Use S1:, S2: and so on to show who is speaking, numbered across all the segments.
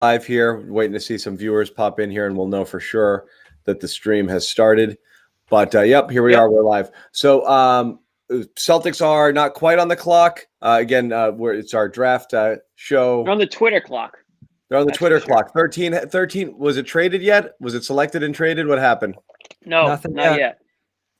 S1: live here, waiting to see some viewers pop in here, and we'll know for sure that the stream has started. But yep, here we are. We're live. So Celtics are not quite on the clock. Again, it's our draft show.
S2: They're on the Twitter clock.
S1: They're on the Twitter clock. 13. Was it traded yet? Was it selected and traded? What happened?
S2: No, not yet.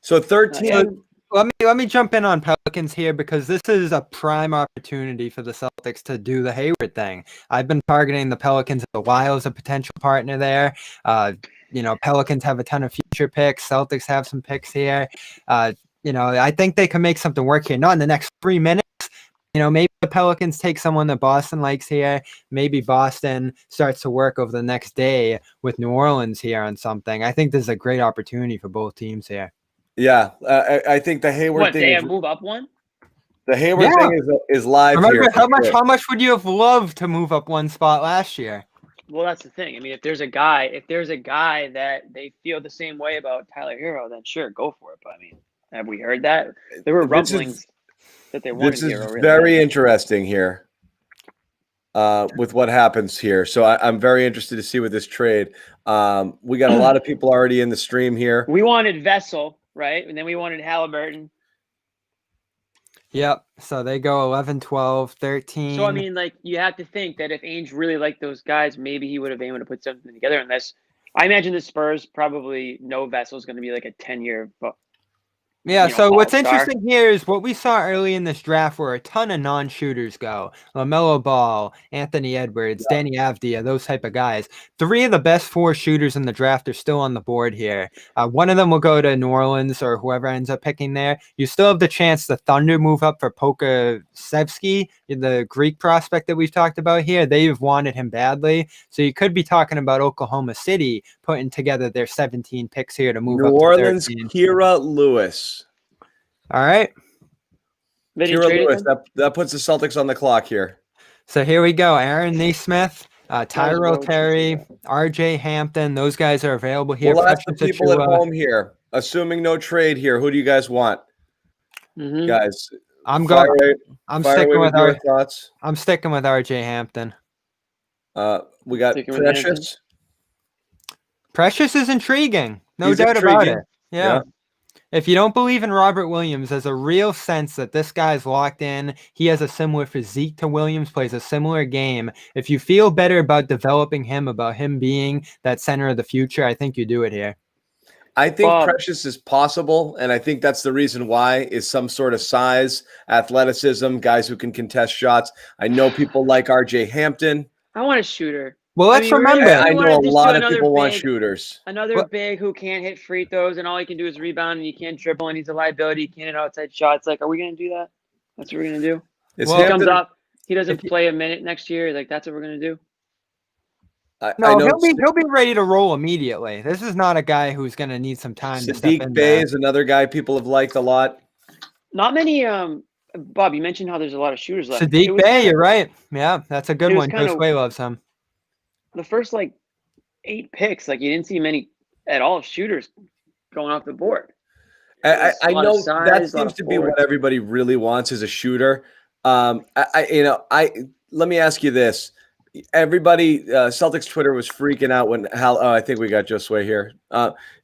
S1: So 13.
S3: Let me jump in on Pelicans here, because this is a prime opportunity for the Celtics to do the Hayward thing. I've been targeting the Pelicans a while as a potential partner there. Pelicans have a ton of future picks. Celtics have some picks here. I think they can make something work here. Not in the next 3 minutes. Maybe the Pelicans take someone that Boston likes here. Maybe Boston starts to work over the next day with New Orleans here on something. I think this is a great opportunity for both teams here.
S1: Yeah, I think the Hayward thing.
S2: They have move up one?
S1: The Hayward thing is live.
S3: Remember
S1: here.
S3: How much would you have loved to move up one spot last year?
S2: Well, that's the thing. I mean, if there's a guy that they feel the same way about Tyler Hero, then sure, go for it. But I mean, have we heard that? There were rumblings that they wanted Hero.
S1: This is very interesting here with what happens here. So I'm very interested to see with this trade. We got a lot of people already in the stream here.
S2: We wanted Vessel, right? And then we wanted Halliburton.
S3: Yep. So they go 11, 12, 13.
S2: So, I mean, you have to think that if Ainge really liked those guys, maybe he would have been able to put something together. Unless, I imagine the Spurs probably know Vessel's going to be like a 10-year.
S3: Yeah, so what's interesting here is what we saw early in this draft where a ton of non-shooters go. LaMelo Ball, Anthony Edwards, Danny Avdia, those type of guys. 3 of the best 4 shooters in the draft are still on the board here. One of them will go to New Orleans or whoever ends up picking there. You still have the chance the Thunder move up for Pokasevsky, the Greek prospect that we've talked about here. They've wanted him badly. So you could be talking about Oklahoma City putting together their 17 picks here to move up to 13.
S1: New Orleans, Keira Lewis.
S3: All right.
S1: Keira Lewis, that puts the Celtics on the clock here.
S3: So here we go. Aaron Nesmith, Tyrell Terry, RJ Hampton. Those guys are available here.
S1: We'll ask the people at home here. Assuming no trade here, who do you guys want? Guys,
S3: I'm sticking with RJ Hampton.
S1: We got Precious.
S3: Precious is intriguing. No doubt about it. Yeah. If you don't believe in Robert Williams, there's a real sense that this guy's locked in. He has a similar physique to Williams, plays a similar game. If you feel better about developing him, about him being that center of the future, I think you do it here.
S1: I think Precious is possible, and I think that's the reason why is some sort of size, athleticism, guys who can contest shots. I know people like RJ Hampton.
S2: I want a shooter.
S3: Well, let's remember.
S1: I know a lot of people want shooters.
S2: Another big who can't hit free throws and all he can do is rebound and he can't dribble and he's a liability. He can't hit outside shots. Are we going to do that? That's what we're going to do? He comes up. He doesn't play a minute next year. That's what we're going to do?
S3: He'll be ready to roll immediately. This is not a guy who's going to need some time to step in.
S1: Sadiq Bey is another guy people have liked a lot.
S2: Not many. Bob, you mentioned how there's a lot of shooters left.
S3: Sadiq Bey, you're right. Yeah, that's a good one. Josue loves him.
S2: The first 8 picks, you didn't see many at all shooters going off the board.
S1: I know that seems to be what everybody really wants is a shooter. Let me ask you this. Everybody, Celtics Twitter was freaking out when I think we got Josue here.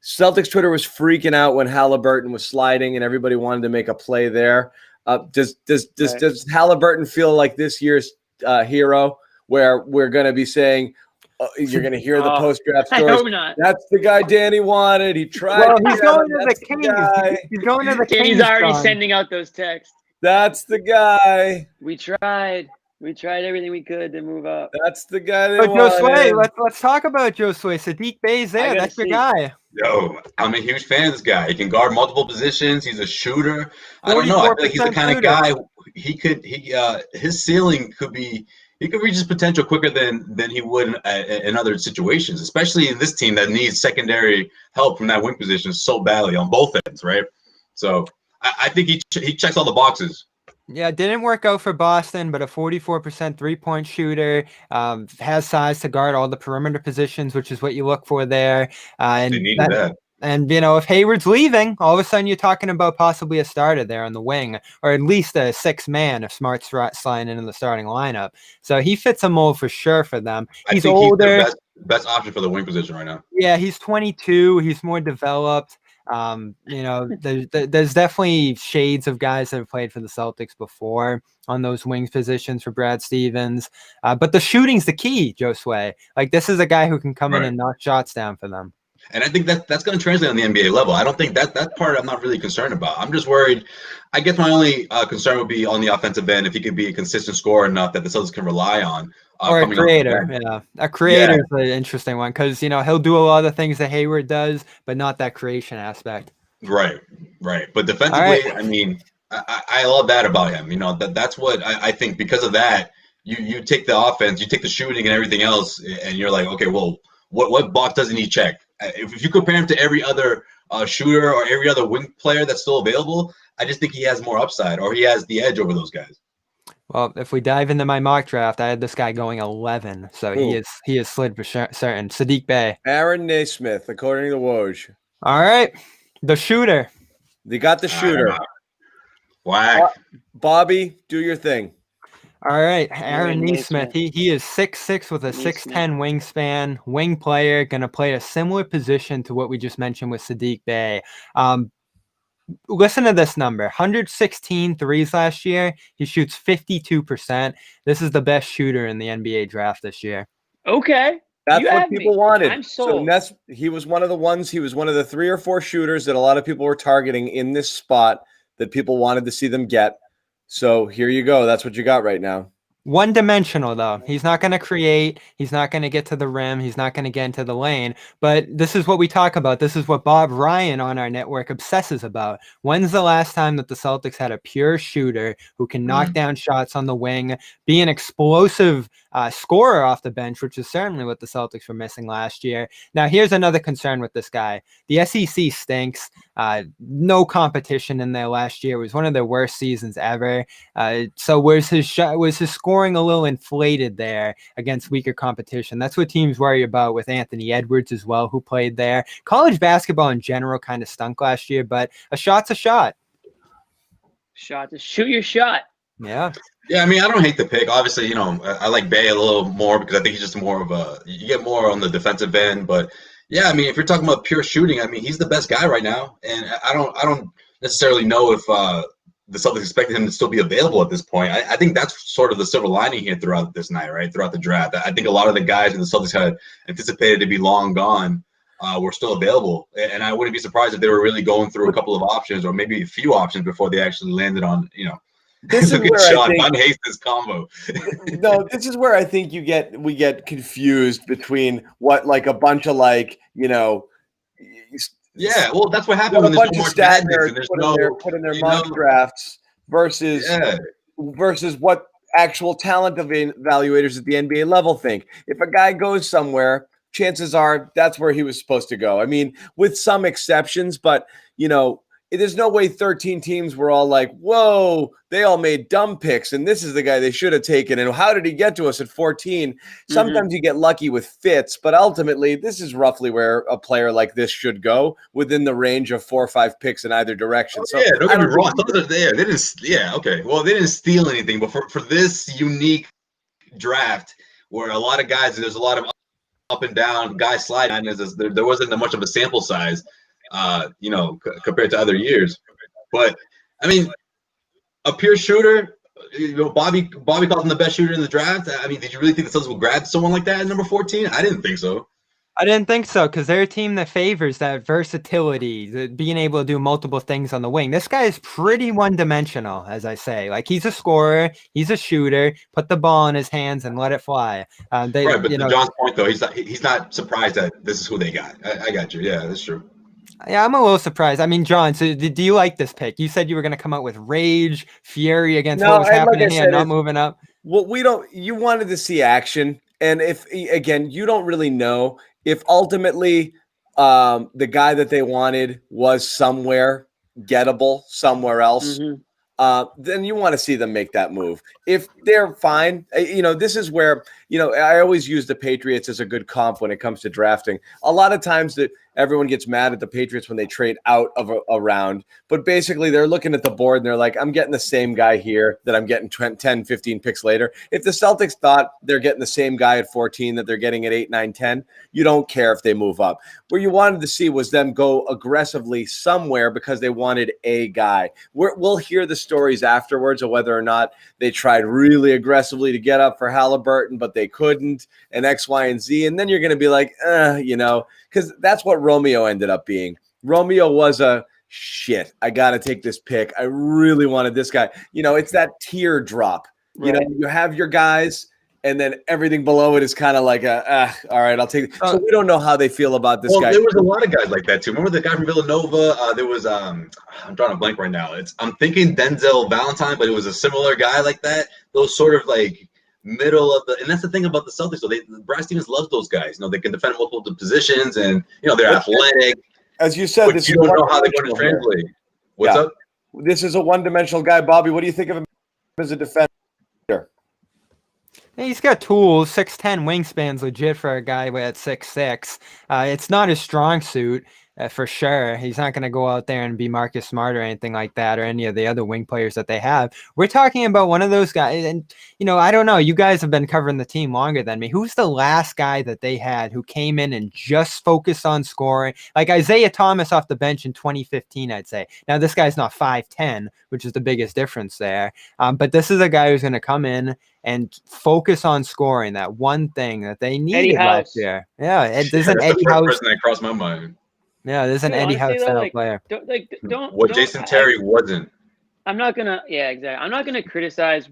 S1: Celtics Twitter was freaking out when Halliburton was sliding and everybody wanted to make a play there. Does Halliburton feel like this year's hero where we're going to be saying, you're going to hear the post-draft stories.
S2: I hope not.
S1: That's the guy Danny wanted. He tried.
S3: Well, he's going to the Kings. He's going to the Kings.
S2: Danny's already sending out those texts.
S1: That's the guy.
S2: We tried. We tried everything we could to move up.
S1: That's the guy they
S3: wanted. Josue, let's talk about Josue. Sadiq Bey's there. That's your guy.
S4: Yo, I'm a huge fan of this guy. He can guard multiple positions. He's a shooter. I don't know. I feel like he's the kind of guy his ceiling could be. He could reach his potential quicker than he would in other situations, especially in this team that needs secondary help from that wing position so badly on both ends, right? So I think he checks all the boxes.
S3: Yeah, it didn't work out for Boston, but a 44% three-point shooter, has size to guard all the perimeter positions, which is what you look for there. And
S4: they needed that.
S3: And, if Hayward's leaving, all of a sudden you're talking about possibly a starter there on the wing, or at least a 6-man if Smart's sliding into the starting lineup. So he fits a mold for sure for them. He's older.
S4: He's the best option for the wing position right now.
S3: Yeah, he's 22. He's more developed. There's definitely shades of guys that have played for the Celtics before on those wings positions for Brad Stevens. But the shooting's the key, Josue. Like, this is a guy who can come in and knock shots down for them.
S4: And I think that's going to translate on the NBA level. I don't think that part I'm not really concerned about. I'm just worried. I guess my only concern would be on the offensive end, if he could be a consistent scorer enough that the Celtics can rely on.
S3: Or a creator. Yeah. A creator is an interesting one because, he'll do a lot of the things that Hayward does, but not that creation aspect.
S4: Right. But defensively, I mean, I love that about him. That's what I think. Because of that, you take the offense, you take the shooting and everything else, and you're like, okay, well, what box doesn't he check? If you compare him to every other shooter or every other wing player that's still available, I just think he has more upside, or he has the edge over those guys.
S3: Well, if we dive into my mock draft, I had this guy going 11, so he is slid for certain. Saddiq Bey,
S1: Aaron Nesmith, according to Woj.
S3: All right, the shooter.
S1: They got the shooter.
S4: Whack.
S1: Bobby, do your thing.
S3: All right, Aaron Nesmith. He is 6'6" with a 6'10" wingspan, wing player, going to play a similar position to what we just mentioned with Saddiq Bey. Listen to this number: 116 threes last year. He shoots 52%. This is the best shooter in the NBA draft this year.
S2: Okay.
S1: That's what people wanted.
S2: I'm sold.
S1: So he was one of the ones. He was one of the 3 or 4 shooters that a lot of people were targeting in this spot that people wanted to see them get. So here you go. That's what you got right now.
S3: One-dimensional, though. He's not going to create. He's not going to get to the rim. He's not going to get into the lane. But this is what we talk about. This is what Bob Ryan on our network obsesses about. When's the last time that the Celtics had a pure shooter who can knock down shots on the wing, be an explosive scorer off the bench, which is certainly what the Celtics were missing last year. Now, here's another concern with this guy. The SEC stinks. No competition in there last year. It was one of their worst seasons ever. So was his scoring a little inflated there against weaker competition? That's what teams worry about with Anthony Edwards as well, who played there. College basketball in general kind of stunk last year, but a shot's a shot.
S2: Just shoot your shot.
S3: Yeah.
S4: Yeah, I mean, I don't hate the pick. Obviously, I like Bey a little more because I think he's just more of you get more on the defensive end. But yeah, I mean, if you're talking about pure shooting, I mean, he's the best guy right now. And I don't necessarily know if the Celtics expected him to still be available at this point. I think that's sort of the silver lining here throughout this night, right? Throughout the draft. I think a lot of the guys that the Celtics had anticipated to be long gone were still available. And I wouldn't be surprised if they were really going through a couple of options or maybe a few options before they actually landed on,
S1: this is where
S4: Sean Hastings combo.
S1: No, this is where I think we get confused between what like a bunch of
S4: yeah, well, that's what happened when
S1: there's no more stat nerds put in their mock drafts versus what actual talent evaluators at the NBA level think. If a guy goes somewhere, chances are that's where he was supposed to go. I mean, with some exceptions, but there's no way 13 teams were all like, whoa, they all made dumb picks, and this is the guy they should have taken. And how did he get to us at 14? Sometimes you get lucky with fits, but ultimately, this is roughly where a player like this should go within the range of 4 or 5 picks in either direction.
S4: So yeah, don't get me wrong. They didn't steal anything, but for this unique draft where a lot of guys, there's a lot of up and down guys sliding, there wasn't much of a sample size. Compared to other years. But I mean, a pure shooter, Bobby called him the best shooter in the draft. I mean, did you really think the Celtics would grab someone like that at number 14? I didn't think so.
S3: I didn't think so because they're a team that favors that versatility, being able to do multiple things on the wing. This guy is pretty one-dimensional, as I say. Like, he's a scorer, he's a shooter. Put the ball in his hands and let it fly.
S4: Right, but to John's point, though, he's not surprised that this is who they got. I got you. Yeah, that's true.
S3: Yeah, I'm a little surprised. I mean, John, so do you like this pick? You said you were going to come out with rage, fury against what was happening here, not moving up.
S1: Well, you wanted to see action. And you don't really know if ultimately the guy that they wanted was somewhere gettable, somewhere else. Then you want to see them make that move. If they're fine, this is where I always use the Patriots as a good comp when it comes to drafting. A lot of times that everyone gets mad at the Patriots when they trade out of a round, but basically they're looking at the board and they're like, I'm getting the same guy here that I'm getting 10, 15 picks later. If the Celtics thought they're getting the same guy at 14 that they're getting at 8, 9, 10, you don't care if they move up. Where you wanted to see was them go aggressively somewhere because they wanted a guy. We'll hear the stories afterwards of whether or not they tried really aggressively to get up for Halliburton, but they couldn't, and X, Y, and Z. And then you're going to be like, because that's what Romeo ended up being. Romeo was a shit. I got to take this pick. I really wanted this guy. It's that teardrop. Right. You have your guys, and then everything below it is kind of like all right, I'll take it. So we don't know how they feel about this guy.
S4: There was a lot of guys like that too. Remember the guy from Villanova? There was I'm drawing a blank right now. I'm thinking Denzel Valentine, but it was a similar guy like that. Those sort of like middle of and that's the thing about the Celtics. So Brad Stevens loves those guys. They can defend multiple positions, and they're athletic.
S1: As you said,
S4: but you don't know how they're going to translate. What's up?
S1: This is a one-dimensional guy, Bobby. What do you think of him as a defender?
S3: He's got tools. 6'10" wingspan's legit for a guy at 6'6". It's not his strong suit. For sure. He's not going to go out there and be Marcus Smart or anything like that, or any of the other wing players that they have. We're talking about one of those guys. And, I don't know. You guys have been covering the team longer than me. Who's the last guy that they had who came in and just focused on scoring? Like Isaiah Thomas off the bench in 2015, I'd say. Now, this guy's not 5'10", which is the biggest difference there. But this is a guy who's going to come in and focus on scoring, that one thing that they needed last year. Yeah, there's an Eddie House.
S4: Person that crossed my mind.
S3: Yeah, there's an Eddie House style player.
S4: What Jason Terry wasn't.
S2: I'm not gonna. Yeah, exactly. I'm not gonna criticize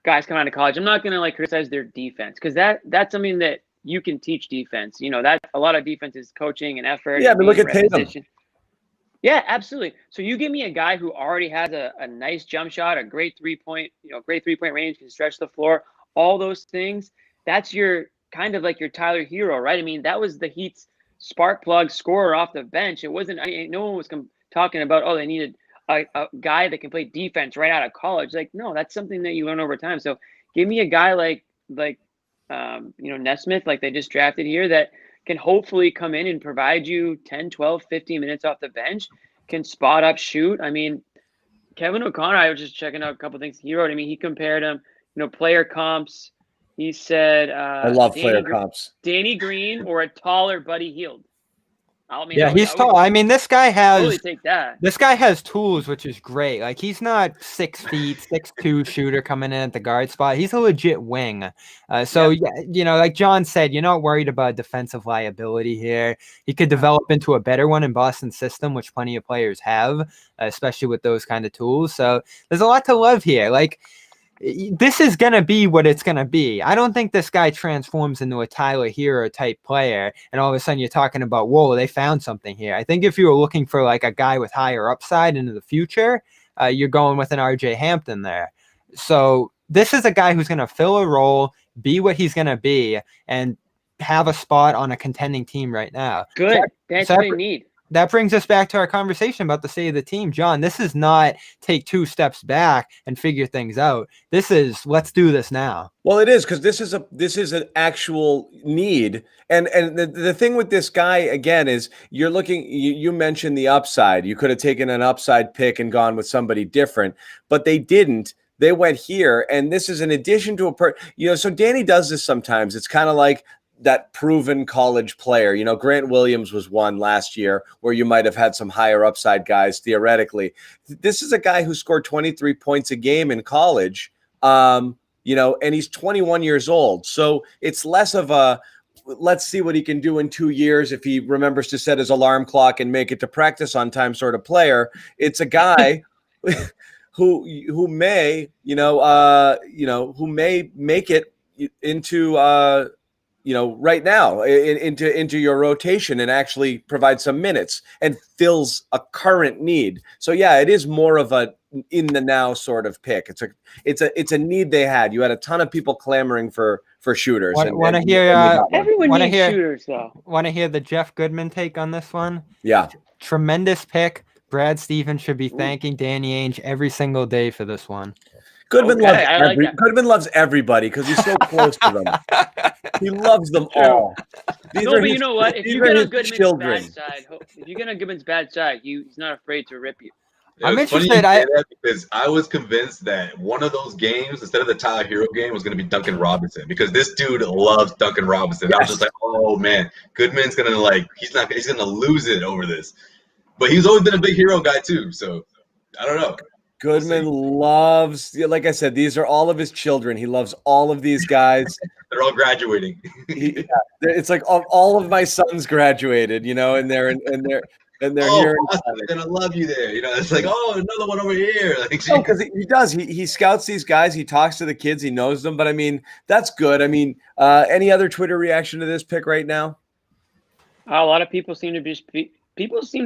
S2: guys coming out of college. I'm not gonna criticize their defense, because that's something that you can teach defense. That a lot of defense is coaching and effort.
S1: Yeah, but look at Payton.
S2: Yeah, absolutely. So you give me a guy who already has a nice jump shot, a great 3-point, great 3-point range, can stretch the floor, all those things. That's your kind of like your Tyler Hero, right? I mean, that was the Heat's spark plug scorer off the bench. It wasn't. No one was talking about, they needed a guy that can play defense right out of college. No, that's something that you learn over time. So give me a guy like Nesmith, like they just drafted here, that can hopefully come in and provide you 10, 12, 15 minutes off the bench, can spot up, shoot. I mean, Kevin O'Connor, I was just checking out a couple of things he wrote. I mean, he compared him, player comps. He said,
S1: I love player comps.
S2: Danny Green or a taller Buddy Hield.
S3: He's tall. I mean, this guy has
S2: totally take that.
S3: This guy has tools, which is great. Like, he's not 6 feet, 6'2" shooter coming in at the guard spot. He's a legit wing. Like John said, you're not worried about defensive liability here. He could develop into a better one in Boston's system, which plenty of players have, especially with those kind of tools. So there's a lot to love here. This is going to be what it's going to be. I don't think this guy transforms into a Tyler Hero type player, and all of a sudden you're talking about, whoa, they found something here. I think if you were looking for a guy with higher upside into the future, you're going with an RJ Hampton there. So this is a guy who's going to fill a role, be what he's going to be, and have a spot on a contending team right now.
S2: Good. That's what they need.
S3: That brings us back to our conversation about the state of the team. John, this is not take 2 steps back and figure things out. This is let's do this now.
S1: Well, it is, because this is an actual need. And the thing with this guy, again, is you're looking, you mentioned the upside. You could have taken an upside pick and gone with somebody different, but they didn't. They went here, and this is in addition to so Danny does this sometimes. It's kind of like that proven college player. Grant Williams was one last year where you might have had some higher upside guys theoretically. This is a guy who scored 23 points a game in college, and he's 21 years old. So it's less of a, let's see what he can do in 2 years if he remembers to set his alarm clock and make it to practice on time sort of player. It's a guy who may make it into, right now into your rotation and actually provide some minutes and fills a current need. So yeah, it is more of a in the now sort of pick. It's a need they had. You had a ton of people clamoring for shooters.
S3: Want to hear?
S2: Everyone needs shooters, though.
S3: Want to hear the Jeff Goodman take on this one?
S1: Yeah,
S3: tremendous pick. Brad Stevens should be thanking Danny Ainge every single day for this one.
S1: Goodman loves everybody because he's so close to them. He loves them all.
S2: But you know what? If you get on Goodman's bad side, he's not afraid to rip you.
S4: I'm interested because I was convinced that one of those games, instead of the Tyler Hero game, was going to be Duncan Robinson because this dude loves Duncan Robinson. Yes. I was just like, oh man, Goodman's going to he's going to lose it over this. But he's always been a big Hero guy too, so I don't know.
S1: Goodman loves, like I said, these are all of his children. He loves all of these guys.
S4: They're all graduating.
S1: It's like all of my sons graduated, and they're here.
S4: They're gonna love you there. It's like, oh, another one over here.
S1: Because he does. He scouts these guys. He talks to the kids. He knows them. But I mean, that's good. I mean, any other Twitter reaction to this pick right now?
S2: A lot of people seem to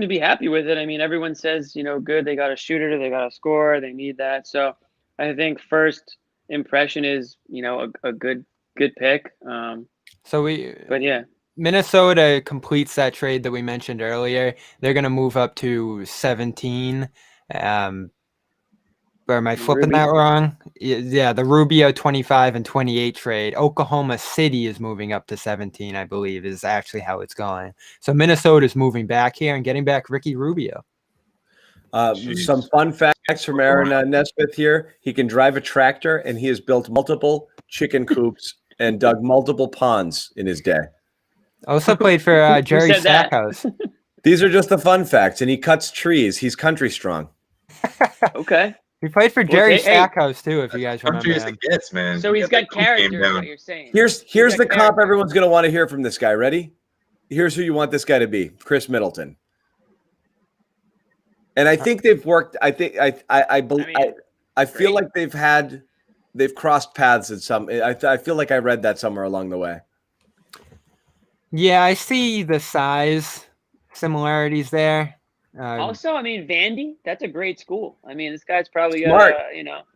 S2: be happy with it. I mean, everyone says, good. They got a shooter. They got a scorer. They need that. So I think first impression is, a good pick. But yeah.
S3: Minnesota completes that trade that we mentioned earlier. They're going to move up to 17. Or am I flipping that wrong? Yeah, the Rubio 25 and 28 trade. Oklahoma City is moving up to 17, I believe, is actually how it's going. So Minnesota's moving back here and getting back Ricky Rubio.
S1: Some fun facts from Aaron Nesmith here. He can drive a tractor, and he has built multiple chicken coops and dug multiple ponds in his day.
S3: Also played for Jerry Stackhouse.
S1: These are just the fun facts, and he cuts trees. He's country strong.
S2: Okay.
S3: He played for Jerry Stackhouse too, if you guys remember him.
S4: Man.
S2: So he's got character, is what you're saying.
S1: Here's the comp everyone's going to want to hear from this guy. Ready? Here's who you want this guy to be: Chris Middleton. And I think they've worked. I feel like they've crossed paths in some. I feel like I read that somewhere along the way.
S3: Yeah, I see the size similarities there.
S2: Also, I mean, Vandy, that's a great school. I mean, this guy's probably got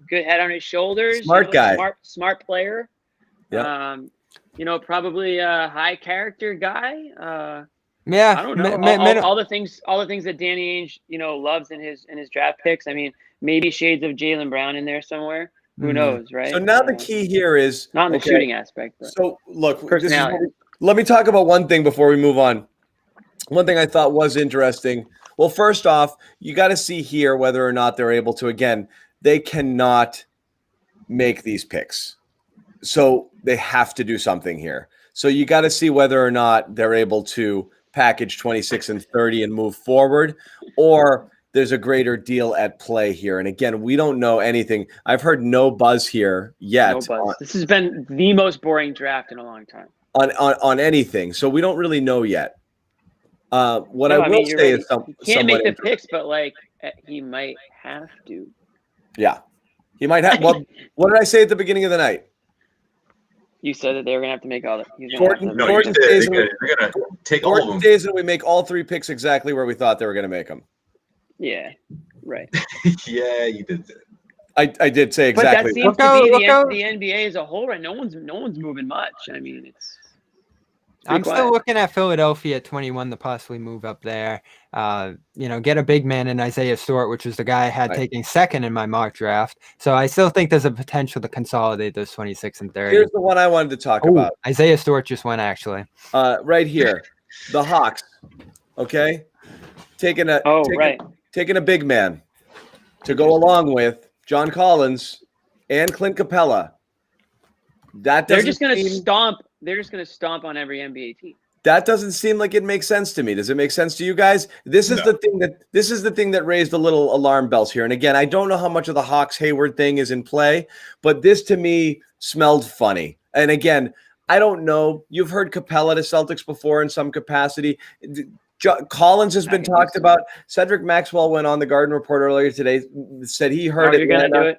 S2: good head on his shoulders.
S1: Smart guy.
S2: Smart player.
S1: Yeah.
S2: Probably a high character guy.
S3: Yeah.
S2: I don't know. All the things that Danny Ainge, loves in his draft picks. I mean, maybe shades of Jaylen Brown in there there. Who knows, right?
S1: So now the key here is
S2: not in the shooting aspect. But
S1: so look,
S2: personality.
S1: Let me talk about one thing before we move on. One thing I thought was interesting. Well, first off, you got to see here whether or not they're able to. Again, they cannot make these picks. So they have to do something here. So you got to see whether or not they're able to package 26 and 30 and move forward, or there's a greater deal at play here. And again, we don't know anything. I've heard no buzz here yet.
S2: No buzz. This has been the most boring draft in a long time.
S1: On anything. So we don't really know yet. I will say is
S2: he can't make the picks, but he might have to.
S1: Yeah. He might have. Well, what did I say at the beginning of the night?
S2: You said that they were going to have to make all the.
S1: Gordon days and we make all three picks exactly where we thought they were going to make them.
S2: Yeah, right.
S4: Yeah, you did that.
S1: I did say exactly.
S2: But that seems to be the NBA as a whole, right? No one's moving much. I mean, it's.
S3: I'm still looking at Philadelphia at 21 to possibly move up there. Get a big man in Isaiah Stewart, which was the guy I had taking second in my mock draft. So I still think there's a potential to consolidate those 26 and 30.
S1: Here's the one I wanted to talk about.
S3: Isaiah Stewart just went actually.
S1: Right here, the Hawks. Okay, taking a big man to go along with John Collins and Clint Capella.
S2: They're just going to stomp. They're just going to stomp on every NBA team.
S1: That doesn't seem like it makes sense to me. Does it make sense to you guys? This is the thing that raised a little alarm bells here. And again, I don't know how much of the Hawks Hayward thing is in play, but this to me smelled funny. And again, I don't know. You've heard Capella to Celtics before in some capacity. Collins has been talked about. Cedric Maxwell went on the Garden Report earlier today, said he heard Atlanta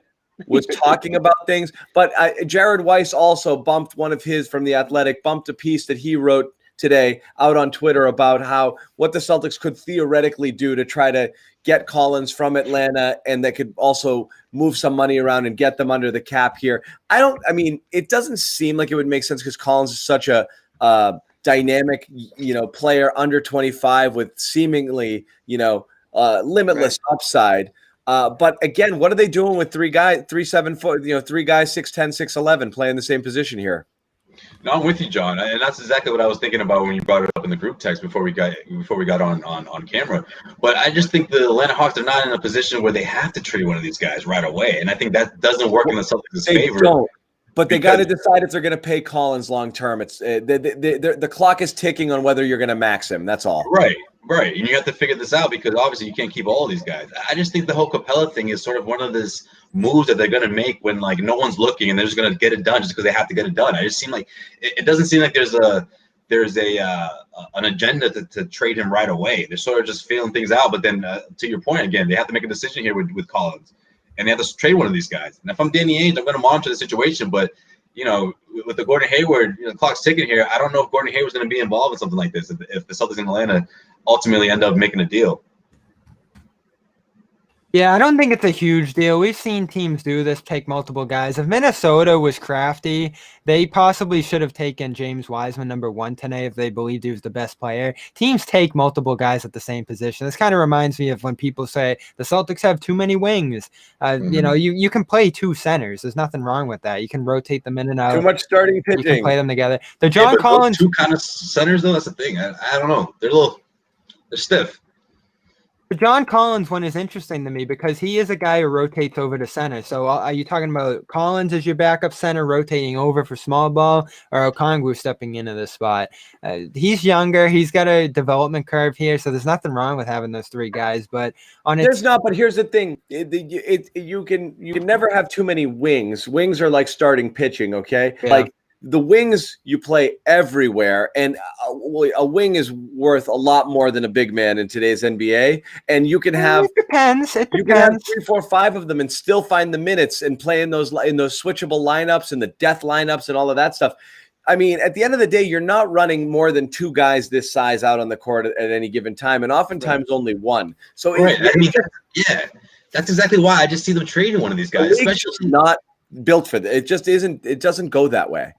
S1: was talking about things. But Jared Weiss also bumped one of his from The Athletic, bumped a piece that he wrote today out on Twitter about what the Celtics could theoretically do to try to get Collins from Atlanta, and that could also move some money around and get them under the cap here. It doesn't seem like it would make sense because Collins is such a dynamic, player under 25 with seemingly, limitless upside. But again, what are they doing with 3 guys, 3'7", 3 guys, 6'10", 6'11", playing the same position here?
S4: No, I'm with you, John, and that's exactly what I was thinking about when you brought it up in the group text before we got on camera. But I just think the Atlanta Hawks are not in a position where they have to trade one of these guys right away, and I think that doesn't work in the Celtics' favor.
S1: Don't. But they got to decide if they're going to pay Collins long term. It's the clock is ticking on whether you're going to max him. That's all.
S4: Right. And you have to figure this out because obviously you can't keep all of these guys. I just think the whole Capella thing is sort of one of those moves that they're going to make when like no one's looking and they're just going to get it done just because they have to get it done. I just seem like it doesn't seem like there's an agenda to trade him right away. They're sort of just feeling things out. But then to your point again, they have to make a decision here with Collins. And they have to trade one of these guys. And if I'm Danny Ainge, I'm going to monitor the situation. But, with the Gordon Hayward, the clock's ticking here. I don't know if Gordon Hayward's going to be involved in something like this if the Celtics in Atlanta ultimately end up making a deal.
S3: Yeah, I don't think it's a huge deal. We've seen teams do this, take multiple guys. If Minnesota was crafty, they possibly should have taken James Wiseman number 1 today if they believed he was the best player. Teams take multiple guys at the same position. This kind of reminds me of when people say the Celtics have too many wings. You can play 2 centers. There's nothing wrong with that. You can rotate them in and out.
S1: Too much starting pitching.
S3: You can play them together. The John Collins
S4: 2 kind of centers though. That's the thing. I don't know. They're stiff.
S3: The John Collins one is interesting to me because he is a guy who rotates over to center. So are you talking about Collins as your backup center rotating over for small ball or Okongwu stepping into this spot? He's younger. He's got a development curve here. So there's nothing wrong with having those 3 guys. But but here's the thing. You can never have too many wings. Wings are like starting pitching, okay? Yeah. Like the wings you play everywhere, and a wing is worth a lot more than a big man in today's NBA. And you can have it depends.
S1: You can have 3, 4, 5 of them and still find the minutes and play in those switchable lineups and the death lineups and all of that stuff. I mean, at the end of the day, you're not running more than 2 guys this size out on the court at any given time, and oftentimes only 1. So
S4: that's exactly why I just see them trading one of these guys, especially
S1: not built for that. It just isn't. It doesn't go that way.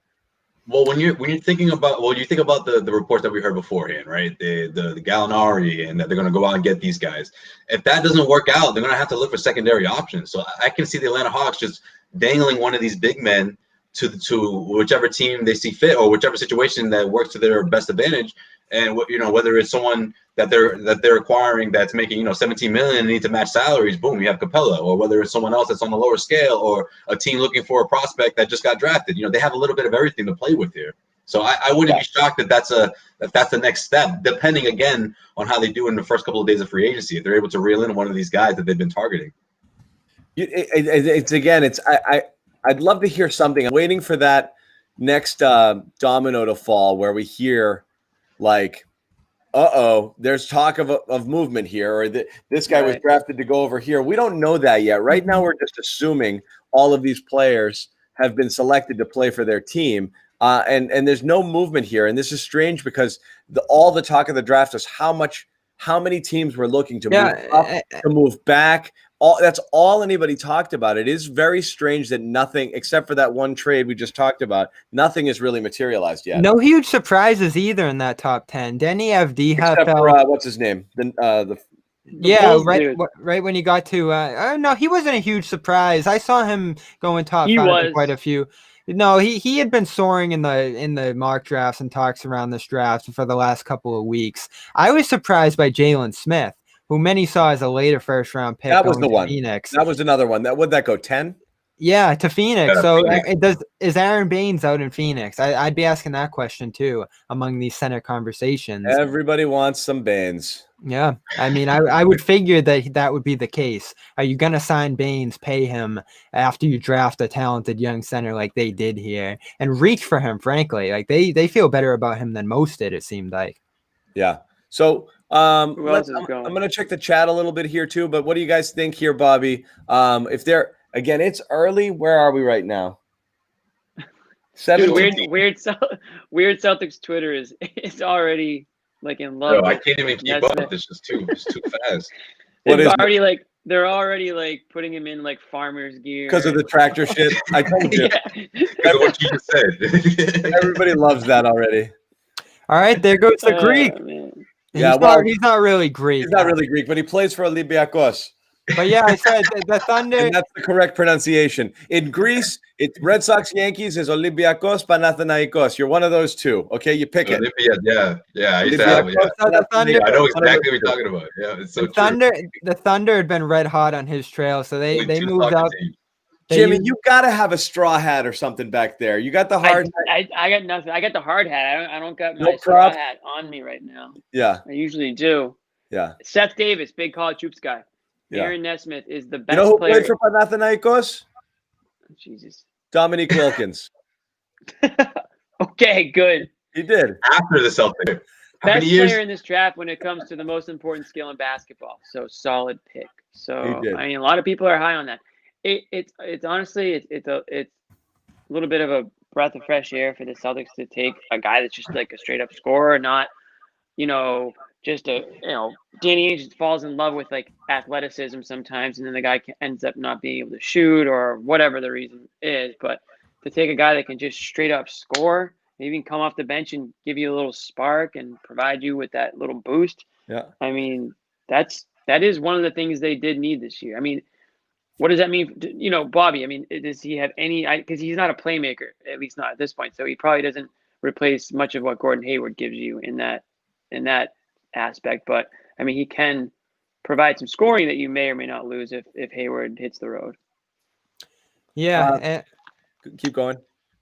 S4: Well, when you're thinking about you think about the report that we heard beforehand, right? The Gallinari and that they're going to go out and get these guys. If that doesn't work out, they're going to have to look for secondary options. So I can see the Atlanta Hawks just dangling one of these big men to whichever team they see fit or whichever situation that works to their best advantage. And whether it's someone that they're acquiring that's making $17 million and need to match salaries, boom, you have Capella. Or whether it's someone else that's on the lower scale, or a team looking for a prospect that just got drafted. They have a little bit of everything to play with here. So I wouldn't be shocked that that's the next step, depending again on how they do in the first couple of days of free agency. If they're able to reel in one of these guys that they've been targeting.
S1: I'd love to hear something. I'm waiting for that next domino to fall where we hear like, there's talk of movement here, or this guy was drafted to go over here. We don't know that yet. Right now, we're just assuming all of these players have been selected to play for their team, and there's no movement here. And this is strange because all the talk of the draft is how many teams were looking to move up, to move back. That's all anybody talked about. It is very strange that nothing, except for that one trade we just talked about, nothing has really materialized yet.
S3: No huge surprises either in that top 10. Denny Avdija
S1: except for what's his name?
S3: Right when he got to no, he wasn't a huge surprise. I saw him going top 5 in quite a few. No, he had been soaring in the mock drafts and talks around this draft for the last couple of weeks. I was surprised by Jalen Smith, who many saw as a later first-round pick.
S1: That was the one.
S3: Phoenix.
S1: That was another one. Would that go 10?
S3: Yeah, to Phoenix. So is Aaron Baines out in Phoenix? I'd be asking that question too among these center conversations.
S1: Everybody wants some Baines.
S3: Yeah, I mean, I would figure that would be the case. Are you going to sign Baines, pay him after you draft a talented young center like they did here, and reach for him? Frankly, like they feel better about him than most did. It seemed like.
S1: Yeah. So. I'm going to check the chat a little bit here too, but what do you guys think here, Bobby? If they're again, it's early. Where are we right now?
S2: Dude, weird Celtics Twitter is already like in love.
S4: No, I can't even keep up. This is too fast.
S2: They're already like putting him in like farmer's gear
S1: because of the tractor shit. I told you.
S4: Because of what you just said.
S1: Everybody loves that already.
S3: All right, there goes the Greek.
S1: Yeah,
S3: he's not really Greek.
S1: He's not really Greek, but he plays for Olympiacos.
S3: But yeah, I said the Thunder.
S1: And that's the correct pronunciation. In Greece, it's Red Sox Yankees is Olympiacos Panathinaikos. You're one of those two. Okay, you pick it.
S4: Yeah. I used to have,
S3: So the Thunder,
S4: I know exactly what you're talking about. Yeah, it's so true.
S3: The Thunder had been red hot on his trail, so they moved up.
S1: Jimmy, you gotta have a straw hat or something back there. You got the hard
S2: hat. I got nothing. I got the hard hat. I don't got my straw hat on me right now.
S1: Yeah.
S2: I usually do.
S1: Yeah.
S2: Seth Davis, big college hoops guy. Yeah. Aaron Nesmith is the best
S1: player. You know who
S2: player.
S1: played for Panathinaikos?
S2: Jesus.
S1: Dominique Wilkins.
S2: Okay, good.
S1: He did.
S4: After the Celtics.
S2: Best player in this draft when it comes to the most important skill in basketball. So solid pick. So I mean, a lot of people are high on that. It's honestly it's a little bit of a breath of fresh air for the Celtics to take a guy that's just like a straight up scorer, not just Danny Ainge falls in love with like athleticism sometimes, and then the guy ends up not being able to shoot or whatever the reason is. But to take a guy that can just straight up score, maybe even come off the bench and give you a little spark and provide you with that little boost.
S1: Yeah,
S2: I mean that is one of the things they did need this year. I mean, what does that mean? Bobby, I mean, does he have any – because he's not a playmaker, at least not at this point. So he probably doesn't replace much of what Gordon Hayward gives you in that aspect. But, I mean, he can provide some scoring that you may or may not lose if Hayward hits the road.
S3: Yeah.
S1: Keep going.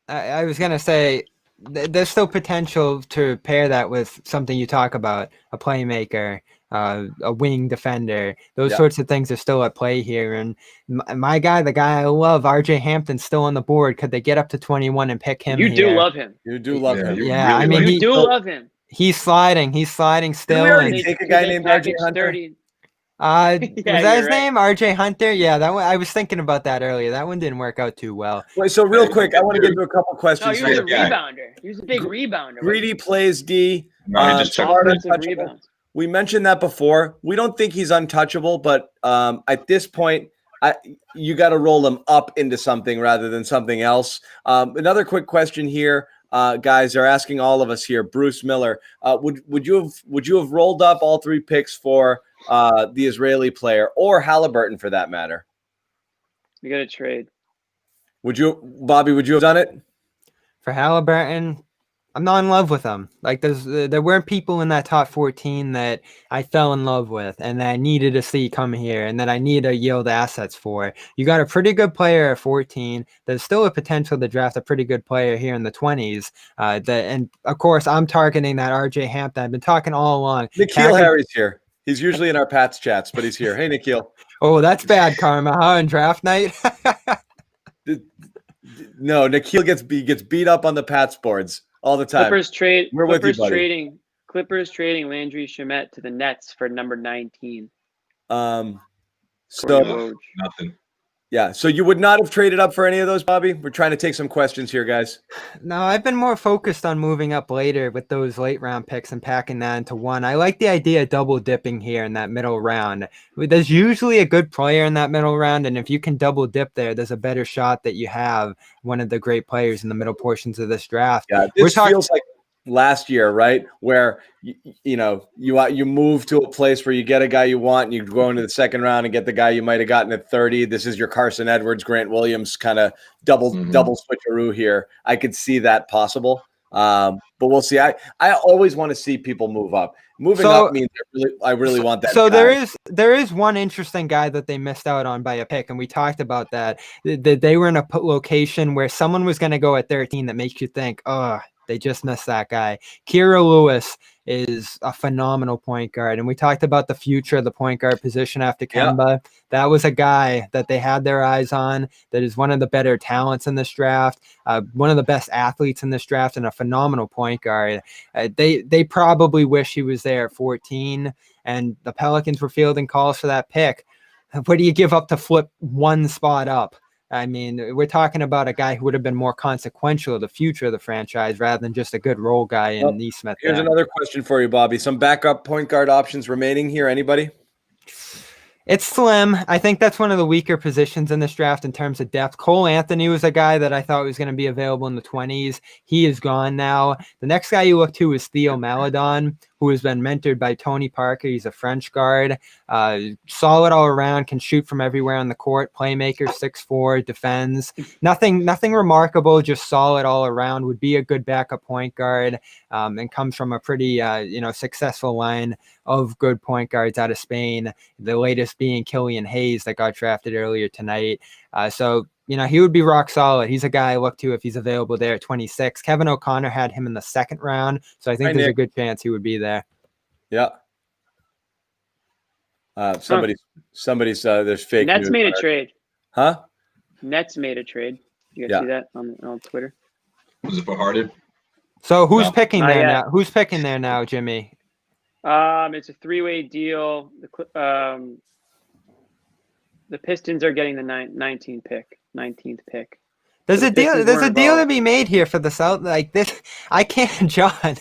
S3: I was going to say there's still potential to pair that with something you talk about, a playmaker, a wing defender. Those sorts of things are still at play here. And my guy, the guy I love, RJ Hampton, still on the board. Could they get up to 21 and pick him?
S2: You do love him.
S1: You do love him.
S3: Yeah,
S2: really,
S3: I mean,
S2: you do love him.
S3: He's sliding still.
S1: Did we already take a guy named RJ Hunter?
S3: Was that his name? RJ Hunter? Yeah, that one. I was thinking about that earlier. That one didn't work out too well.
S1: Wait, so real quick, I want to get to a couple questions.
S2: No, he was a rebounder. He was a big rebounder.
S1: Greedy plays D.
S2: Rebounds.
S1: We mentioned that before. We don't think he's untouchable, but at this point, you got to roll him up into something rather than something else. Another quick question here. Guys are asking all of us here. Bruce Miller, would you have rolled up all three picks for the Israeli player or Halliburton for that matter?
S2: We got to trade.
S1: Bobby? Would you have done it
S3: for Halliburton? I'm not in love with him. Like there weren't people in that top 14 that I fell in love with and that I needed to see come here and that I need to yield assets for. You got a pretty good player at 14. There's still a potential to draft a pretty good player here in the 20s. And of course, I'm targeting that RJ Hampton. I've been talking all along.
S1: Nikhil Harry's here. He's usually in our Pats chats, but he's here. Hey, Nikhil.
S3: Oh, that's bad karma, huh? On draft night?
S1: No, Nikhil gets beat up on the Pats boards all the time.
S2: Clippers trading Landry Shamet to the Nets for number 19.
S1: Nothing.
S4: Yeah.
S1: So you would not have traded up for any of those, Bobby? We're trying to take some questions here, guys.
S3: No, I've been more focused on moving up later with those late round picks and packing that into one. I like the idea of double dipping here in that middle round. There's usually a good player in that middle round, and if you can double dip there, there's a better shot that you have one of the great players in the middle portions of this draft.
S1: Yeah, this feels like last year, right? Where you move to a place where you get a guy you want and you go into the second round and get the guy you might have gotten at 30. This is your Carson Edwards, Grant Williams kind of double switcheroo here. I could see that possible. But we'll see. I always want to see people move up. Moving up means I really want that.
S3: So guy. there is one interesting guy that they missed out on by a pick, and we talked about that. They were in a location where someone was going to go at 13 that makes you think, oh, they just missed that guy. Keira Lewis is a phenomenal point guard. And we talked about the future of the point guard position after Kemba. Yeah. That was a guy that they had their eyes on, that is one of the better talents in this draft, one of the best athletes in this draft, and a phenomenal point guard. They probably wish he was there at 14, and the Pelicans were fielding calls for that pick. What do you give up to flip one spot up? I mean, we're talking about a guy who would have been more consequential to the future of the franchise rather than just a good role guy in Nesmith.
S1: Here's another question for you, Bobby. Some backup point guard options remaining here. Anybody?
S3: It's slim. I think that's one of the weaker positions in this draft in terms of depth. Cole Anthony was a guy that I thought was going to be available in the 20s. He is gone now. The next guy you look to is Theo Maladon. who has been mentored by Tony Parker. He's a French guard, solid all around, can shoot from everywhere on the court, playmaker, 6'4", defends. Nothing remarkable, just solid all around. Would be a good backup point guard, and comes from a pretty successful line of good point guards out of Spain. The latest being Killian Hayes that got drafted earlier tonight. So he would be rock solid. He's a guy I look to if he's available there at 26. Kevin O'Connor had him in the second round, so I think there's a good chance he would be there.
S1: Yeah. Somebody's there's fake
S2: Nets
S1: news.
S2: made a trade.
S1: Huh?
S2: Nets made a trade. You guys see that on Twitter?
S4: Was it for Harden?
S3: So who's picking there now? Who's picking there now, Jimmy?
S2: It's a 3-way deal. The Pistons are getting the 19th pick.
S3: There's a deal to be made here for the South. Like this, I can't, John.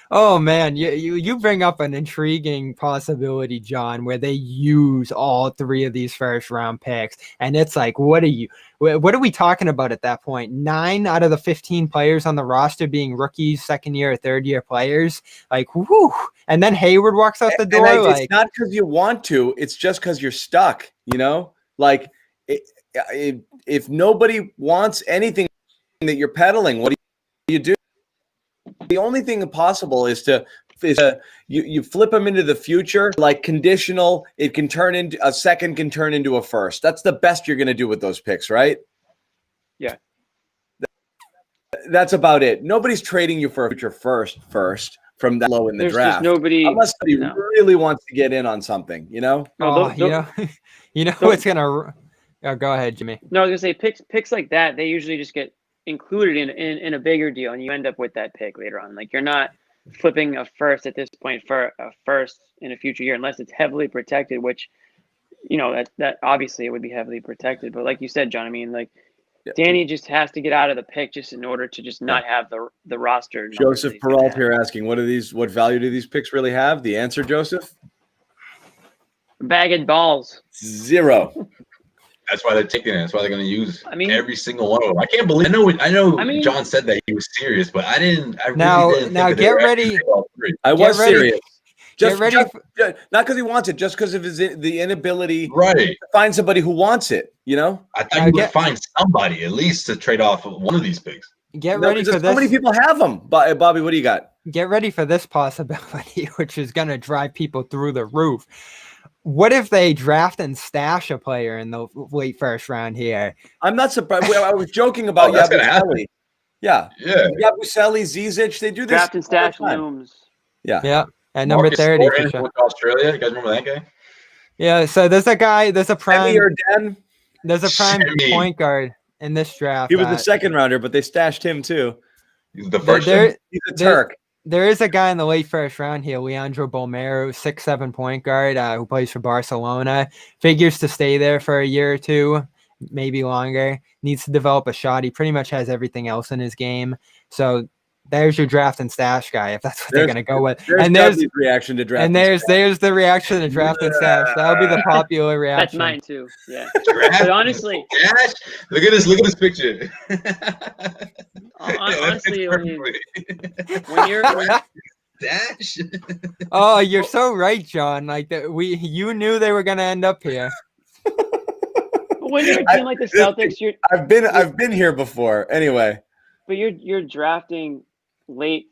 S3: Oh man, you bring up an intriguing possibility, John, where they use all 3 of these first round picks, and it's like, what are we talking about at that point? 9 out of the 15 players on the roster being rookies, second year or third year players. Like, whoo! And then Hayward walks out the door.
S1: It's not because you want to; it's just because you're stuck. Like if nobody wants anything that you're peddling, what do you do? The only thing possible is you flip them into the future, like conditional. It can turn into a second, can turn into a first. That's the best you're going to do with those picks, right?
S2: Yeah.
S1: That's about it. Nobody's trading you for a future first from that low in the draft.
S2: Just nobody,
S1: unless somebody really wants to get in on something,
S3: It's gonna. Oh, go ahead, Jimmy.
S2: No, I was gonna say picks like that. They usually just get included in a bigger deal, and you end up with that pick later on. Like, you're not flipping a first at this point for a first in a future year, unless it's heavily protected. Which, that obviously it would be heavily protected. But like you said, John, I mean, like, Danny just has to get out of the pick just in order to just not have the roster.
S1: Joseph Peralt here asking, what value do these picks really have? The answer, Joseph?
S2: Bag of balls.
S1: 0.
S4: That's why they're taking it. That's why they're going to use every single one of them. I can't believe. I know. John said that he was serious, but I didn't. I really didn't.
S3: Now get ready.
S1: I was serious.
S3: Get ready.
S1: Not because he wants it, just because of the inability
S4: to
S1: find somebody who wants it.
S4: I thought you would find somebody at least to trade off one of these picks.
S3: Get ready for this.
S1: So many people have them. Bobby, what do you got?
S3: Get ready for this possibility, which is going to drive people through the roof. What if they draft and stash a player in the late first round here?
S1: I'm not surprised. I was joking about Yabusele. Yeah. Yabusele, Zizic, they do this.
S2: Draft and stash looms.
S3: Yeah. At number 30. For sure.
S4: Australia. You guys remember that guy?
S3: Yeah. So there's a prime. There's a prime
S4: Semi.
S3: Point guard in this draft.
S1: He was the second rounder, but they stashed him too.
S4: He's the first.
S1: He's a Turk.
S3: There is a guy in the late first round here, Leandro Bolmero, 6'7" point guard, who plays for Barcelona. Figures to stay there for a year or two, maybe longer. Needs to develop a shot. He pretty much has everything else in his game. So there's your draft and stash guy, if that's what they're going to go with.
S1: And there's the reaction to draft.
S3: And there's the reaction to draft and stash. That'll be the popular reaction.
S2: That's mine too. Yeah. But honestly,
S4: look at this picture.
S2: Honestly, when you're
S4: Dash.
S3: Oh, you're so right, John. Like you knew they were going to end up here.
S2: When you're a team like the Celtics,
S1: I've been here before. Anyway.
S2: But you're drafting late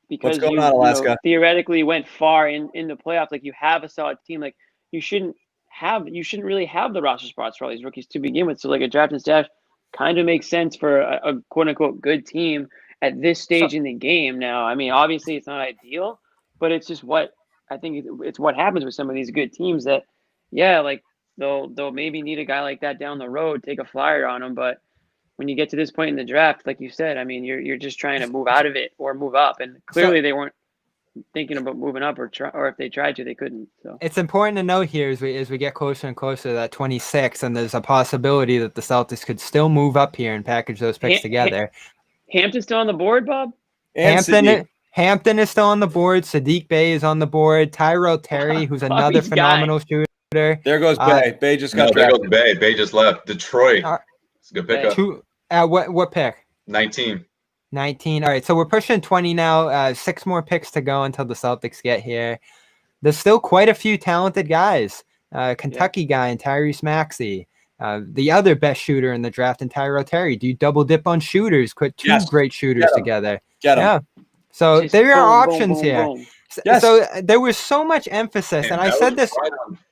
S2: because
S1: What's going on, Alaska?
S2: Theoretically went far in the playoffs. Like, you have a solid team. Like, you shouldn't really have the roster spots for all these rookies to begin with. So like a draft and stash kind of makes sense for a quote unquote good team at this stage in the game. Now, I mean, obviously it's not ideal, but it's just what I think it's what happens with some of these good teams that, like they'll maybe need a guy like that down the road, take a flyer on them. But when you get to this point in the draft, like you said, I mean, you're just trying to move out of it or move up, and clearly they weren't thinking about moving up, or if they tried to, they couldn't. So
S3: it's important to note here as we get closer and closer to that 26, and there's a possibility that the Celtics could still move up here and package those picks together.
S2: Hampton's still on the board, Bob?
S3: Hampton is still on the board. Sadiq Bey is on the board. Tyrell Terry, who's another phenomenal shooter.
S1: There goes Bey. Bey just got drafted.
S4: There goes Bey. Bey just left. Detroit. It's a good pickup.
S3: What pick?
S4: 19.
S3: 19. All right, so we're pushing 20 now. 6 more picks to go until the Celtics get here. There's still quite a few talented guys. Kentucky guy and Tyrese Maxey. The other best shooter in the draft, and Tyrell Terry. Do you double dip on shooters? Put two great shooters together.
S1: Get 'em.
S3: Yeah. So
S2: Just
S3: there are
S2: boom,
S3: options
S2: boom,
S3: here.
S2: boom.
S1: Yes.
S3: So there was so much emphasis, and I said this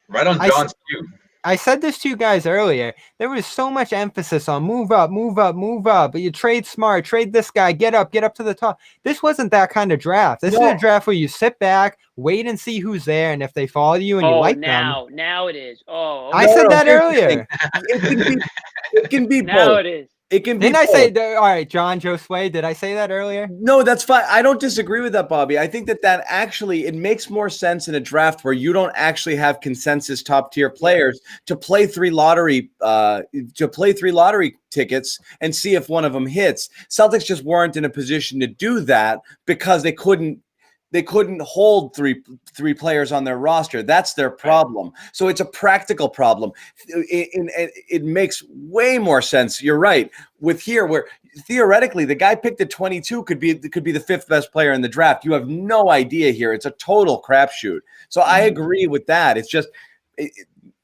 S4: right on John's cue.
S3: I said this to you guys earlier. There was so much emphasis on move up, move up, move up. But you trade smart, trade this guy, get up to the top. This wasn't that kind of draft. This is a draft where you sit back, wait and see who's there, and if they follow you and you like them.
S2: Now it is. Oh, okay.
S3: I said that earlier.
S1: It can be
S2: now
S1: both.
S2: it is.
S1: It can be.
S3: Didn't I say, all right, John, Josue, did I say that earlier?
S1: No, that's fine. I don't disagree with that, Bobby. I think that actually, it makes more sense in a draft where you don't actually have consensus top tier players to play three lottery tickets and see if one of them hits. Celtics just weren't in a position to do that because they couldn't hold three players on their roster. That's their problem. So it's a practical problem. It makes way more sense. You're right. With here, where theoretically the guy picked at 22 could be the fifth best player in the draft. You have no idea here. It's a total crapshoot. So I agree with that. It's just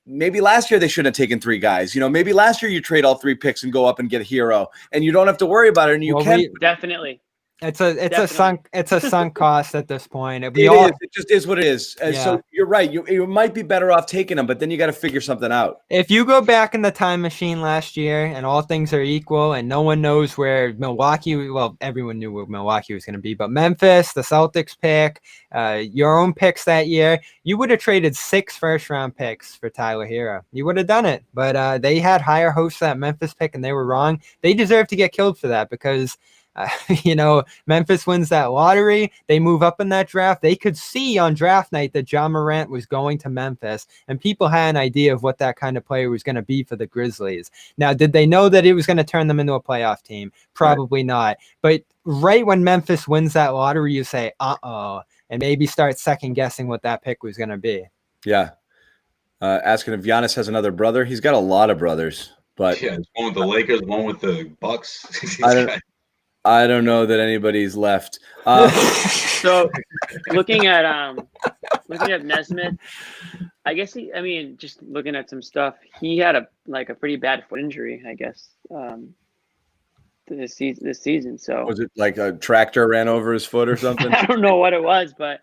S1: maybe last year they shouldn't have taken 3 guys. Maybe last year you trade all 3 picks and go up and get a hero, and you don't have to worry about it. And
S2: definitely.
S3: It's a sunk cost at this point.
S1: It just is what it is. So you're right. You might be better off taking them, but then you got to figure something out.
S3: If you go back in the time machine last year and all things are equal and no one knows where Milwaukee, well, everyone knew where Milwaukee was going to be, but Memphis, the Celtics pick, your own picks that year, you would have traded 6 first-round picks for Tyler Hero. You would have done it, but they had higher hopes for that Memphis pick and they were wrong. They deserve to get killed for that because Memphis wins that lottery. They move up in that draft. They could see on draft night that John Morant was going to Memphis, and people had an idea of what that kind of player was going to be for the Grizzlies. Now, did they know that it was going to turn them into a playoff team? Probably not. But right when Memphis wins that lottery, you say, and maybe start second guessing what that pick was going to be.
S1: Yeah. Asking if Giannis has another brother. He's got a lot of brothers, but
S4: one with the Lakers, one with the Bucks.
S1: I don't know that anybody's left.
S2: So looking at Nesmith, I guess just looking at some stuff, he had a pretty bad foot injury, I guess, this season. So
S1: was it like a tractor ran over his foot or something?
S2: I don't know what it was, but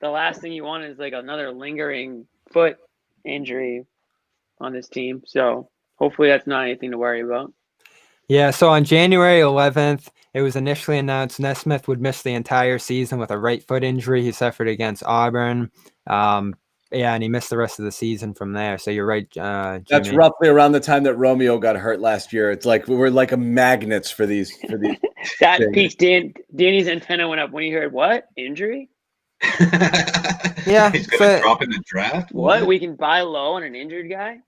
S2: the last thing you want is another lingering foot injury on this team. So hopefully that's not anything to worry about.
S3: Yeah, so on January 11th, it was initially announced Nesmith would miss the entire season with a right foot injury he suffered against Auburn. And he missed the rest of the season from there. So you're right, Jimmy.
S1: That's roughly around the time that Romeo got hurt last year. It's like we were like a magnets for these.
S2: That piqued Danny's antenna went up when he heard what? Injury?
S3: Yeah.
S4: He's going to drop in the draft?
S2: What? We can buy low on an injured guy?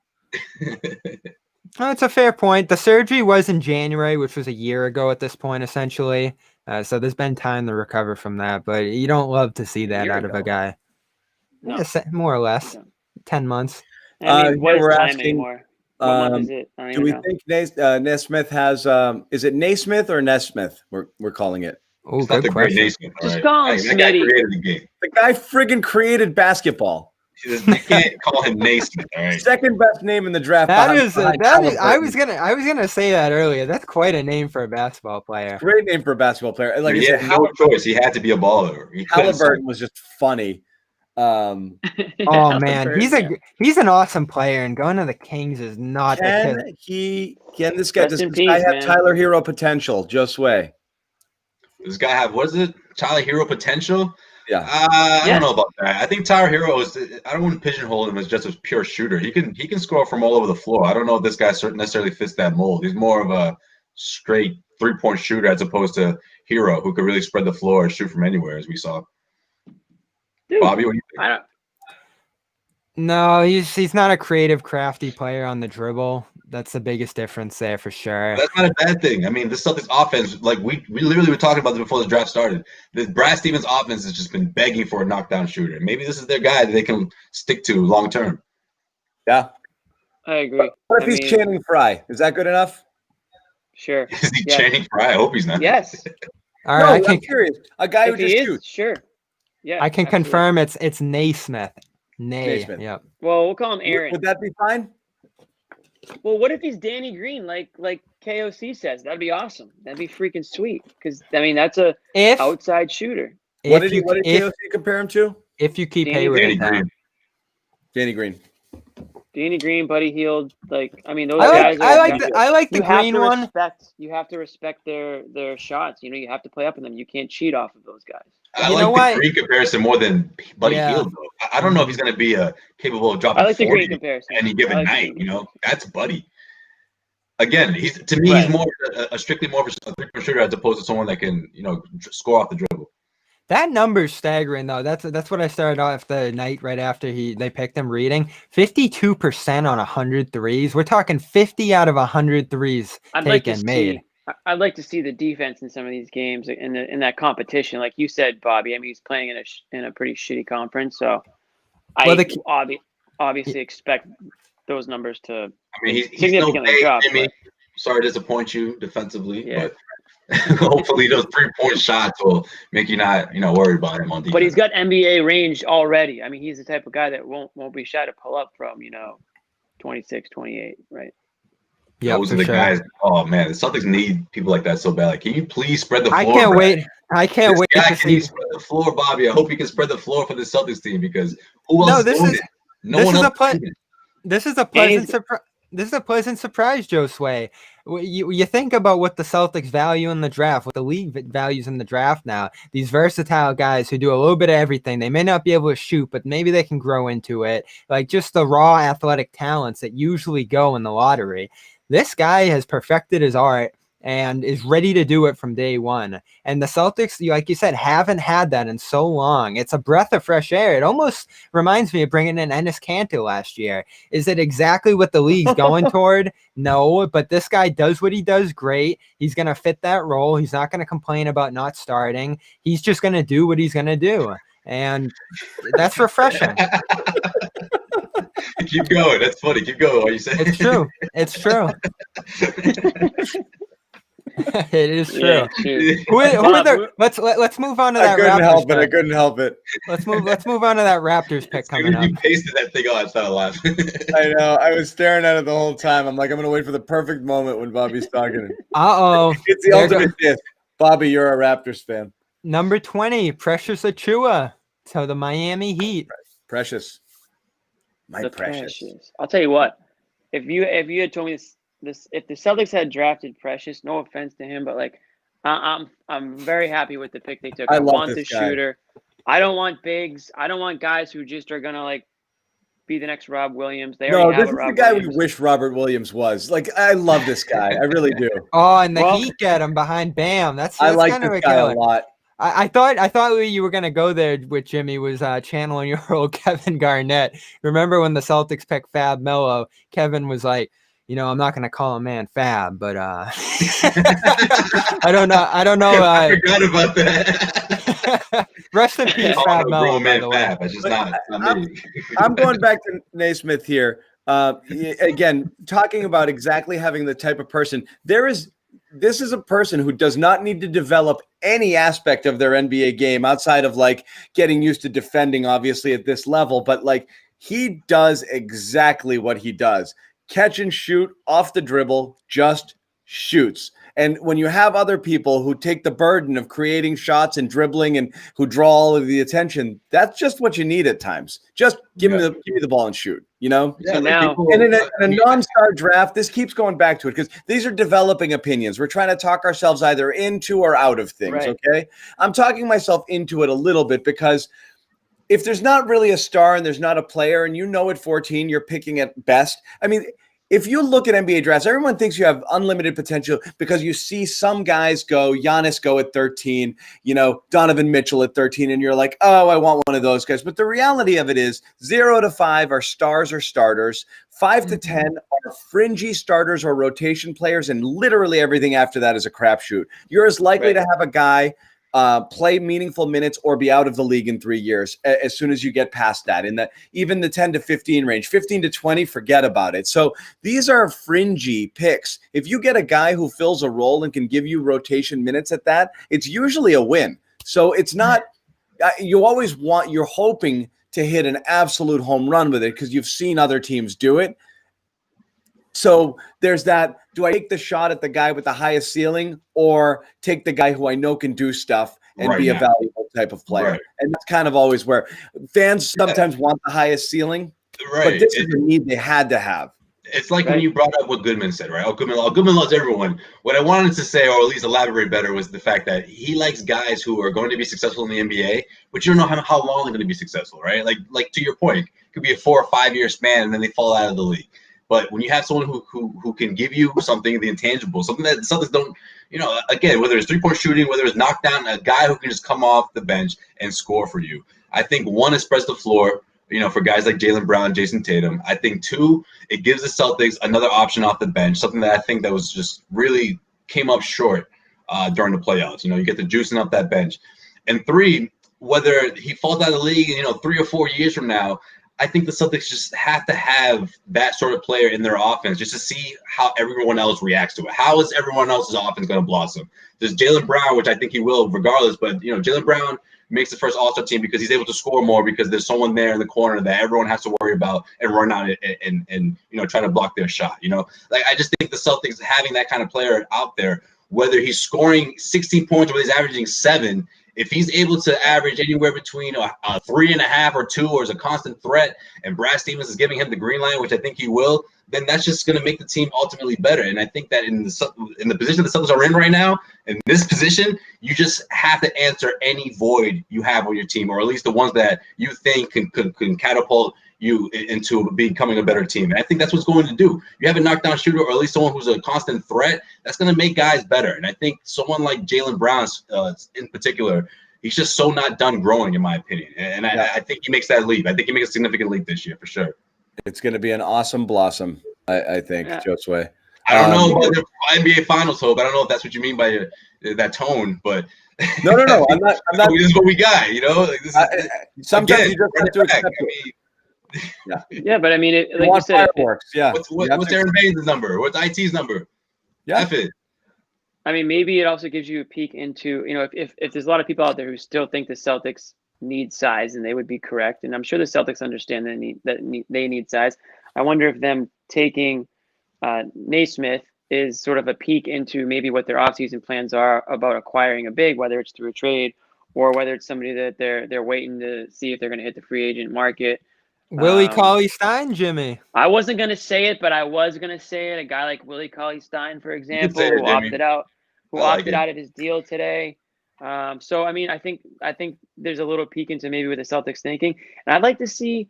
S3: Oh, it's a fair point. The surgery was in January, which was a year ago at this point, essentially. So there's been time to recover from that, but you don't love to see that out of a guy.
S2: No.
S3: Yeah, more or less. 10 months.
S2: What is time anymore? What month is it?
S1: Do we think Nesmith has is it Nesmith or Nesmith? We're calling it.
S3: Oh, good question.
S2: Just call him Smitty.
S1: The guy friggin' created basketball.
S4: You can't call him Nesmith. All right.
S1: Second best name in the draft.
S3: That is. I was gonna say that earlier. That's quite a name for a basketball player.
S1: Great name for a basketball player. Like
S4: he had no choice. He had to be a baller.
S1: Halliburton was just funny.
S3: Oh man, he's an awesome player, and going to the Kings is not.
S1: Can this guy have Tyler Hero potential? Josue.
S4: This guy have Tyler Hero potential?
S1: Yeah.
S4: I don't know about that. I think Tyler Hero I don't want to pigeonhole him as just a pure shooter. He can score from all over the floor. I don't know if this guy necessarily fits that mold. He's more of a straight 3-point shooter as opposed to Hero, who could really spread the floor and shoot from anywhere, as we saw. Dude, Bobby, what do you think?
S3: No, he's not a creative, crafty player on the dribble. That's the biggest difference there for sure.
S4: That's not a bad thing. I mean, the Celtics offense, like we literally were talking about this before the draft started. The Brad Stevens offense has just been begging for a knockdown shooter. Maybe this is their guy that they can stick to long term.
S1: Yeah,
S2: I agree.
S1: What if he's Channing Frye? Is that good enough?
S2: Sure.
S4: Is he Channing Frye? I hope he's not.
S2: Yes.
S3: All right,
S1: I'm curious. A guy who just shoots.
S2: Sure. Yeah,
S3: I can confirm it's Nesmith.
S1: Nesmith.
S3: Yep.
S2: Well, we'll call him Aaron.
S1: Would that be fine?
S2: Well, what if he's Danny Green, like KOC says? That'd be awesome. That'd be freaking sweet. Because I mean, that's a outside shooter.
S1: What did KOC compare him to?
S3: If you keep Hayward in town.
S1: Danny Green.
S2: Danny Green, Buddy Hield, like I mean, those guys.
S3: I like the green one.
S2: You have to respect their shots. You know, you have to play up in them. You can't cheat off of those guys.
S4: I like the Green comparison more than Buddy Hield, though. I don't know if he's going to be capable of dropping 40
S2: the Green comparison.
S4: any given night. You know, that's Buddy. Again, he's he's more strictly more of a three-point shooter as opposed to someone that can score off the dribble.
S3: That number's staggering, though. That's what I started off the night right after they picked him reading. 52% on 100 threes. We're talking 50 out of 100 threes made.
S2: I'd like to see the defense in some of these games in that competition. Like you said, Bobby, I mean, he's playing in a pretty shitty conference. So I obviously expect those numbers to significantly drop.
S4: Sorry to disappoint you defensively, but hopefully those 3-point shots will make you not worried about him on defense.
S2: But he's got NBA range already. I mean, he's the type of guy that won't be shy to pull up from 26, 28, right?
S3: Yeah,
S4: those are the guys. Oh man, the Celtics need people like that so bad. Like, can you please spread the floor?
S3: I can't wait to see.
S4: Spread the floor, Bobby. I hope you can spread the floor for the Celtics team because who else is doing it? No one else.
S3: This is a pleasant surprise. This is a pleasant surprise, Josue. You think about what the Celtics value in the draft, what the league values in the draft now. These versatile guys who do a little bit of everything. They may not be able to shoot, but maybe they can grow into it. Like just the raw athletic talents that usually go in the lottery. This guy has perfected his art and is ready to do it from day one. And the Celtics, like you said, haven't had that in so long. It's a breath of fresh air. It almost reminds me of bringing in Enes Kanter last year. Is it exactly what the league's going toward? No, but this guy does what he does great. He's going to fit that role. He's not going to complain about not starting. He's just going to do what he's going to do. And that's refreshing.
S4: Keep going. That's funny. Keep going. What are you saying?
S3: It's true. It's true. It is true.
S2: Yeah,
S3: let's move on to that.
S1: I couldn't help it.
S3: Let's move on to that Raptors pick coming up.
S4: You pasted that thing on. I started laughing.
S1: I know. I was staring at it the whole time. I'm like, I'm gonna wait for the perfect moment when Bobby's talking.
S3: It's
S1: the ultimate diss. Bobby, you're a Raptors fan.
S3: Number 20, Precious Achiuwa. So the Miami Heat.
S1: Precious. My precious.
S2: I'll tell you what. If you had told me this, if the Celtics had drafted Precious, no offense to him, but like I'm very happy with the pick they took. I want the shooter. I don't want bigs. I don't want guys who just are gonna like be the next Rob Williams. They already have
S1: the guy we wish Robert Williams was. Like, I love this guy. I really do.
S3: Oh, and the Heat get him behind Bam. I like this guy a lot. I thought you were gonna go there with Jimmy was channeling your old Kevin Garnett. Remember when the Celtics picked Fab Melo? Kevin was like, I'm not gonna call a man Fab, but I don't know.
S4: I forgot about that.
S3: Rest in peace, Fab Melo.
S4: Fab. It's just not me.
S1: I'm going back to Nesmith here. Again, talking about exactly having the type of person this is a person who does not need to develop any aspect of their NBA game outside of like getting used to defending, obviously at this level, but like he does exactly what he does. Catch and shoot off the dribble, just shoots. And when you have other people who take the burden of creating shots and dribbling and who draw all of the attention, that's just what you need at times. Just give me the ball and shoot,
S4: Yeah,
S2: so now,
S1: and in a non-star draft, this keeps going back to it because these are developing opinions. We're trying to talk ourselves either into or out of things, right. Okay? I'm talking myself into it a little bit because if there's not really a star and there's not a player and at 14 you're picking at best, I mean – if you look at NBA drafts, everyone thinks you have unlimited potential because you see some guys Giannis go at 13, Donovan Mitchell at 13, and you're like, oh, I want one of those guys. But the reality of it is 0 to 5 are stars or starters. 5 to 10 are fringy starters or rotation players, and literally everything after that is a crapshoot. You're as likely to have a guy play meaningful minutes or be out of the league in 3 years as soon as you get past that. In even the 10 to 15 range, 15 to 20, forget about it. So these are fringy picks. If you get a guy who fills a role and can give you rotation minutes at that, it's usually a win. So it's not, you're hoping to hit an absolute home run with it because you've seen other teams do it. So there's that. Do I take the shot at the guy with the highest ceiling or take the guy who I know can do stuff and be a valuable type of player? Right. And that's kind of always where fans sometimes want the highest ceiling, but this is a need they had to have.
S4: It's like when you brought up what Goodman said, right? Goodman loves everyone. What I wanted to say, or at least elaborate better, was the fact that he likes guys who are going to be successful in the NBA, but you don't know how long they're going to be successful, right? Like to your point, it could be a 4 or 5 year span, and then they fall out of the league. But when you have someone who can give you something, the intangible, something that Celtics don't, again, whether it's 3-point shooting, whether it's knockdown, a guy who can just come off the bench and score for you. I think one, it spreads the floor, for guys like Jaylen Brown, Jason Tatum. I think 2, it gives the Celtics another option off the bench, something that I think that was just really came up short during the playoffs. You get the juicing up that bench. And 3, whether he falls out of the league, 3 or 4 years from now, I think the Celtics just have to have that sort of player in their offense just to see how everyone else reacts to it. How is everyone else's offense going to blossom? There's Jaylen Brown, which I think he will regardless, but, Jaylen Brown makes the first All-Star team because he's able to score more because there's someone there in the corner that everyone has to worry about and run out and try to block their shot. I just think the Celtics having that kind of player out there, whether he's scoring 16 points or he's averaging 7, if he's able to average anywhere between a 3.5 or 2 or is a constant threat, and Brad Stevens is giving him the green line, which I think he will, then that's just going to make the team ultimately better. And I think that in the position the Celtics are in right now, in this position, you just have to answer any void you have on your team, or at least the ones that you think can catapult you into becoming a better team. And I think that's what's going to do. You have a knockdown shooter, or at least someone who's a constant threat, that's going to make guys better. And I think someone like Jaylen Brown in particular, he's just so not done growing, in my opinion. And I think he makes that leap. I think he makes a significant leap this year for sure. It's
S1: going to be an awesome blossom, I think, Josue.
S4: I don't know about the NBA Finals hope. I don't know if that's what you mean by that tone, but
S1: no. I'm not.
S4: This is what we got,
S1: Sometimes again, you just have to accept it.
S2: Yeah, but I mean, like you said,
S1: fireworks.
S4: What's Aaron Baines' number? What's IT's number?
S1: Yeah.
S2: I mean, maybe it also gives you a peek into, if there's a lot of people out there who still think the Celtics need size, and they would be correct, and I'm sure the Celtics understand that they need size. I wonder if them taking Nesmith is sort of a peek into maybe what their offseason plans are about acquiring a big, whether it's through a trade or whether it's somebody that they're waiting to see if they're going to hit the free agent market.
S3: Willie Cauley-Stein, Jimmy.
S2: I wasn't going to say it, but I was going to say it. A guy like Willie Cauley-Stein, for example, who opted out of his deal today. So, I mean, I think there's a little peek into maybe what the Celtics thinking. And I'd like to see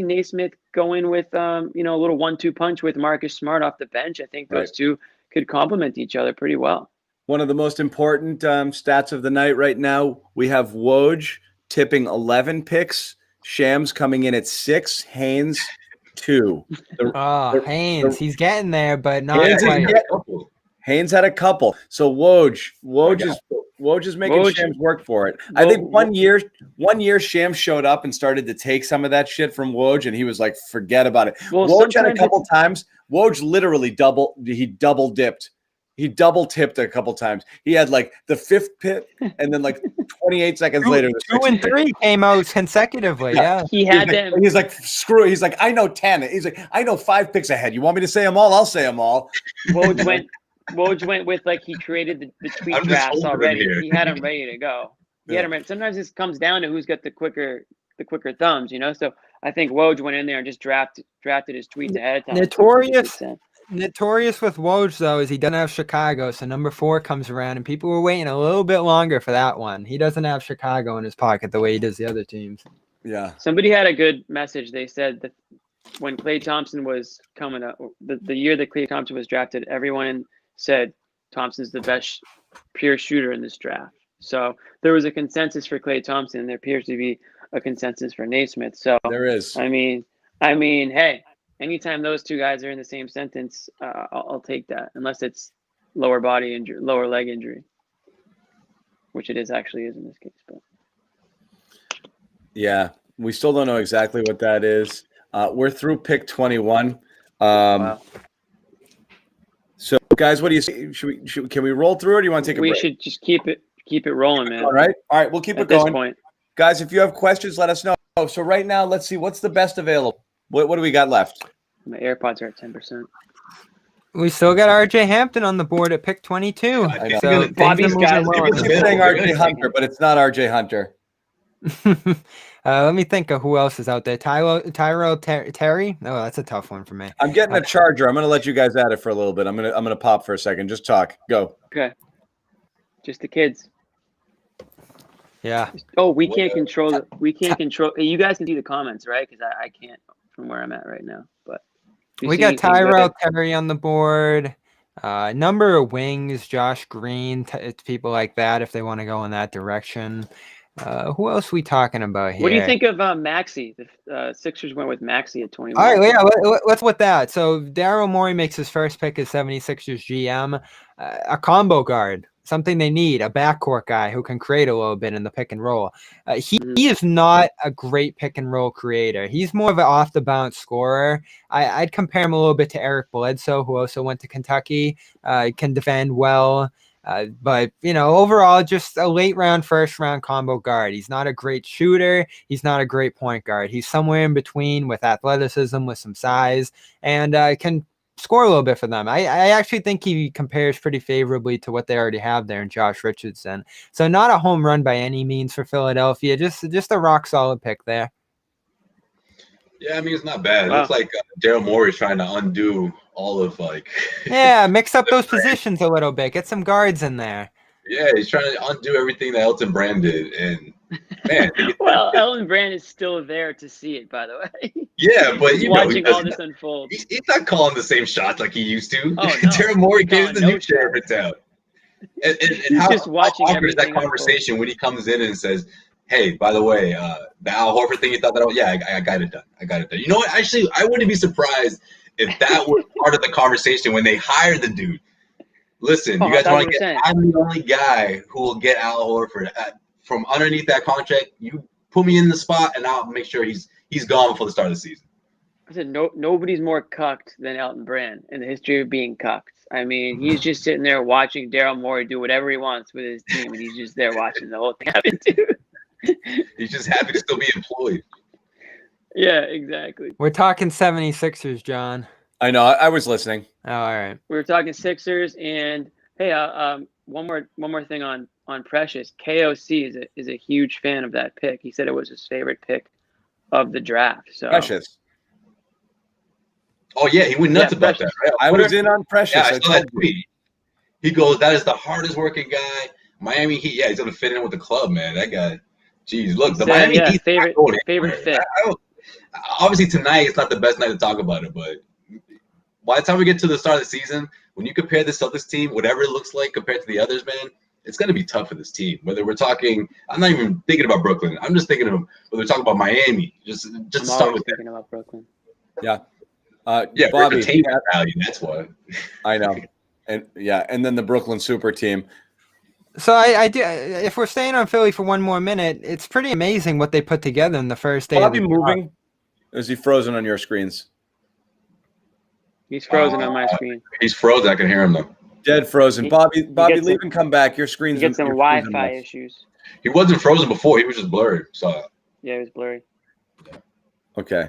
S2: Nesmith go in with, a little 1-2 punch with Marcus Smart off the bench. I think those two could complement each other pretty well.
S1: One of the most important stats of the night right now, we have Woj tipping 11 picks. Shams coming in at 6, Haynes 2.
S3: Haynes, he's getting there, but not quite.
S1: Haynes had a couple. So Woj is making Shams work for it. I think one year Shams showed up and started to take some of that shit from Woj, and he was like, forget about it. Woj had a couple times. Woj literally double dipped. He double tipped a couple times. He had like the 5th pit, and then like 28 seconds later,
S3: 2 and 3 came out consecutively. Yeah.
S2: He had them.
S1: He's like, screw it. He's like, I know 10. He's like, I know 5 picks ahead. You want me to say them all? I'll say them all.
S2: Woj went with, like, he created the tweet drafts already. He had them ready to go. Sometimes this comes down to who's got the quicker thumbs, So I think Woj went in there and just drafted his tweets ahead of time.
S3: Notorious with Woj, though, is he doesn't have Chicago, so number 4 comes around, and people were waiting a little bit longer for that one. He doesn't have Chicago in his pocket the way he does the other teams.
S1: Yeah.
S2: Somebody had a good message. They said that when Klay Thompson was coming up, the year that Klay Thompson was drafted, everyone said Thompson's the best pure shooter in this draft. So there was a consensus for Klay Thompson, and there appears to be a consensus for Nesmith. So
S1: there is.
S2: I mean, hey. Anytime those two guys are in the same sentence, I'll take that, unless it's lower leg injury. which it actually is in this case. But
S1: yeah, we still don't know exactly what that is. We're through pick 21.
S2: Wow.
S1: So, guys, what do you say? Can we roll through, or do you want to take a break?
S2: We should just keep it rolling, man.
S1: All right, we'll keep it going.
S2: At this point,
S1: guys, if you have questions, let us know. So right now, let's see what's the best available. What do we got left?
S2: My AirPods are at 10%.
S3: We still got RJ Hampton on the board at pick 22.
S1: I know.
S3: So
S2: Bobby's got
S1: saying RJ Hunter, but it's not RJ Hunter.
S3: Let me think of who else is out there. Tyrell Terry? Oh, that's a tough one for me.
S1: I'm getting a charger. I'm going to let you guys at it for a little bit. I'm gonna pop for a second. Just talk. Go.
S2: Okay. Just the kids.
S3: Yeah.
S2: Oh, we can't control it. We can't control. You guys can see the comments, right? Because I can't from where I'm at right now. But
S3: we got Tyrell Terry on the board. Number of wings, Josh Green, people like that if they want to go in that direction. Who else are we talking about here?
S2: What do you think of Maxey? The Sixers went with Maxey at 21.
S3: All right, yeah, let's with that. So Daryl Morey makes his first pick as 76ers GM. A combo guard, something they need, a backcourt guy who can create a little bit in the pick and roll. He is not a great pick and roll creator. He's more of an off the bounce scorer. I'd compare him a little bit to Eric Bledsoe, who also went to Kentucky. Can defend well. But, overall, just a late round, first round combo guard. He's not a great shooter. He's not a great point guard. He's somewhere in between with athleticism, with some size, and can score a little bit for them. I actually think he compares pretty favorably to what they already have there in Josh Richardson. So not a home run by any means for Philadelphia. Just a rock solid pick there.
S4: Yeah, I mean, it's not bad. It looks like Daryl Morey is trying to undo all of
S3: yeah, mix up those positions a little bit. Get some guards in there.
S4: Yeah, he's trying to undo everything that Elton Brand did, and man.
S2: Well, Elton Brand is still there to see it, by the way.
S4: Yeah, but
S2: he's watching all this unfold.
S4: He's not calling the same shots like he used to.
S2: Oh, no.
S4: Daryl Morey gave the new sheriff in town. And
S2: he's
S4: how
S2: just watching
S4: awkward is that conversation unfold when he comes in and says, "Hey, by the way, the Al Horford thing you thought that I got it done. I got it done." You know what? Actually, I wouldn't be surprised if that was part of the conversation when they hired the dude. Listen, you guys want to get? I'm the only guy who will get Al Horford from underneath that contract. You put me in the spot, and I'll make sure he's gone before the start of the season.
S2: I said nobody's more cucked than Elton Brand in the history of being cucked. I mean, he's just sitting there watching Daryl Morey do whatever he wants with his team, and he's just there watching the whole thing happen too.
S4: He's just happy to still be employed.
S2: Yeah, exactly.
S3: We're talking 76ers, John.
S1: I know. I was listening.
S3: Oh, all right.
S2: We were talking Sixers, and hey, one more thing on Precious. KOC is a huge fan of that pick. He said it was his favorite pick of the draft. So
S1: Precious.
S4: Oh yeah, he went nuts about that. Right?
S1: I was in on Precious.
S4: Yeah, I saw that tweet. He goes, "That is the hardest working guy." Miami Heat. Yeah, he's gonna fit in with the club, man. That guy. Jeez, look, the Miami Heat
S2: favorite fit.
S4: Obviously tonight it's not the best night to talk about it, but by the time we get to the start of the season, when you compare the Celtics team, whatever it looks like compared to the others, man, it's going to be tough for this team. Whether we're talking, I'm not even thinking about Brooklyn. I'm just thinking of whether we're talking about Miami. Just to start with
S2: thinking about Brooklyn.
S1: Yeah.
S4: Yeah,
S1: Bobby,
S4: entertainment value. That's why.
S1: I know. And then the Brooklyn super team.
S3: So I do. If we're staying on Philly for one more minute, it's pretty amazing what they put together in the first day.
S1: Bobby moving? Or is he frozen on your screens?
S2: He's frozen on my screen.
S4: He's frozen. I can hear him though.
S1: Dead frozen. Bobby, leave and come back. Your screen's
S2: get some Wi-Fi issues.
S4: He wasn't frozen before. He was just blurry. So
S2: yeah, it was blurry.
S1: Okay.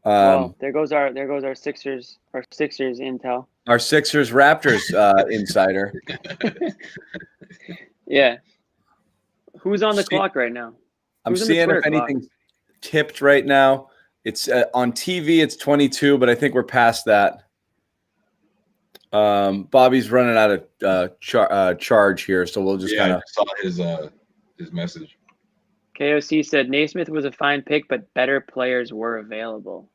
S2: Well, there goes our Sixers intel.
S1: Our Sixers Raptors insider.
S2: Yeah. Who's on the clock right now?
S1: I'm seeing if anything's tipped right now. It's on TV. It's 22, but I think we're past that. Bobby's running out of charge here, so we'll just kind of
S4: saw his message.
S2: KOC said Nesmith was a fine pick, but better players were available.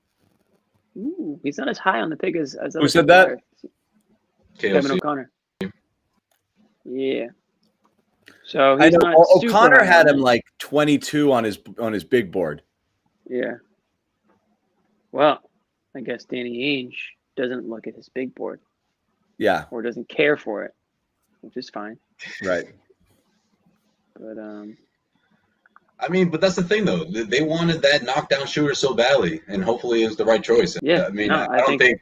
S2: Ooh, he's not as high on the pick as
S1: who said that?
S2: Kevin O'Connor. Yeah. So
S1: I know O'Connor had him like 22 on his big board.
S2: Yeah. Well, I guess Danny Ainge doesn't look at his big board.
S1: Yeah.
S2: Or doesn't care for it, which is fine.
S1: Right.
S2: But
S4: I mean, but that's the thing though. They wanted that knockdown shooter so badly, and hopefully it was the right choice.
S2: Yeah.
S4: I mean, I don't think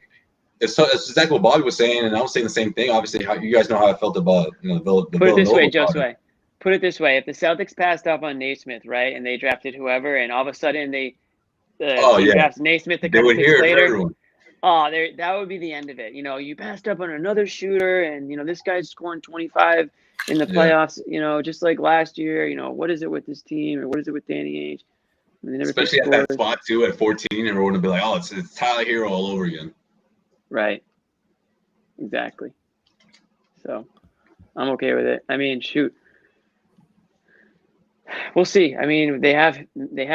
S4: it's exactly what Bobby was saying, and I was saying the same thing. Obviously, how you guys know how I felt about the
S2: Put it this way, Josue. Put it this way: if the Celtics passed up on Nesmith, right, and they drafted whoever, and all of a sudden they drafts Nesmith a couple picks later. That would be the end of it. You passed up on another shooter, and this guy's scoring 25 in the playoffs. Just like last year. What is it with this team, or what is it with Danny Ainge?
S4: Especially at that spot too, at 14, and everyone would be like, "Oh, it's Tyler Hero all over again."
S2: Right. Exactly. So, I'm okay with it. I mean, shoot. We'll see. I mean, they have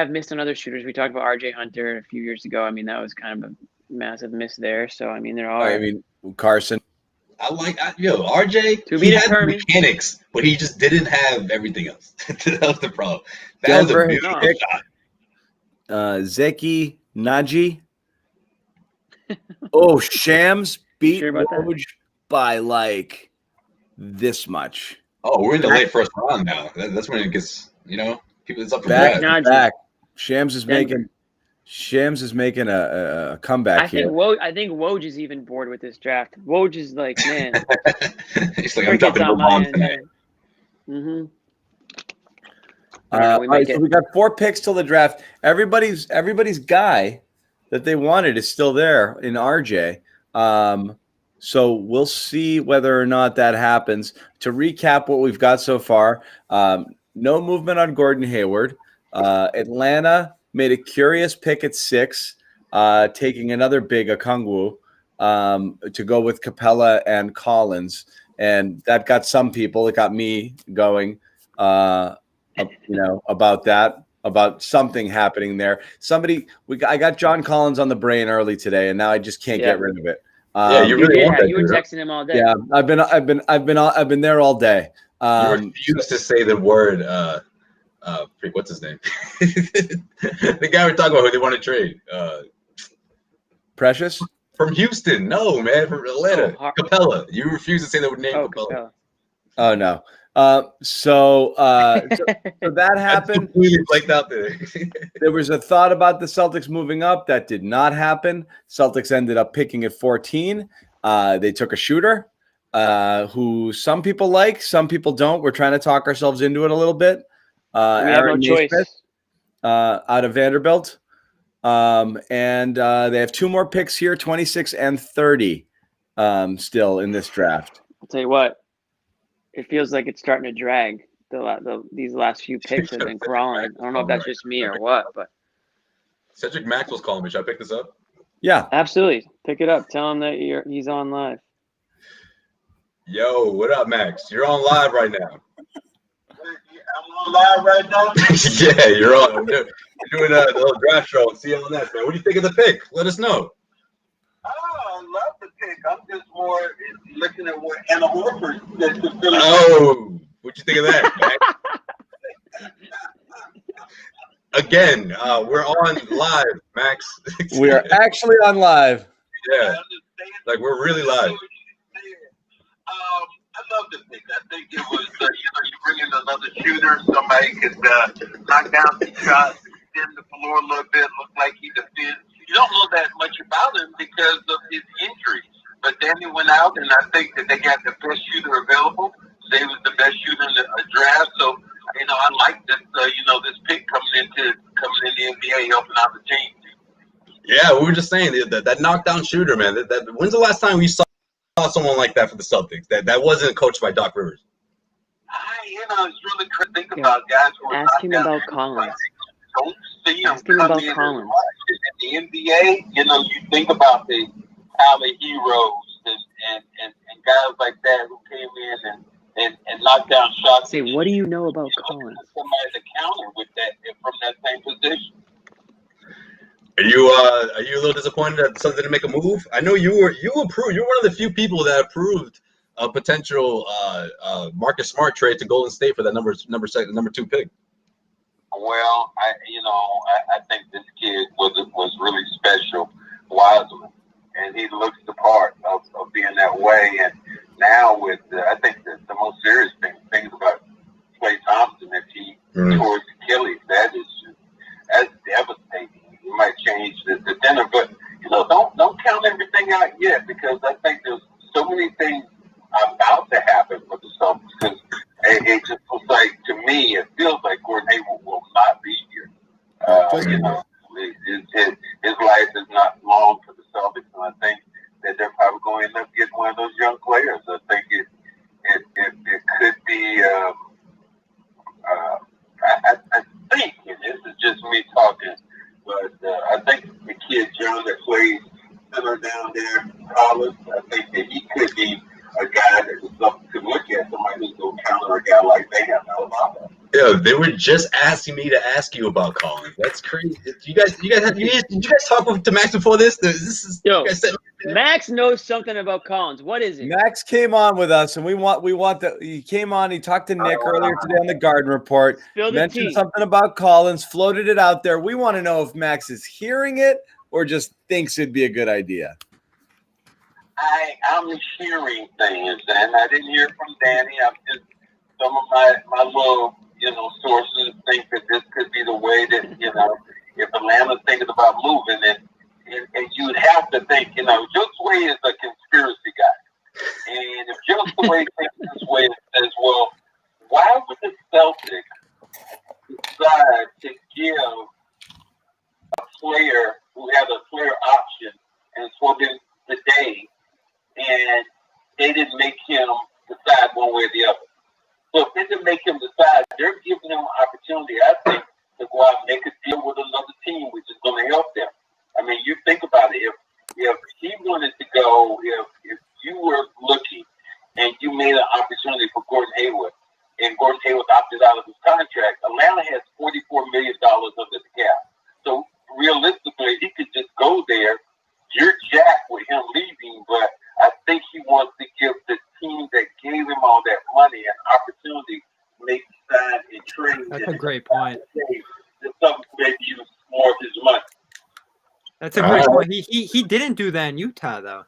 S2: missed on other shooters. We talked about RJ Hunter a few years ago. I mean, that was kind of a massive miss there. So, I mean, there are.
S1: I mean, Carson.
S4: RJ. He had the mechanics, but he just didn't have everything else. That was the problem. That was a beautiful shot.
S1: Zeki Naji. Oh, Shams beat Woj by like this much.
S4: Oh, we're in the late first round now. That's when it gets. People, it's up for back.
S1: Shams is making a comeback here.
S2: I think Woj is even bored with this draft. Woj is like, man.
S4: He's like, I'm talking to LeBron.
S2: Mm-hmm.
S1: All right, so we got 4 picks till the draft. Everybody's guy that they wanted is still there in RJ. So we'll see whether or not that happens. To recap what we've got so far, no movement on Gordon Hayward. Atlanta made a curious pick at 6, taking another big Okongwu to go with Capella and Collins. And that got some people. It got me going, about that, about something happening there. I got John Collins on the brain early today, and now I just can't get rid of it.
S4: You really want that,
S2: you were texting him all day.
S1: Yeah, I've been there all day.
S4: You refuse to say the word. What's his name? The guy we're talking about who they want to trade.
S1: Precious
S4: from Houston. No, man, from Atlanta. Capella. You refuse to say the name Capella.
S1: Oh no. So that happened.
S4: Completely blanked out there.
S1: There was a thought about the Celtics moving up. That did not happen. Celtics ended up picking at 14. They took a shooter who some people like, some people don't. We're trying to talk ourselves into it a little bit.
S2: We have no choice.
S1: Out of Vanderbilt. And they have 2 more picks here, 26 and 30 still in this draft.
S2: I'll tell you what. It feels like it's starting to drag. These last few picks have been crawling. I don't know if that's just me or what, but
S4: Cedric Maxwell's calling me. Should I pick this up?
S1: Yeah,
S2: absolutely. Pick it up. Tell him that he's on live.
S4: Yo, what up, Max? You're on live right now.
S5: I'm on live right now.
S4: Yeah, you're on. You're doing a little draft show on CLNS, man. What do you think of the pick? Let us know.
S5: I love the pick. I'm just more looking at what Anna Horford said to Philly.
S4: Oh, what'd you think of that, Max? Again, we're on live, Max.
S1: We are actually on live.
S4: Yeah, like we're really live.
S5: I love the pick. I think it was, you bring in another shooter, somebody could knock down some shots, extend the floor a little bit, look like he defends. You don't know that much about him because of his injuries. But Danny went out, and I think that they got the best shooter available. They was the best shooter in the draft. So, I like this, this pick coming in the NBA, helping out the team.
S4: Yeah, we were just saying that knockdown shooter, man. When's the last time we saw someone like that for the Celtics? That wasn't coached by Doc Rivers.
S5: It's really crazy to think about guys who are
S2: Ask him about Collins.
S5: Don't see him
S2: Ask him
S5: come
S2: about
S5: in
S2: Collins.
S5: In the NBA, you think about the Tyler Heroes and guys like that who came in and knocked down shots.
S2: Say, what do you know about Collins?
S5: Somebody to counter with that from that same position.
S4: Are you a little disappointed that the Suns didn't make a move? I know you approved. You're one of the few people that approved a potential Marcus Smart trade to Golden State for that number 2 pick.
S5: Well, I think this kid was really special, Wiseman, and he looks the part of being that way. And now with I think the most serious thing about Klay Thompson, if he tore his Achilles, that's devastating. It might change the dinner, but don't count everything out yet, because I think there's so many things about to happen with the Celtics. Because it just looks like, to me, it feels like Gordon Hayward will not be here. His life is not long for the Celtics, and I think that they're probably going to end up getting one of those young players. I think it could be. I think, and this is just me talking, but I think the kid John that plays center down there, Collins, I think that he could be a guy that the Celtics could look at, somebody who's going to counter a guy like they have now about that.
S4: Yeah, they were just asking me to ask you about Collins. That's crazy. Did you guys talk to Max before this?
S2: Max knows something about Collins. What is it?
S1: Max came on with us, and we want that. He came on. He talked to Nick earlier today on the Garden Report. Mentioned something about Collins, floated it out there. We want to know if Max is hearing it or just thinks it'd be a good idea.
S5: I'm hearing things, and I didn't hear from Danny. I'm just some of my little sources think that this could be the way that if Atlanta's thinking about moving, and you'd have to think Josue is a conspiracy guy, and if Josue thinks this way and says, well, why would the Celtics decide to give a player who has a player option and it's for them today, and they didn't make him decide one way or the other? So if they didn't make him decide, they're giving him an opportunity, I think, to go out and make a deal with another team, which is going to help them. I mean, you think about it. If he wanted to go, if you were looking and you made an opportunity for Gordon Hayward, and Gordon Hayward opted out of his contract, Atlanta has $44 million under the cap. So realistically, he could just go there. You're jacked with him leaving, but I think he wants to give the team that gave him all that money an opportunity to make sign and trade.
S3: That's a great point.
S5: Some maybe use more of his money.
S3: That's a great point. He didn't do that in Utah, though.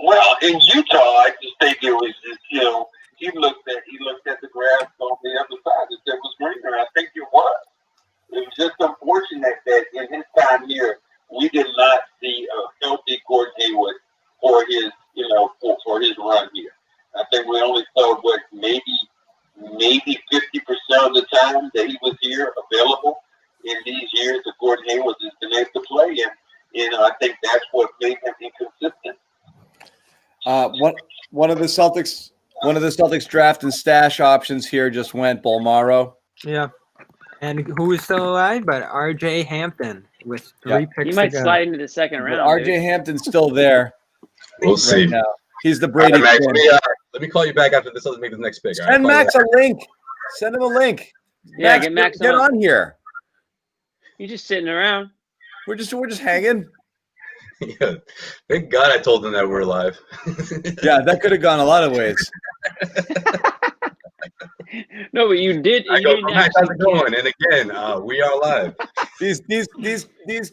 S5: Well, in Utah, I just think it was just he looked at the grass on the other side and said it was greener. I think it was. It was just unfortunate that in his time here, we did not see a healthy Gordon Hayward for his, for his run here. I think we only saw maybe 50% of the time that he was here available in these years that Gordon Hayward has been able to play, and I think that's what made him inconsistent.
S1: One of the Celtics draft and stash options here just went Bolmaro.
S3: Yeah. And who is still alive? But R.J. Hampton with 3 picks.
S2: He might slide into the second round.
S1: R.J. Hampton's still there.
S4: We'll see.
S1: Now. He's the Brady.
S4: Max, let me call you back after this. Let's make the next pick.
S1: Send Max a link. Send him a link.
S2: Yeah,
S1: Max, get on here.
S2: He's just sitting around.
S1: We're just hanging.
S4: Yeah. Thank God I told them that we're live.
S1: Yeah, that could have gone a lot of ways.
S2: No, but you did.
S4: I go, Max, how's it going? And again, we are live.
S1: These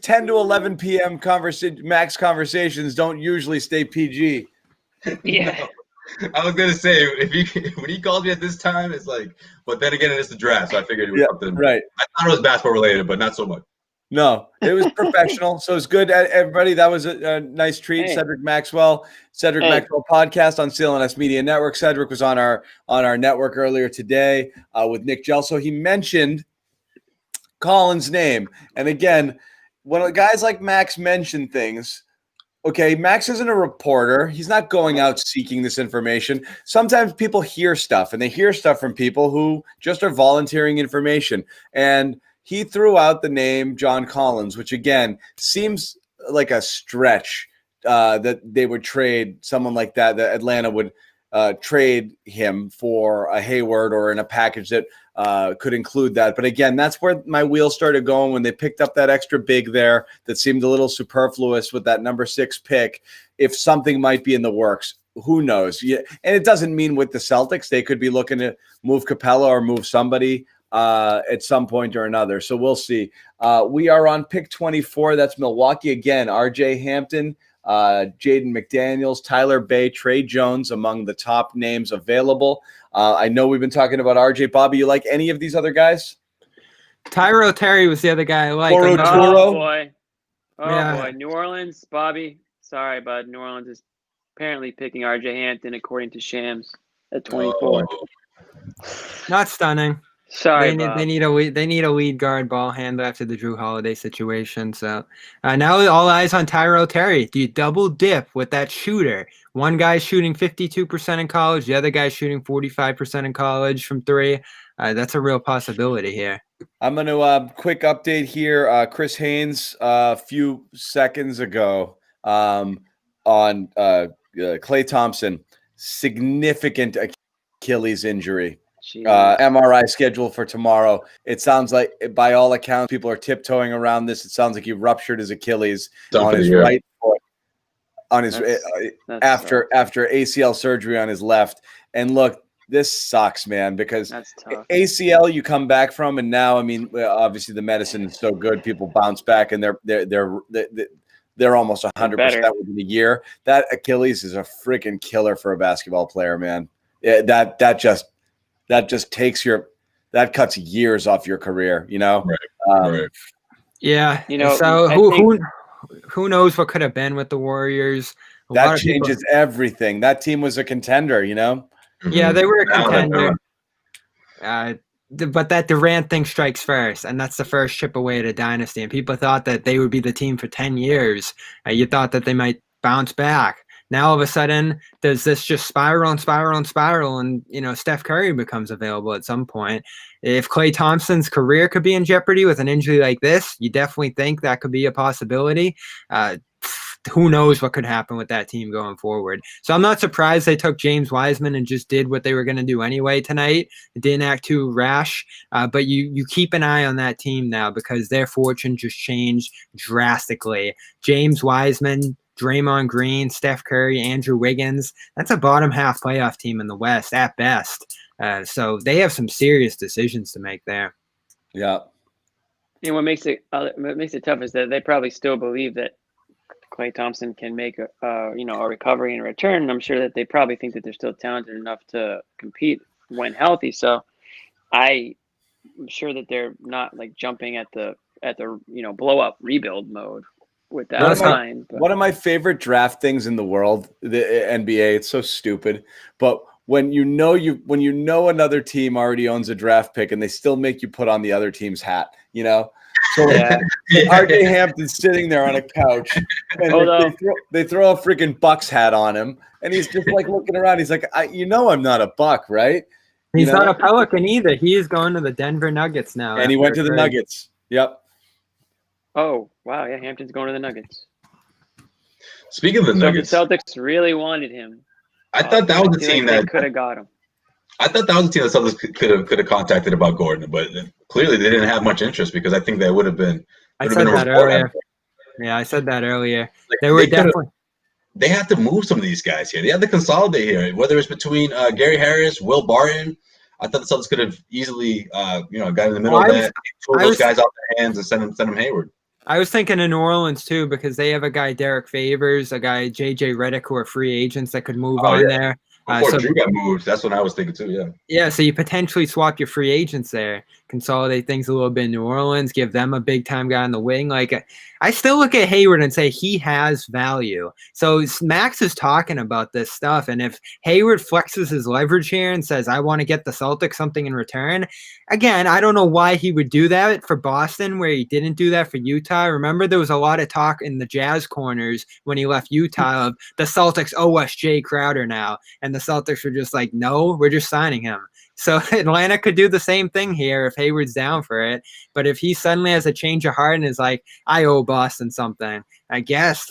S1: 10 to 11 p.m. Max conversations don't usually stay PG.
S2: Yeah.
S4: No. I was gonna say when he called me at this time, it's like, but then again, it's the draft, so I figured it was something. Right. I thought it was basketball related, but not so much.
S1: No, it was professional. So it's good, everybody. That was a nice treat. Hey. Cedric Maxwell podcast on CLNS Media Network. Cedric was on our network earlier today with Nick Gelso. He mentioned Collins' name, and again, when guys like Max mention things. Okay, Max isn't a reporter. He's not going out seeking this information. Sometimes people hear stuff, and they hear stuff from people who just are volunteering information. And he threw out the name John Collins, which, again, seems like a stretch that they would trade someone like that Atlanta would trade him for a Hayward or in a package that could include that. But again, that's where my wheels started going when they picked up that extra big there that seemed a little superfluous with that number 6 pick. If something might be in the works, who knows? Yeah, and it doesn't mean with the Celtics. They could be looking to move Capella or move somebody at some point or another. So we'll see. We are on pick 24. That's Milwaukee again. RJ Hampton Jaden McDaniels, Tyler Bay, Trey Jones among the top names available. I know we've been talking about RJ. Bobby, you like any of these other guys?
S3: Tyrell Terry was the other guy I like.
S2: Oh, boy. Boy. New Orleans, Bobby. Sorry, bud. New Orleans is apparently picking RJ Hampton according to Shams at 24.
S4: Oh.
S3: Not stunning.
S2: Sorry,
S3: they need a lead guard ball handler after the Drew Holiday situation. So now all eyes on Tyrell Terry. Do you double dip with that shooter? One guy's shooting 52% in college, the other guy's shooting 45% in college from three. That's a real possibility here.
S1: I'm going to quick update here. Chris Haynes a few seconds ago on Klay Thompson, significant Achilles injury. MRI scheduled for tomorrow. It sounds like, by all accounts, people are tiptoeing around this. It sounds like he ruptured his Achilles on his right foot, on his after ACL surgery on his left. And look, this sucks, man, because ACL you come back from, and now, I mean, obviously the medicine is so good, people bounce back, and they're almost 100% within a year. That Achilles is a freaking killer for a basketball player, man. That just takes that cuts years off your career, you know?
S4: Right.
S3: Yeah. You know, so who knows what could have been with the Warriors?
S1: That changes everything. That team was a contender, you know?
S3: Yeah, they were a contender. But that Durant thing strikes first, and that's the first chip away at a dynasty. And people thought that they would be the team for 10 years. You thought that they might bounce back. Now, all of a sudden, does this just spiral, and, you know, Steph Curry becomes available at some point. If Klay Thompson's career could be in jeopardy with an injury like this, you definitely think that could be a possibility. Who knows what could happen with that team going forward. So I'm not surprised they took James Wiseman and just did what they were going to do anyway tonight. It didn't act too rash, but you keep an eye on that team now because their fortune just changed drastically. James Wiseman, Draymond Green, Steph Curry, Andrew Wiggins. That's a bottom half playoff team in the West at best. So they have some serious decisions to make there.
S1: Yeah.
S2: And what makes it tough is that they probably still believe that Klay Thompson can make a recovery and a return. And I'm sure that they probably think that they're still talented enough to compete when healthy. So I'm sure that they're not like jumping at the blow up rebuild mode with that in mind.
S1: One of my favorite draft things in the world, the NBA, it's so stupid, but when you know another team already owns a draft pick and they still make you put on the other team's hat, you know? So RJ Hampton's sitting there on a couch and they throw a freaking Bucks hat on him and he's just like looking around. He's like, I'm not a Buck, right?
S3: He's not a Pelican either. He is going to the Denver Nuggets now.
S1: And he went to the Nuggets. Yep.
S2: Oh, wow. Yeah, Hampton's going to the Nuggets.
S4: Speaking of the Nuggets.
S2: The Celtics really wanted him.
S4: I thought that was the team that
S2: could have got him.
S4: I thought that was a team that Celtics could have contacted about Gordon, but clearly they didn't have much interest because I think that would have been.
S3: I said that earlier. Yeah, I said that earlier.
S4: They have to move some of these guys here. They have to consolidate here, whether it's between Gary Harris, Will Barton. I thought the Celtics could have easily, got in the middle of that, pull those guys out their hands and send them Hayward.
S3: I was thinking of New Orleans too because they have a guy Derek Favors, a guy JJ Redick who are free agents that could move on there.
S4: Before Drew got moved, that's what I was thinking too. Yeah.
S3: Yeah, so you potentially swap your free agents there, consolidate things a little bit in New Orleans, give them a big time guy on the wing. Like I still look at Hayward and say he has value. So Max is talking about this stuff, and if Hayward flexes his leverage here and says, "I want to get the Celtics something in return," again, I don't know why he would do that for Boston, where he didn't do that for Utah. Remember, there was a lot of talk in the Jazz corners when he left Utah of the Celtics owe us Jay Crowder now, and the Celtics were just like, no, we're just signing him. So Atlanta could do the same thing here if Hayward's down for it. But if he suddenly has a change of heart and is like, I owe Boston something, I guess.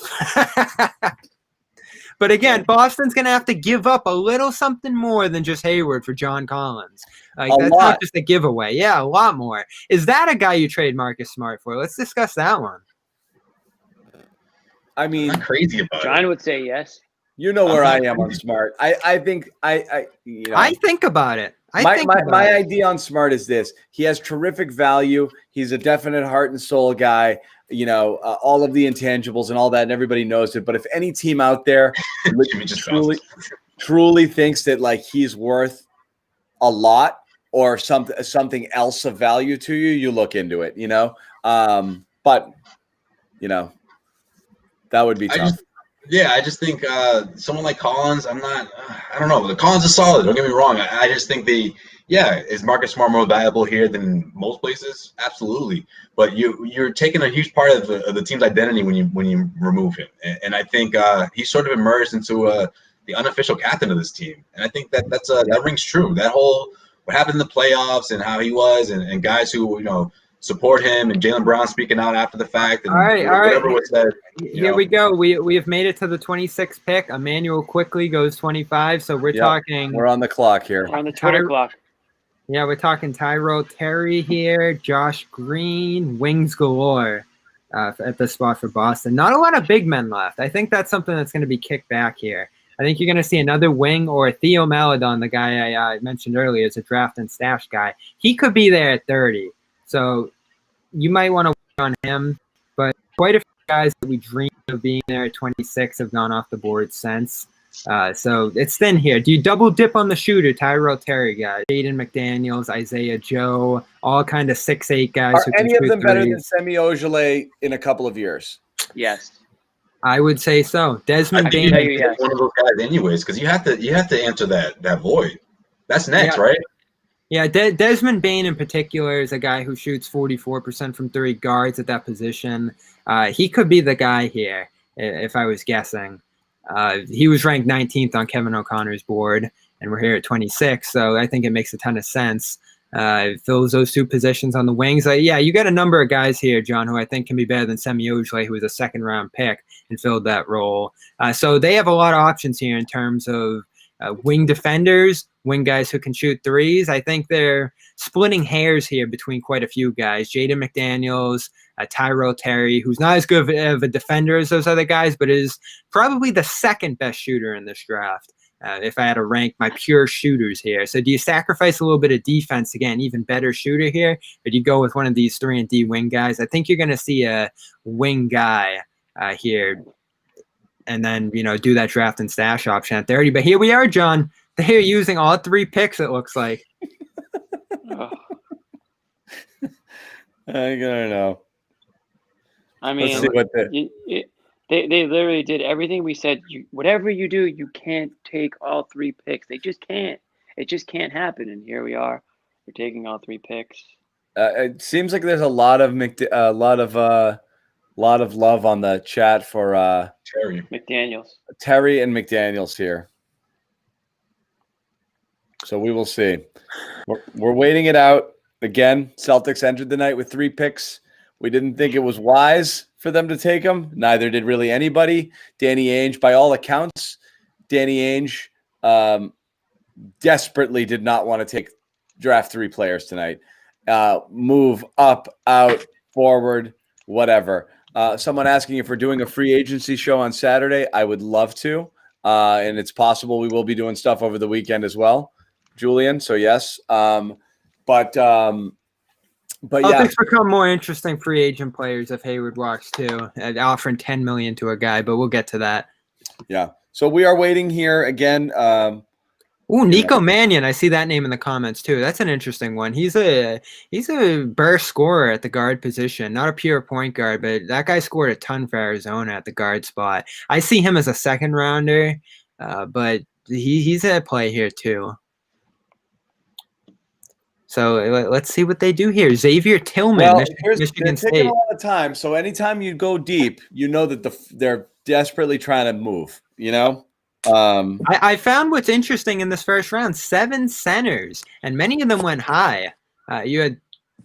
S3: But again, Boston's going to have to give up a little something more than just Hayward for John Collins. Like that's not just a giveaway. Yeah, a lot more. Is that a guy you trade Marcus Smart for? Let's discuss that one.
S1: I mean,
S4: I'm crazy about
S2: John would say yes.
S1: You know where I am on Smart. I think I
S3: think about it.
S1: My idea on Smart is this: he has terrific value. He's a definite heart and soul guy. all of the intangibles and all that, and everybody knows it. But if any team out there truly thinks that like he's worth a lot or something else of value to you, you look into it, but that would be tough.
S4: I just think someone like Collins, I don't know. The Collins is solid. Don't get me wrong. I just think is Marcus Smart more valuable here than most places? Absolutely. But you're taking a huge part of the team's identity when you remove him. And I think he's sort of emerged into the unofficial captain of this team. And I think that rings true. That whole what happened in the playoffs and how he was and guys who support him and Jaylen Brown speaking out after the fact. And
S3: all right.
S4: Was said,
S3: Here we go. We have made it to the 26th pick. Emmanuel quickly goes 25. So we're talking.
S1: We're on the clock here.
S2: We're on the Twitter clock.
S3: Yeah, we're talking Tyrell Terry here, Josh Green, wings galore at the spot for Boston. Not a lot of big men left. I think that's something that's going to be kicked back here. I think you're going to see another wing or Theo Maladon, the guy I mentioned earlier, is a draft and stash guy. He could be there at 30. So you might want to wait on him. But quite a few guys that we dreamed of being there at 26 have gone off the board since. So it's thin here. Do you double dip on the shooter, Tyrell Terry guys? Jaden McDaniels, Isaiah Joe, all kind of 6'8" guys.
S1: Are any of them better than Semi Ojeleye in a couple of years?
S2: Yes.
S3: I would say so. Desmond Bain.
S4: One of those guys anyways, because you have to answer that void. That's next, right?
S3: Yeah, Desmond Bain in particular is a guy who shoots 44% from three, guards at that position. He could be the guy here, if I was guessing. He was ranked 19th on Kevin O'Connor's board, and we're here at 26, so I think it makes a ton of sense. Fills those two positions on the wings. You got a number of guys here, John, who I think can be better than Semi Ojeleye, who was a second-round pick and filled that role. So they have a lot of options here in terms of wing defenders, wing guys who can shoot threes. I think they're splitting hairs here between quite a few guys. Jaden McDaniels, Tyrell Terry, who's not as good of a defender as those other guys, but is probably the second best shooter in this draft. If I had to rank my pure shooters here. So do you sacrifice a little bit of defense to get an even better shooter here? Or do you go with one of these 3-and-D wing guys? I think you're going to see a wing guy here and then, do that draft and stash option at 30. But here we are, John. They're using all 3 picks, it looks like.
S1: I don't know.
S2: I mean, let's see what they literally did everything we said. Whatever you do, you can't take all 3 picks. They just can't. It just can't happen. And here we are. We're taking all 3 picks.
S1: It seems like there's a lot of love on the chat for
S4: Terry
S1: and McDaniels here. So we will see. We're waiting it out. Again, Celtics entered the night with 3 picks. We didn't think it was wise for them to take them. Neither did really anybody. Danny Ainge, by all accounts, Danny Ainge desperately did not want to draft 3 players tonight. Move up, out, forward, whatever. Someone asking if we're doing a free agency show on Saturday. I would love to. And it's possible we will be doing stuff over the weekend as well, Julian. So yes. But yeah,
S3: it's become more interesting free agent players if Hayward walks too, and offering $10 million to a guy, but we'll get to that.
S1: Yeah. So we are waiting here again.
S3: Nico Manion. I see that name in the comments too. That's an interesting one. He's a burst scorer at the guard position, not a pure point guard, but that guy scored a ton for Arizona at the guard spot. I see him as a second rounder, but he's at play here too. So let's see what they do here. Xavier Tillman, Michigan State.
S1: Taking a lot of time. So anytime you go deep, that they're desperately trying to move.
S3: I found what's interesting in this first round: 7 centers, and many of them went high. You had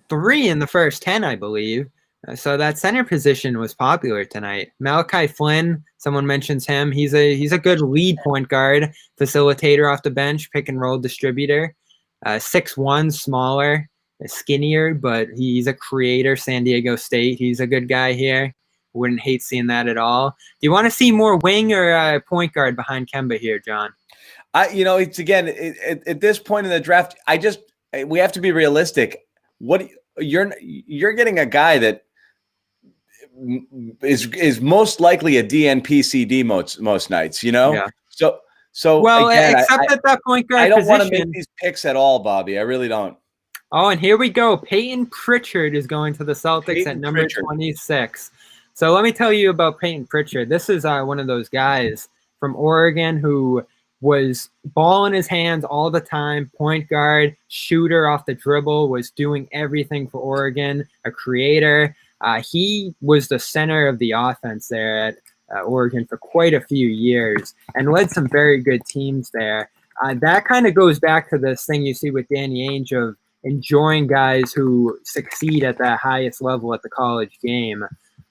S3: 3 in the first 10, I believe. So that center position was popular tonight. Malachi Flynn, someone mentions him. He's a good lead point guard, facilitator off the bench, pick and roll distributor. 6'1", smaller, skinnier, but he's a creator. San Diego State. He's a good guy here. Wouldn't hate seeing that at all. Do you want to see more wing or point guard behind Kemba here, John?
S1: It's again at this point in the draft. We have to be realistic. You're getting a guy that is most likely a DNP-CD most nights, you know?
S3: Yeah.
S1: So
S3: well,
S1: again,
S3: except at that point guard
S1: I don't
S3: position.
S1: want to make these picks at all, Bobby. I really don't.
S3: Oh, and here we go. Peyton Pritchard is going to the Celtics at number 26. So let me tell you about Peyton Pritchard. This is one of those guys from Oregon who was ball in his hands all the time, point guard, shooter off the dribble, was doing everything for Oregon, a creator. He was the center of the offense there at Oregon for quite a few years and led some very good teams there. That kind of goes back to this thing you see with Danny Ainge of enjoying guys who succeed at the highest level at the college game.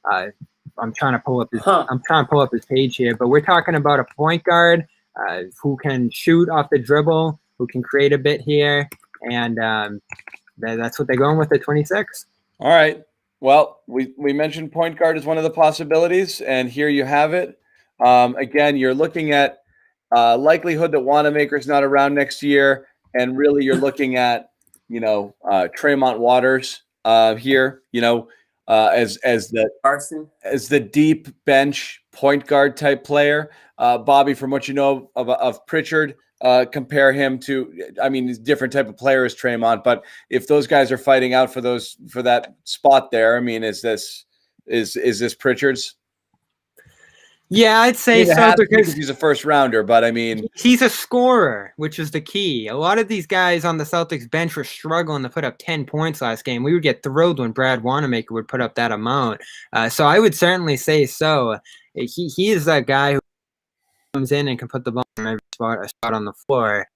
S3: I'm trying to pull up his page here, but we're talking about a point guard who can shoot off the dribble, who can create a bit here, and that's what they're going with at 26.
S1: All right. Well, we mentioned point guard as one of the possibilities, and here you have it. Again, you're looking at likelihood that Wanamaker's not around next year, and really you're looking at Tremont Waters here, as the deep bench point guard type player. Bobby, from what you know of Prichard, compare him to, he's a different type of player as Tremont, but if those guys are fighting out for that spot there, is this Prichard's?
S3: Yeah, I'd say so
S1: because he's a first rounder, but
S3: he's a scorer, which is the key. A lot of these guys on the Celtics bench were struggling to put up 10 points last game. We would get thrilled when Brad Wanamaker would put up that amount. So I would certainly say so. He is that guy who comes in and can put the ball in every spot on the floor.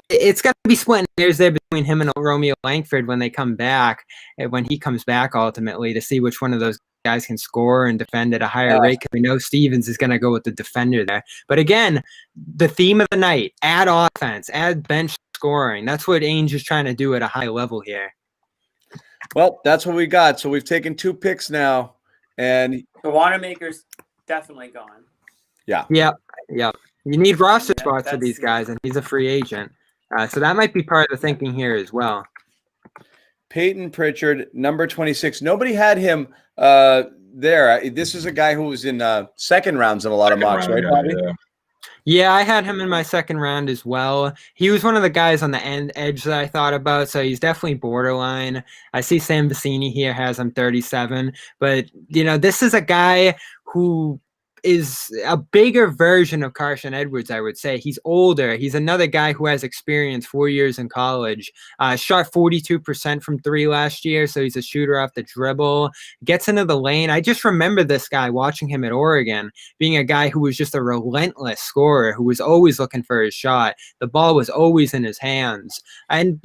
S3: It's got to be splitting hairs there between him and Romeo Langford when they come back, when he comes back ultimately, to see which one of those guys can score and defend at a higher rate, because we know Stevens is going to go with the defender there. But again, the theme of the night, add offense, add bench scoring. That's what Ainge is trying to do at a high level here.
S1: Well, that's what we got. So we've taken 2 picks now, and
S6: the Wanamaker's definitely gone.
S3: Yeah. You need roster spots for these guys, and he's a free agent. So that might be part of the thinking here as well.
S1: Peyton Pritchard, number 26. Nobody had him there. This is a guy who was in second rounds in a lot of mocks, right, Bobby?
S3: Yeah, I had him in my second round as well. He was one of the guys on the edge that I thought about, so he's definitely borderline. I see Sam Vecini here has him 37, but this is a guy who is a bigger version of Carson Edwards, I would say. He's older. He's another guy who has experience, 4 years in college. Shot 42% from 3 last year, so he's a shooter off the dribble. Gets into the lane. I just remember this guy, watching him at Oregon, being a guy who was just a relentless scorer, who was always looking for his shot. The ball was always in his hands. And,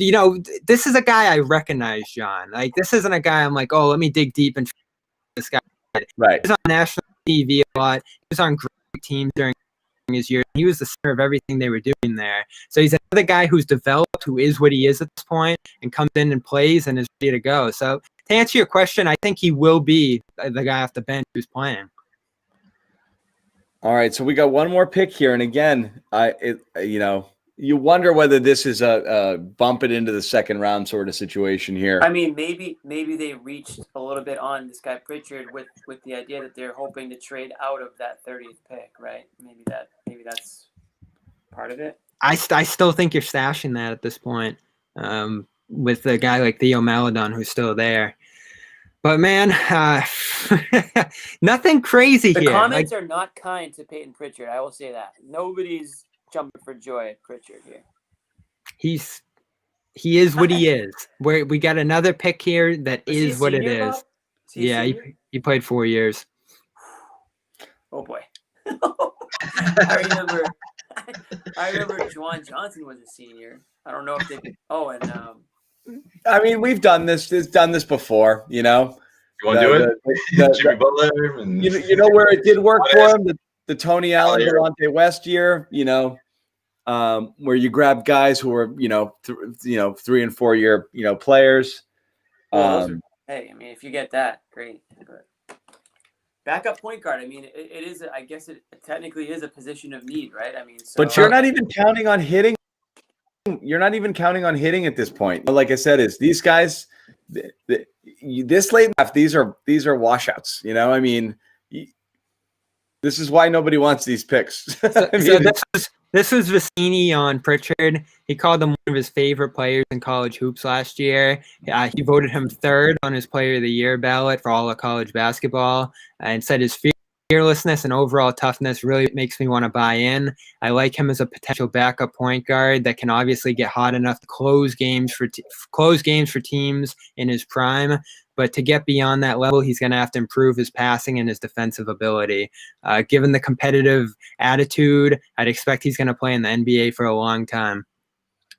S3: this is a guy I recognize, John. Like, this isn't a guy I'm like, oh, let me dig deep and this guy.
S1: Right.
S3: He's on national TV a lot. He was on great teams during his year. He was the center of everything they were doing there. So he's another guy who's developed, who is what he is at this point, and comes in and plays and is ready to go. So to answer your question, I think he will be the guy off the bench who's playing.
S1: All right, so we got one more pick here, and again, you wonder whether this is a bump it into the second round sort of situation here.
S6: Maybe they reached a little bit on this guy Prichard with the idea that they're hoping to trade out of that 30th pick, right? Maybe that's part of it.
S3: I still think you're stashing that at this point, with a guy like Theo Maladon who's still there. But man, nothing crazy here.
S6: The comments are not kind to Peyton Pritchard. I will say that. Nobody's jumping for joy at Prichard here.
S3: He is what he is. We got another pick here that is what it is. Yeah, he played 4 years.
S6: Oh boy. I remember Juwan Johnson was a senior. I don't know if they did. Oh, and
S1: we've done this. It's done this before, You want
S4: to do it? Jimmy Butler. And...
S1: You know where it did work for him? The Tony Allen, Delonte West year. Where you grab guys who are 3 and 4 year players.
S6: Hey, if you get that, great. But backup point guard. It is. I guess it technically is a position of need, right?
S1: But you're not even counting on hitting. You're not even counting on hitting at this point. Like I said, is these guys this late draft, these are washouts. You know, I mean, this is why nobody wants these picks.
S3: This was Vicini on Prichard. He called him one of his favorite players in college hoops last year. He voted him third on his Player of the Year ballot for all of college basketball, and said his fearlessness and overall toughness really makes me want to buy in. I like him as a potential backup point guard that can obviously get hot enough to close games for teams in his prime. But to get beyond that level, he's going to have to improve his passing and his defensive ability. Given the competitive attitude, I'd expect he's going to play in the NBA for a long time.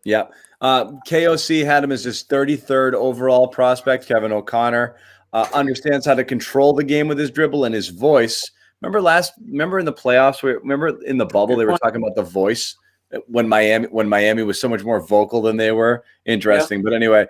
S1: Yeah. KOC had him as his 33rd overall prospect. Kevin O'Connor understands how to control the game with his dribble and his voice. Remember in the playoffs, remember in the bubble, they were talking about the voice when Miami was so much more vocal than they were. Interesting. Yeah. But anyway,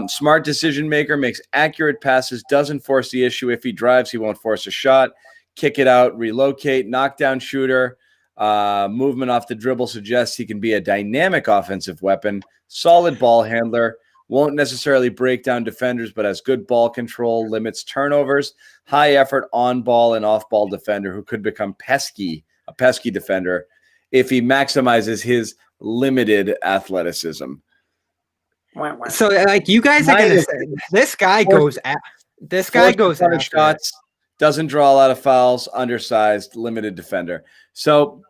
S1: smart decision maker, makes accurate passes, doesn't force the issue. If he drives, he won't force a shot. Kick it out, relocate, knockdown shooter. Movement off the dribble suggests he can be a dynamic offensive weapon. Solid ball handler. Won't necessarily break down defenders, but has good ball control, limits turnovers. High effort on ball and off ball defender who could become a pesky defender if he maximizes his limited athleticism.
S3: So, like, you guys are gonna say this guy goes after
S1: shots, doesn't draw a lot of fouls, undersized, limited defender. So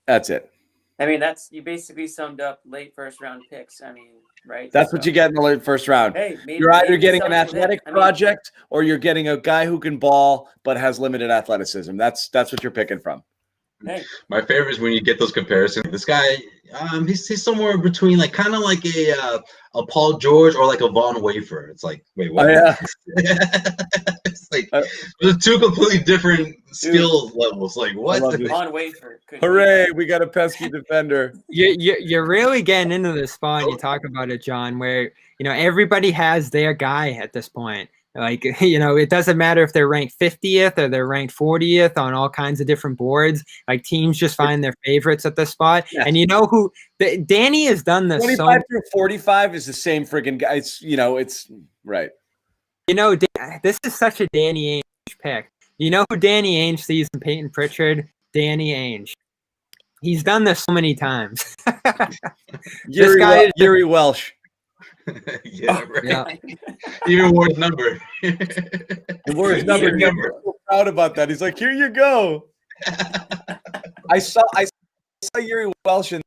S1: that's it.
S6: I mean, you basically summed up late first round picks. I mean, right?
S1: That's what you get in the late first round.
S6: Hey,
S1: you're either getting an athletic project or you're getting a guy who can ball but has limited athleticism. That's what you're picking from.
S6: Hey.
S4: My favorite is when you get those comparisons. This guy, he's somewhere between kind of like a Paul George or like a Von Wafer. It's like, wait, what?
S1: Oh, yeah.
S4: It's like there's two completely different skill levels. Like, what?
S6: Von Wafer.
S1: Hooray! We got a pesky defender.
S3: You're really getting into this spot. And you talk about it, John, where everybody has their guy at this point. Like, it doesn't matter if they're ranked 50th or they're ranked 40th on all kinds of different boards. Like, teams just find their favorites at this spot. Yes. And you know who? Danny has done this.
S1: 25 through 45 is the same freaking guy. It's right.
S3: This is such a Danny Ainge pick. You know who Danny Ainge sees in Peyton Pritchard? Danny Ainge. He's done this so many times.
S1: Yuri Welsh.
S4: Yeah, right. Yeah. Even wore his number.
S1: He wore his number. He's so proud about that. He's like, "Here you go." I saw Yuri Welsh in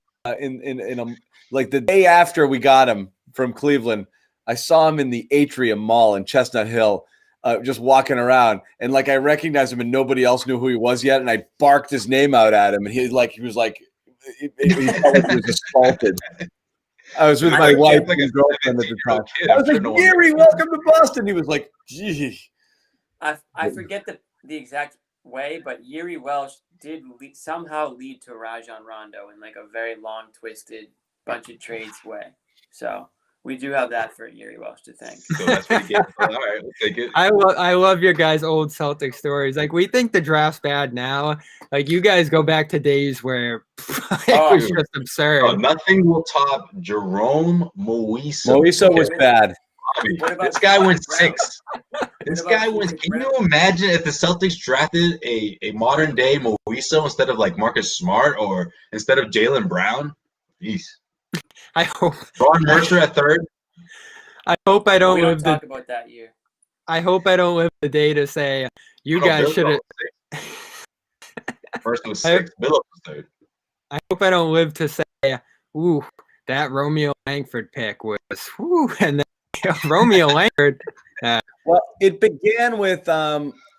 S1: like the day after we got him from Cleveland. I saw him in the Atrium Mall in Chestnut Hill, just walking around, and I recognized him, and nobody else knew who he was yet. And I barked his name out at him, and he was like, he felt like he was assaulted. I was with my wife and girlfriend at the time. I was like, Yuri, welcome to Boston. He was like, gee.
S6: I forget the exact way, but Yuri Welsh did somehow lead to Rajon Rondo in a very long, twisted bunch of trades way. So we do have that for Yuri Welsh to thank.
S4: So that's what you get. All right, we'll take it.
S3: I love your guys' old Celtic stories. Like, we think the draft's bad now. Like, you guys go back to days where it was just absurd.
S4: Oh, nothing will top Jerome Moiso.
S1: Moiso was bad.
S4: This guy went 6. This guy went. Can you imagine if the Celtics drafted a modern day Moiso instead of Marcus Smart or instead of Jaylen Brown? Jeez.
S3: I hope
S4: Ron Mercer at 3rd.
S3: I hope I don't live
S6: talk about that year.
S3: I hope I don't live the day to say you guys should have.
S4: First was 6th. Billups was 3rd.
S3: I hope I don't live to say, ooh, that Romeo Langford pick was, whoo, and then Romeo Langford.
S1: Well, it began with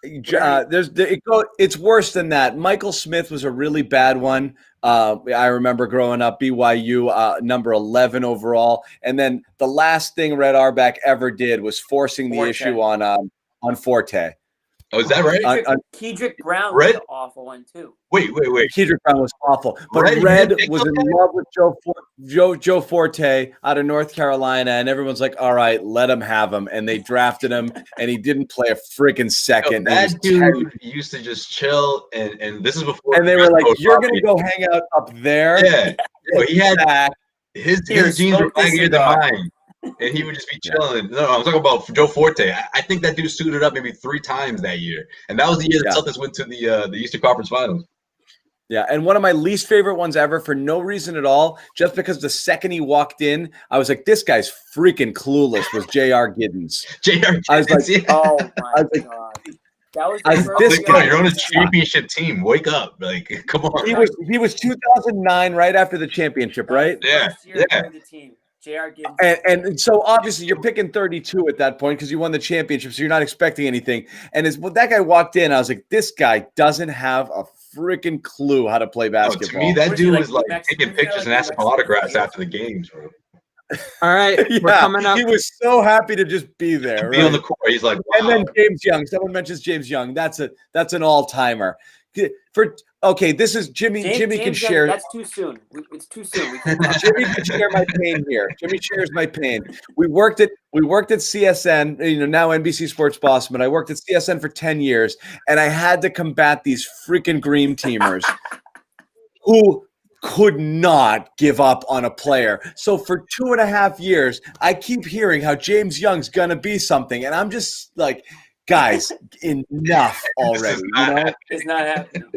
S1: it's worse than that. Michael Smith was a really bad one. I remember growing up, BYU, number 11 overall. And then the last thing Red Auerbach ever did was forcing the issue on Forte.
S4: Oh, is that right?
S6: Kedrick Brown was an awful one, too.
S4: Wait.
S1: Kedrick Brown was awful. But Red was in love with Joe Forte out of North Carolina, and everyone's like, all right, let him have him. And they drafted him, and he didn't play a freaking second.
S4: That dude used to just chill, and this is before.
S1: And they were like, you're going to go hang out up there?
S4: Yeah. He had his jeans were baggier than mine. and he would just be chilling. No, I'm talking about Joe Forte. I think that dude suited up maybe 3 times that year, and that was the year the Celtics went to the Eastern Conference Finals.
S1: Yeah, and one of my least favorite ones ever for no reason at all, just because the second he walked in, I was like, this guy's freaking clueless, was J.R. Giddens.
S4: J.R. Giddens,
S1: I was like,
S6: oh my God. That was
S1: this guy.
S4: You're on a championship team. Wake up. Like, come on.
S1: He was 2009, right after the championship, right?
S4: Yeah.
S6: The team. J.R. Giddens.
S1: And so obviously you're picking 32 at that point because you won the championship, so you're not expecting anything. And when that guy walked in, I was like, this guy doesn't have a freaking clue how to play basketball.
S4: To me, that dude was like taking pictures and asking for autographs after the games, bro.
S3: All right, we're coming up.
S1: He was so happy to just be there.
S4: Be on the court. He's like, wow.
S1: And then James Young. Someone mentions James Young. That's an all-timer. This is Jimmy. Jimmy can share.
S6: That's too soon. It's too soon.
S1: Jimmy can share my pain here. Jimmy shares my pain. We worked at CSN, now NBC Sports Boston, but I worked at CSN for 10 years, and I had to combat these freaking Green Teamers who could not give up on a player. So for 2.5 years, I keep hearing how James Young's gonna be something, and I'm just like, guys, enough already.
S6: It's not happening.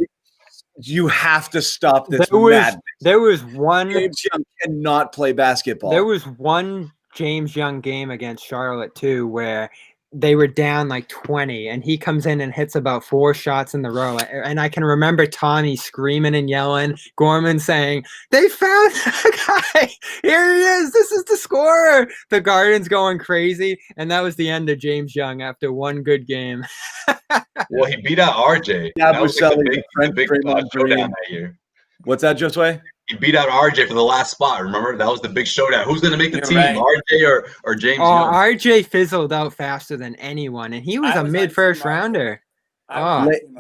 S1: You have to stop this madness.
S3: There was one
S1: James Young cannot play basketball.
S3: There was one James Young game against Charlotte too where they were down like 20 and he comes in and hits about 4 shots in the row. And I can remember Tommy screaming and yelling, Gorman saying, they found the guy. Here he is. This is the scorer. The Garden's going crazy. And that was the end of James Young after one good game.
S4: Well, he beat out RJ.
S1: Yeah,
S4: that was the big showdown that year.
S1: What's that, Josue?
S4: He beat out RJ for the last spot. Remember, that was the big showdown. Who's going to make the team, right? RJ or James Young?
S3: RJ fizzled out faster than anyone, and he was a mid-first rounder.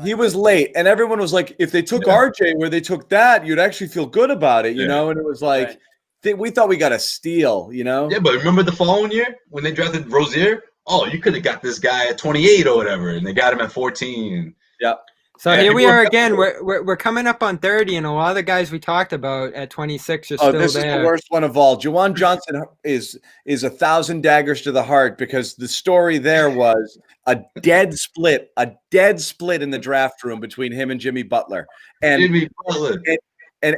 S1: He was late, and everyone was like, if they took RJ where they took that, you'd actually feel good about it, you know? And it was like, we thought we got a steal, Yeah,
S4: but remember the following year when they drafted Rozier? Oh, you could have got this guy at 28 or whatever, and they got him at 14.
S1: Yeah.
S3: So here we are again. We're coming up on 30, and a lot of the guys we talked about at 26 are still there.
S1: This is the worst one of all. Juwan Johnson is 1,000 daggers to the heart because the story there was a dead split in the draft room between him and Jimmy Butler. And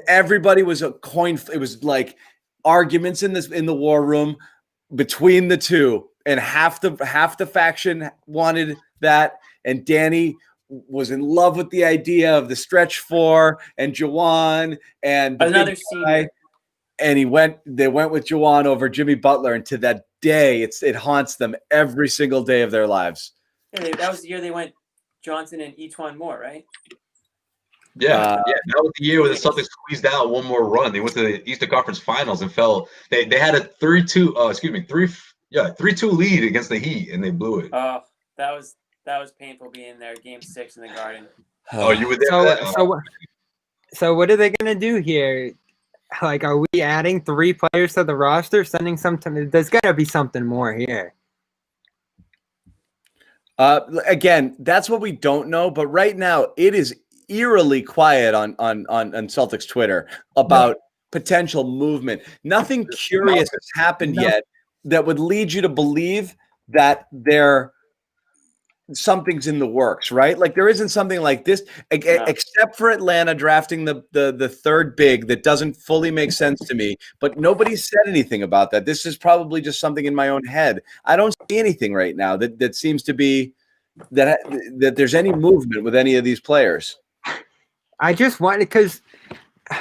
S1: everybody was a coin. It was like arguments in the war room between the two, and half the faction wanted that, and Danny was in love with the idea of the stretch 4 and Juwan and
S6: another senior.
S1: And they went with Juwan over Jimmy Butler, and to that day it haunts them every single day of their lives.
S6: Yeah, that was the year they went Johnson and each one more, right?
S4: Yeah, that was the year where the Celtics squeezed out one more run. They went to the Eastern Conference Finals and fell. They had a 3-2 lead against the Heat, and they blew it.
S6: Oh, that was painful being there, Game 6 in the Garden.
S4: Oh, you were there.
S3: So what are they going to do here? Like, are we adding 3 players to the roster, sending something? There's got to be something more here.
S1: Again, that's what we don't know. But right now, it is eerily quiet on Celtics Twitter about potential movement. Nothing curious has happened yet that would lead you to believe that something's in the works, right? Like there isn't something like this, except for Atlanta drafting the third big that doesn't fully make sense to me, but nobody said anything about that. This is probably just something in my own head. I don't see anything right now that seems to be that there's any movement with any of these players.
S3: I just want, because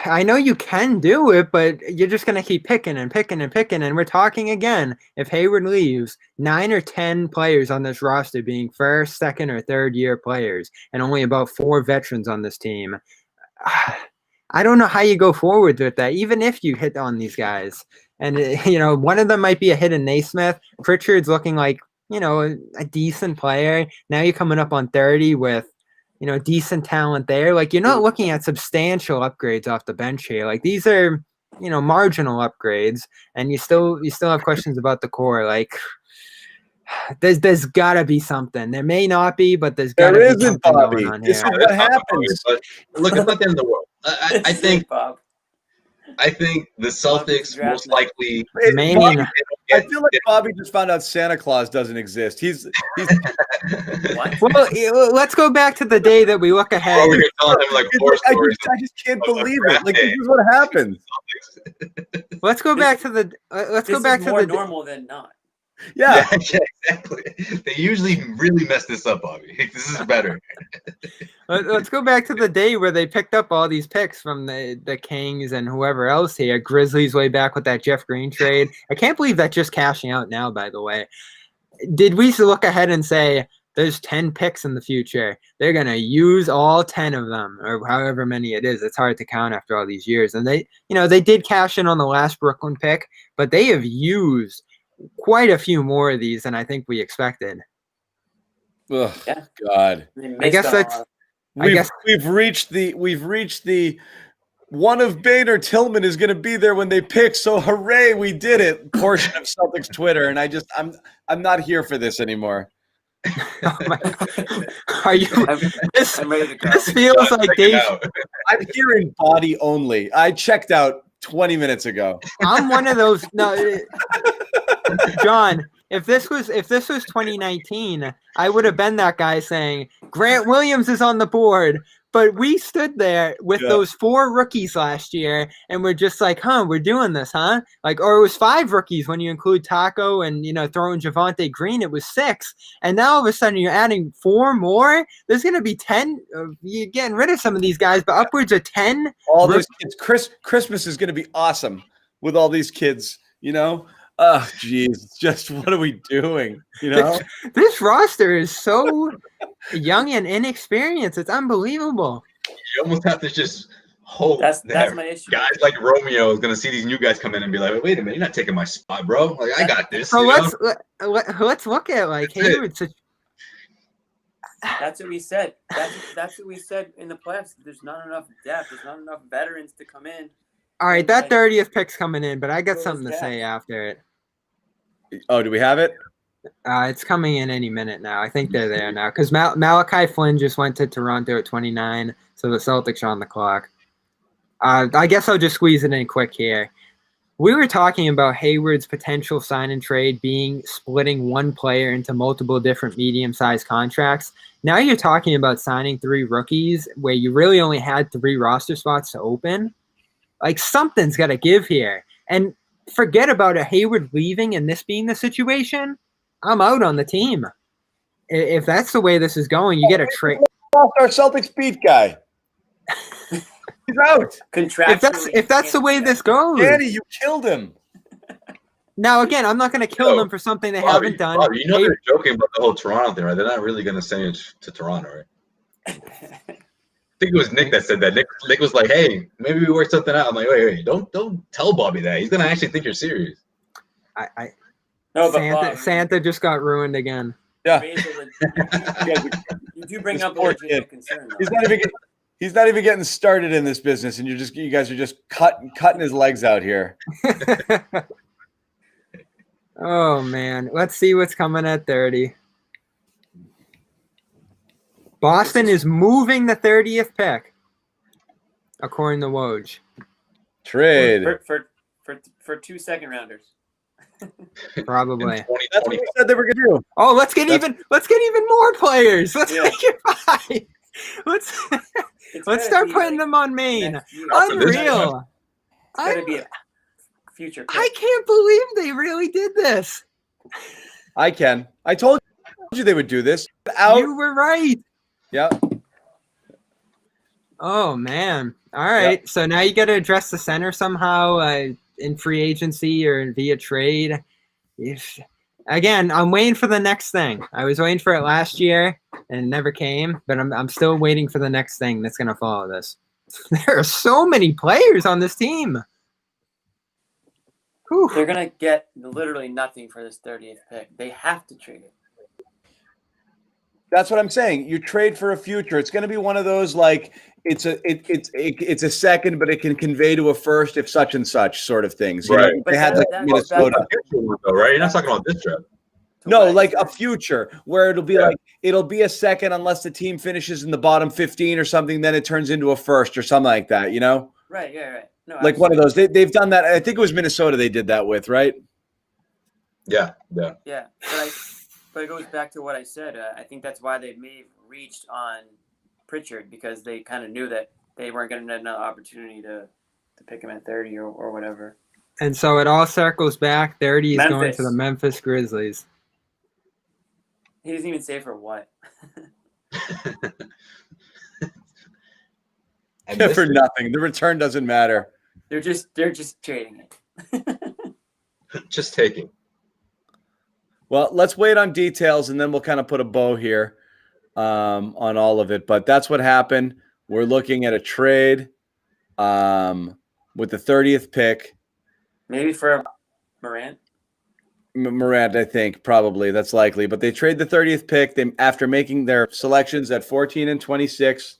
S3: I know you can do it, but you're just going to keep picking and picking and picking. And we're talking again, if Hayward leaves, 9 or 10 players on this roster being first, second, or third year players, and only about 4 veterans on this team. I don't know how you go forward with that, even if you hit on these guys. And, one of them might be a hit in Nesmith. Prichard's looking like, a decent player. Now you're coming up on 30 with, decent talent there. Like, you're not looking at substantial upgrades off the bench here. Like, these are, marginal upgrades, and you still have questions about the core. Like, there's gotta be something. There may not be, but there's gotta be something going on here.
S1: This is what happens.
S4: Look, it's not the end of the world. I think the Celtics most likely
S1: I feel like Bobby just found out Santa Claus doesn't exist. He's
S6: What?
S3: Well, let's go back to the day that we look ahead.
S4: Or we're telling him like 4 stories.
S1: I just can't believe it. Like, this is what happens.
S3: Let's go back to the. Let's go back to
S6: more
S3: the
S6: normal than not.
S1: Yeah,
S4: exactly. They usually really mess this up, Bobby. This is better.
S3: Let's go back to the day where they picked up all these picks from the Kings and whoever else here. Grizzlies way back with that Jeff Green trade. I can't believe that just cashing out now, by the way. Did we look ahead and say there's 10 picks in the future? They're going to use all 10 of them or however many it is. It's hard to count after all these years. And they did cash in on the last Brooklyn pick, but they have used quite a few more of these than I think we expected.
S1: Oh, God.
S3: I guess that's.
S1: We've reached the one of Bain or Tillman is going to be there when they pick. So hooray, we did it. Portion of Celtics Twitter, and I'm not here for this anymore.
S3: Oh my God. Are you?
S6: I'm ready to go.
S3: This feels like Dave.
S1: I'm hearing body only. I checked out 20 minutes ago.
S3: I'm one of those. No, John. If this was 2019, I would have been that guy saying Grant Williams is on the board. But we stood there with those 4 rookies last year, and we're just like, we're doing this, huh? Like, or it was 5 rookies when you include Taco and, throwing Javonte Green, it was 6. And now all of a sudden you're adding 4 more. There's going to be 10. You're getting rid of some of these guys, but upwards of 10.
S1: All those kids. Christmas is going to be awesome with all these kids, Oh, geez. Just what are we doing?
S3: This roster is so young and inexperienced. It's unbelievable.
S4: You almost have to just hope
S6: that's my issue.
S4: Guys like Romeo is going to see these new guys come in and be like, wait a minute, you're not taking my spot, bro. Like, I got this.
S3: So let's look at like Hayward.
S6: That's what we said. That's what we said in the playoffs. There's not enough depth. There's not enough veterans to come in.
S3: All right, that 30th pick's coming in, but I got something to say after it.
S1: Oh, do we have it?
S3: It's coming in any minute now. I think they're there now because Malachi Flynn just went to Toronto at 29, so the Celtics are on the clock. I guess I'll just squeeze it in quick here. We were talking about Hayward's potential sign and trade being splitting one player into multiple different medium-sized contracts. Now you're talking about signing 3 rookies where you really only had 3 roster spots to open. Like, something's got to give here. And forget about a Hayward leaving and this being the situation. I'm out on the team. If that's the way this is going, you get a trade.
S1: Our Celtics beat guy. He's out.
S3: If that's the way this goes.
S1: Danny, you killed him.
S3: Now, again, I'm not going to kill them for something they haven't done.
S4: Bobby, they're joking about the whole Toronto thing, right? They're not really going to send it to Toronto, right? I think it was Nick that said that. Nick was like, "Hey, maybe we work something out." I'm like, "Wait, don't tell Bobby that. He's gonna actually think you're serious."
S3: Santa just got ruined again.
S1: Yeah,
S6: you do bring up a legitimate concern.
S1: He's not even getting started in this business, and you guys are just cutting his legs out here.
S3: Oh man, let's see what's coming at 30. Boston is moving the 30th pick, according to Woj.
S1: Trade
S6: for 2 second rounders.
S3: Probably.
S1: That's what we said they were going to do.
S3: Oh, let's get even more players. Let's make it 5. Let's start putting them on Maine. Unreal.
S6: It's going to be a future pick.
S3: I can't believe they really did this.
S1: I can. I told you they would do this.
S3: You were right.
S1: Yeah.
S3: Oh man. All right. Yep. So now you got to address the center somehow in free agency or via trade. Again, I'm waiting for the next thing. I was waiting for it last year and it never came, but I'm still waiting for the next thing that's going to follow this. There are so many players on this team.
S6: Whew. They're going to get literally nothing for this 30th pick. They have to trade it.
S1: That's what I'm saying. You trade for a future. It's going to be one of those like it's a second, but it can convey to a first if such and such sort of things.
S4: Right.
S1: They had like Minnesota,
S4: right? You're not talking about this draft.
S1: No, like a future where it'll be like it'll be a second unless the team finishes in the bottom 15 or something. Then it turns into a first or something like that.
S6: Right. Yeah. Right. No,
S1: like one of those. They've done that. I think it was Minnesota. They did that with, right?
S4: Yeah.
S6: But it goes back to what I said. I think that's why they may have reached on Prichard, because they kind of knew that they weren't going to get another opportunity to pick him at 30 or whatever.
S3: And so it all circles back. 30 is
S6: Memphis.
S3: going to the Memphis Grizzlies.
S6: He doesn't even say for what.
S1: For nothing. The return doesn't matter.
S6: They're just trading it.
S4: Just taking.
S1: Well, let's wait on details, and then we'll kind of put a bow here on all of it. But that's what happened. We're looking at a trade with the 30th pick.
S6: Maybe for Morant.
S1: Morant, I think, probably. That's likely. But they trade the 30th pick. After making their selections at 14 and 26.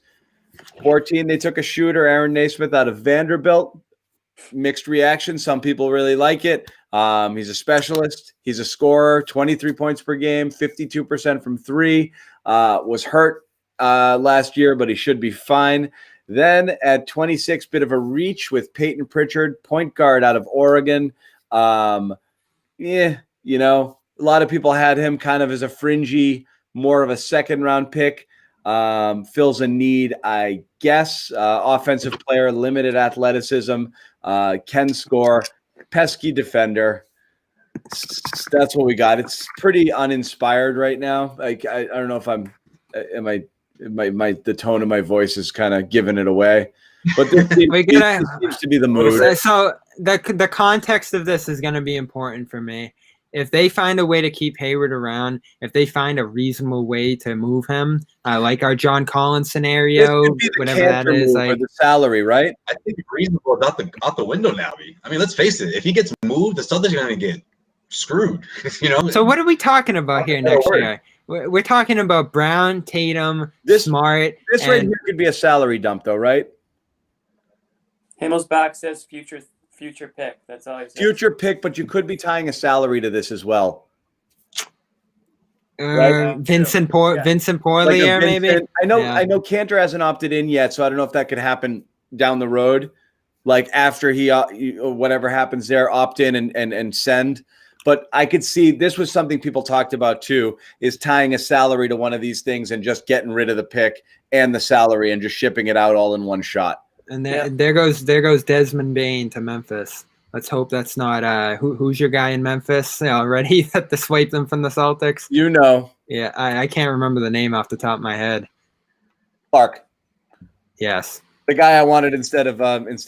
S1: 14, they took a shooter, Aaron Nesmith, out of Vanderbilt. Mixed reaction. Some people really like it. He's a specialist. He's a scorer, 23 points per game, 52% from three. Was hurt last year, but he should be fine. Then at 26, bit of a reach with Peyton Pritchard, point guard out of Oregon. A lot of people had him kind of as a fringy, more of a second-round pick. Fills a need, I guess. Offensive player, limited athleticism, can score, pesky defender. That's what we got. It's pretty uninspired right now. Like I don't know if the tone of my voice is kind of giving it away, but this seems to be the mood.
S3: So the context of this is going to be important for me. If they find a way to keep Hayward around, if they find a reasonable way to move him, like our John Collins scenario, whatever that is,
S1: like the salary, right?
S4: I think reasonable is out the window now. I mean, let's face it. If he gets moved, the Celtics are going to get screwed.
S3: So what are we talking about here next year? We're talking about Brown, Tatum, Smart.
S1: This right here could be a salary dump, though, right?
S6: Himmelsbach says future pick. That's all I said.
S1: Future pick, but you could be tying a salary to this as well.
S3: Right? Vincent Poirier, maybe.
S1: I know Cantor hasn't opted in yet, so I don't know if that could happen down the road, like after he whatever happens there, opt in and send. But I could see this was something people talked about too, is tying a salary to one of these things and just getting rid of the pick and the salary and just shipping it out all in one shot.
S3: And there goes Desmond Bain to Memphis. Let's hope that's not who's your guy in Memphis already that to swipe them from the Celtics.
S1: Yeah,
S3: I can't remember the name off the top of my head.
S1: Clark.
S3: Yes,
S1: the guy I wanted instead of Williams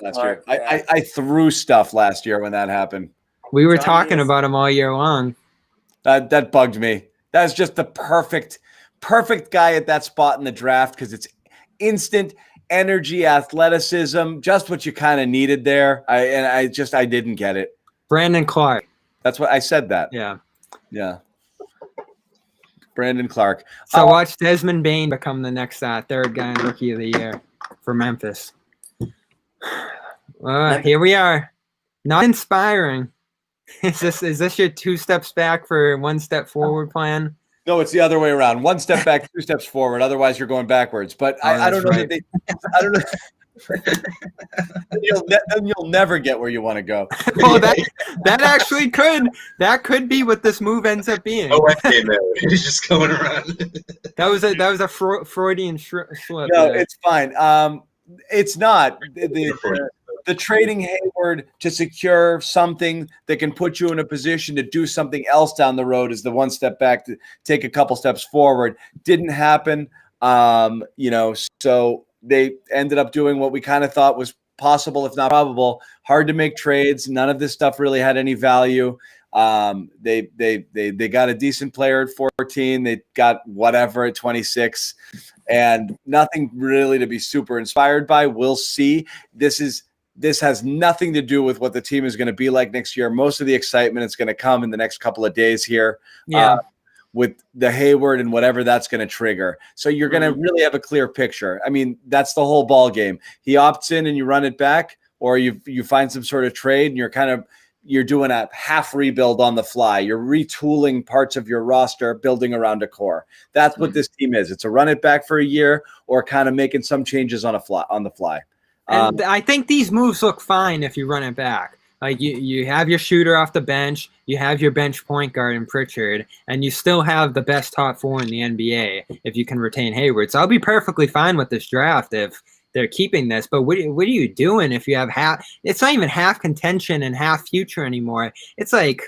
S1: last year. Yeah. I threw stuff last year when that happened.
S3: We were talking about him all year long.
S1: That bugged me. That's just the perfect guy at that spot in the draft because it's instant energy, athleticism, just what you kind of needed there. I didn't get it.
S3: Brandon Clark.
S1: That's what I said that.
S3: Yeah.
S1: Brandon Clark.
S3: So watch Desmond Bain become the next third guy in Rookie of the Year for Memphis. Here we are. Not inspiring. Is this your 2 steps back for 1 step forward plan?
S1: No, it's the other way around. 1 step back, 2 steps forward. Otherwise, you're going backwards. But I don't know. Right. I don't know. You'll never get where you want to go.
S3: Well, that actually could. That could be what this move ends up being.
S4: Oh, he's just going around.
S3: That was a Freudian slip.
S1: No, it's fine. It's not the trading Hayward to secure something that can put you in a position to do something else down the road is the 1 step back to take a couple steps forward. Didn't happen. So they ended up doing what we kind of thought was possible, if not probable. Hard to make trades. None of this stuff really had any value. They got a decent player at 14. They got whatever at 26, and nothing really to be super inspired by. We'll see. This has nothing to do with what the team is going to be like next year. Most of the excitement is going to come in the next couple of days here. With the Hayward and whatever that's going to trigger. So you're going to really have a clear picture. I mean, that's the whole ball game. He opts in and you run it back, or you find some sort of trade and you're doing a half rebuild on the fly. You're retooling parts of your roster, building around a core. That's what this team is. It's a run it back for a year or kind of making some changes on the fly.
S3: And I think these moves look fine if you run it back. Like you have your shooter off the bench, you have your bench point guard in Prichard, and you still have the best top 4 in the NBA if you can retain Hayward. So I'll be perfectly fine with this draft if they're keeping this. But what are you doing if you have half? It's not even half contention and half future anymore. It's like,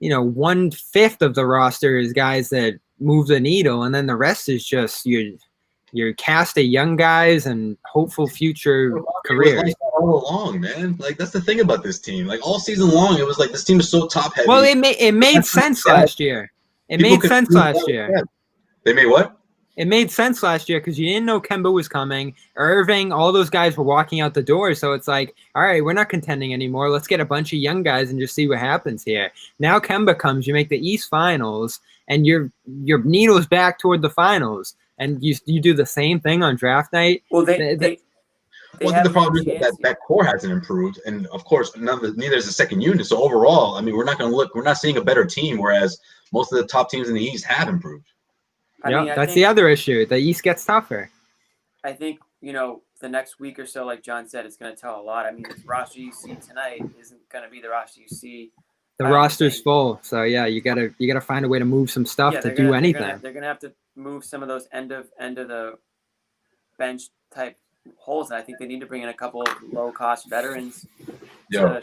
S3: 1/5 of the roster is guys that move the needle, and then the rest is just your cast of young guys and hopeful future careers.
S4: Like all along, man. Like that's the thing about this team. Like all season long, it was like this team is so top heavy.
S3: Well, it made sense last year. It made sense last year.
S4: They made what?
S3: It made sense last year because you didn't know Kemba was coming. Irving, all those guys were walking out the door. So it's like, all right, we're not contending anymore. Let's get a bunch of young guys and just see what happens here. Now Kemba comes, you make the East Finals, and your needle's back toward the finals. And you do the same thing on draft night.
S6: Well,
S4: the problem is that core hasn't improved, and of course, neither is the second unit. So overall, I mean, we're not seeing a better team, whereas most of the top teams in the East have improved.
S3: That's the other issue. The East gets tougher.
S6: I think the next week or so, like John said, it's going to tell a lot. I mean, this roster you see tonight isn't going to be the roster you see.
S3: The roster's full, so yeah, you gotta find a way to move some stuff to do anything.
S6: They're gonna have to move some of those end of the bench type holes. And I think they need to bring in a couple of low cost veterans to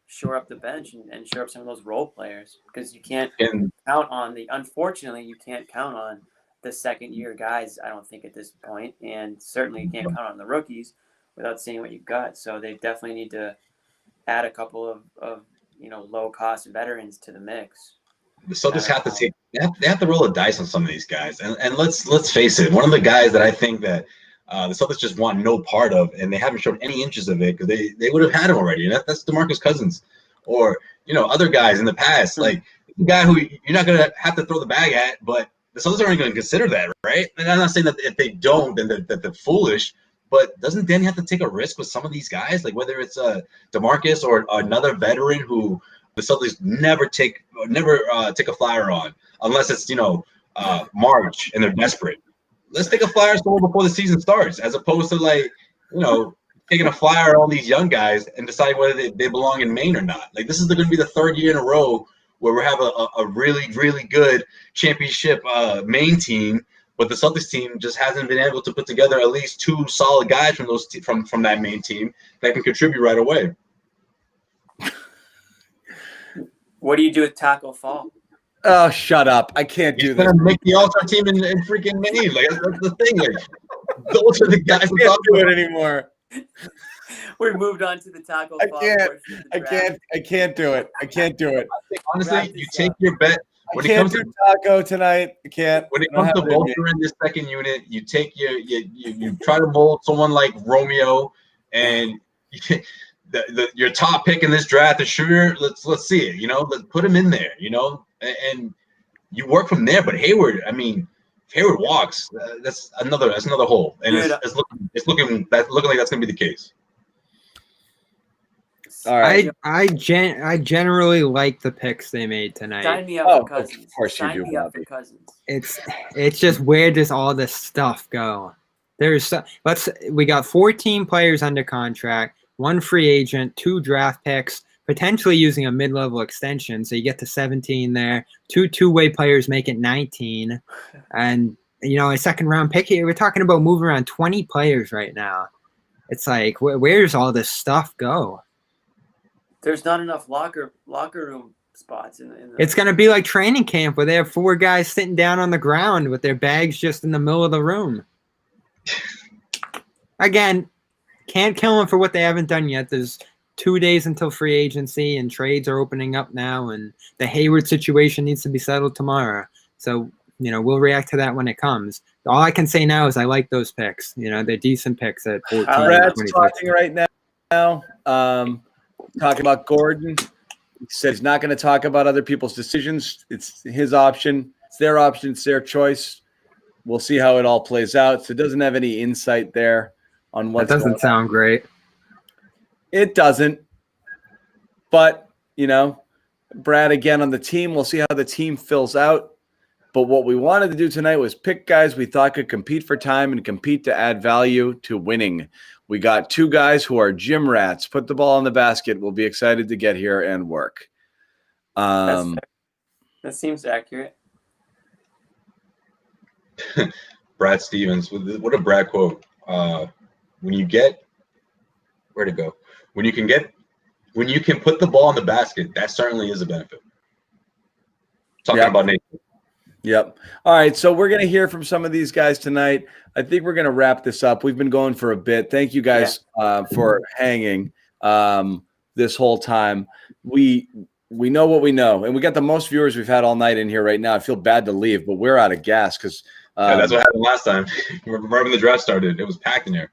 S6: shore up the bench and shore up some of those role players, because you can't count on unfortunately you can't count on the second year guys, I don't think, at this point, and certainly you can't count on the rookies without seeing what you've got. So they definitely need to add a couple of low cost veterans to the mix.
S4: The Celtics have to roll a dice on some of these guys, and let's face it. One of the guys that I think that the Celtics just want no part of, and they haven't shown any inches of it because they would have had him already. And that's Demarcus Cousins, or other guys in the past, like the guy who you're not gonna have to throw the bag at, but the Celtics aren't going to consider that, right? And I'm not saying that if they don't, then that they're foolish. But doesn't Danny have to take a risk with some of these guys, like whether it's Demarcus or another veteran who the Celtics never take a flyer on, unless it's March and they're desperate. Let's take a flyer before the season starts, as opposed to taking a flyer on all these young guys and decide whether they belong in Maine or not. Like this is going to be the third year in a row where we have a really, really good championship Maine team. But the Celtics team just hasn't been able to put together at least 2 solid guys from that main team that can contribute right away.
S6: What do you do with Taco Fall?
S1: Oh, shut up! I can't do this.
S4: Make the All-Star team in freaking Maine. Like that's the thing. Like those are the guys.
S1: I can't do it anymore.
S6: We moved on to the Taco Fall.
S1: I can't do it. I can't do it.
S4: Honestly, you take your bet.
S1: When it comes to Taco tonight, I can't.
S4: When it comes to Vulture in this second unit, you take you try to mold someone like Romeo, and your top pick in this draft, the shooter. Let's see it. Let's put him in there. And you work from there. But Hayward, I mean, if Hayward walks, that's another hole, and it's looking like that's gonna be the case.
S1: All right.
S3: I generally like the picks they made tonight.
S6: Sign me up for Cousins.
S1: Of course you do.
S6: Sign me up for Cousins.
S3: It's just, where does all this stuff go? We got 14 players under contract, 1 free agent, 2 draft picks, potentially using a mid-level extension, so you get to 17 there. 2 two-way players make it 19, and a second-round pick here. We're talking about moving around 20 players right now. It's like, where does all this stuff go?
S6: There's not enough locker room spots in the.
S3: It's going to be like training camp where they have 4 guys sitting down on the ground with their bags just in the middle of the room. Again, can't kill them for what they haven't done yet. There's 2 days until free agency, and trades are opening up now, and the Hayward situation needs to be settled tomorrow. So, we'll react to that when it comes. All I can say now is I like those picks. They're decent picks at 14.
S1: Brad's talking right now. Talking about Gordon. He said he's not going to talk about other people's decisions. It's his option. It's their option. It's their choice. We'll see how it all plays out. So it doesn't have any insight there on what.
S3: That doesn't sound great.
S1: It doesn't. But, Brad again on the team. We'll see how the team fills out. But what we wanted to do tonight was pick guys we thought could compete for time and compete to add value to winning. We got 2 guys who are gym rats. Put the ball in the basket. We'll be excited to get here and work.
S6: That seems accurate.
S4: Brad Stevens, what a Brad quote. When you can put the ball in the basket, that certainly is a benefit. Talking about Nate.
S1: Yep. All right. So we're going to hear from some of these guys tonight. I think we're going to wrap this up. We've been going for a bit. Thank you guys for hanging this whole time. We know what we know, and we got the most viewers we've had all night in here right now. I feel bad to leave, but we're out of gas because
S4: that's what happened last time. Right when the draft started, it was packed in here.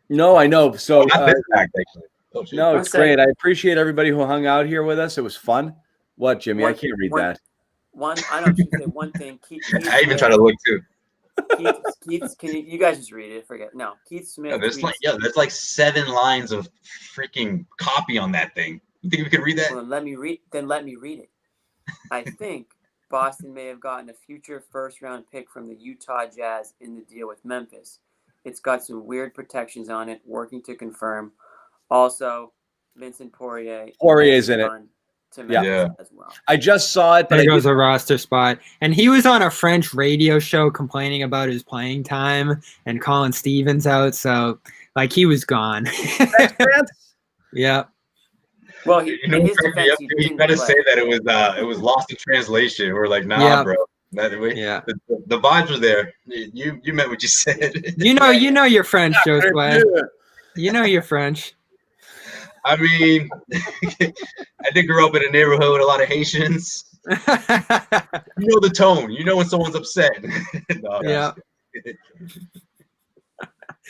S1: No, I know. So
S4: not this packed, actually. Oh,
S1: no, it's great. I appreciate everybody who hung out here with us. It was fun. What, Jimmy? I can't read that.
S6: I don't say one thing. Keith
S4: I even try to look too.
S6: Keith, can you guys just read it? Forget. No, Keith Smith.
S4: There's like 7 lines of freaking copy on that thing. You think we could read that?
S6: Well, let me read it. I think Boston may have gotten a future first-round pick from the Utah Jazz in the deal with Memphis. It's got some weird protections on it. Working to confirm. Also, Vincent
S1: Poirier's in it.
S6: As well.
S1: I just saw it.
S3: There goes a roster spot. And he was on a French radio show complaining about his playing time and calling Stevens out. So, like, he was gone. Yeah.
S6: Well, you got to
S4: say that it was lost in translation. We're like, nah, bro. The vibes were there. You meant what you said.
S3: You know you're French, Josue. You know you're French.
S4: I mean, I did grow up in a neighborhood with a lot of Haitians. You know the tone. You know when someone's upset.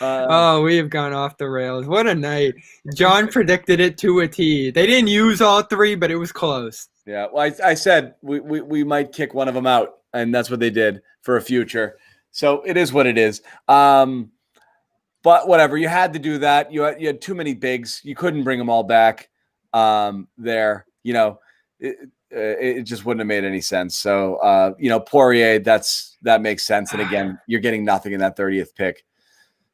S3: We have gone off the rails. What a night. John predicted it to a T. They didn't use all 3, but it was close.
S1: Yeah, well, I said we might kick one of them out, and that's what they did for a future. So it is what it is. But whatever, you had to do that. You had too many bigs. You couldn't bring them all back there. You know, it just wouldn't have made any sense. So, Poirier, that makes sense. And again, you're getting nothing in that 30th pick.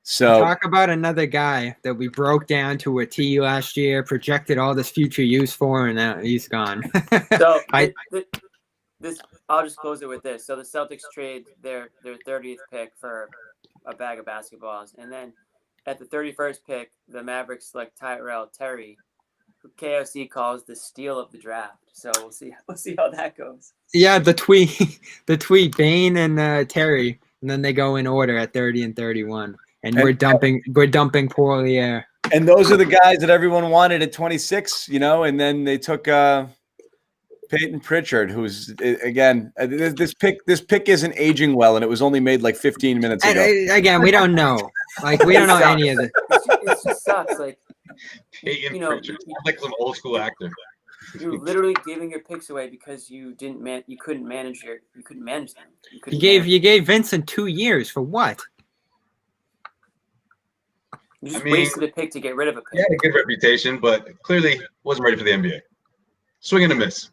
S1: So
S3: talk about another guy that we broke down to a T last year, projected all this future use for, and now he's gone.
S6: So I'll just close it with this. So the Celtics trade their 30th pick for a bag of basketballs, and then at the 31st pick, the Mavericks select Tyrell Terry, who KOC calls the steal of the draft. So we'll see how that goes.
S3: Yeah, the tweet Bain and Terry, and then they go in order at 30 and 31, and we're dumping Poirier.
S1: And those are the guys that everyone wanted at 26, and then they took Peyton Pritchard, who's again this pick isn't aging well, and it was only made like 15 minutes ago.
S3: Again, we don't know. Like we don't know any of this.
S6: It just sucks. Like
S4: Peyton Pritchard, like some old school actor.
S6: You're literally giving your picks away because you couldn't manage them. You
S3: gave Vincent 2 years for what?
S6: You just wasted a pick to get rid of a pick.
S4: He had a good reputation, but clearly wasn't ready for the NBA. Swing and a miss.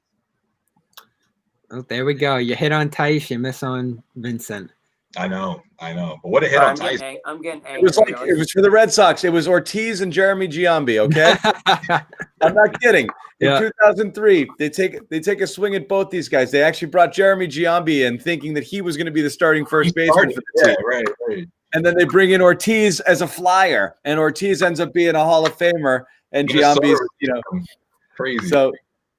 S3: Oh, there we go. You hit on Tice, you miss on Vincent.
S4: I know. But what a hit on Tice.
S6: I'm getting angry.
S1: It was for the Red Sox. It was Ortiz and Jeremy Giambi, okay? I'm not kidding. In 2003, they take a swing at both these guys. They actually brought Jeremy Giambi in thinking that he was going to be the starting first baseman for the team.
S4: Right.
S1: And then they bring in Ortiz as a flyer, and Ortiz ends up being a Hall of Famer, and Giambi's,
S4: crazy.
S1: So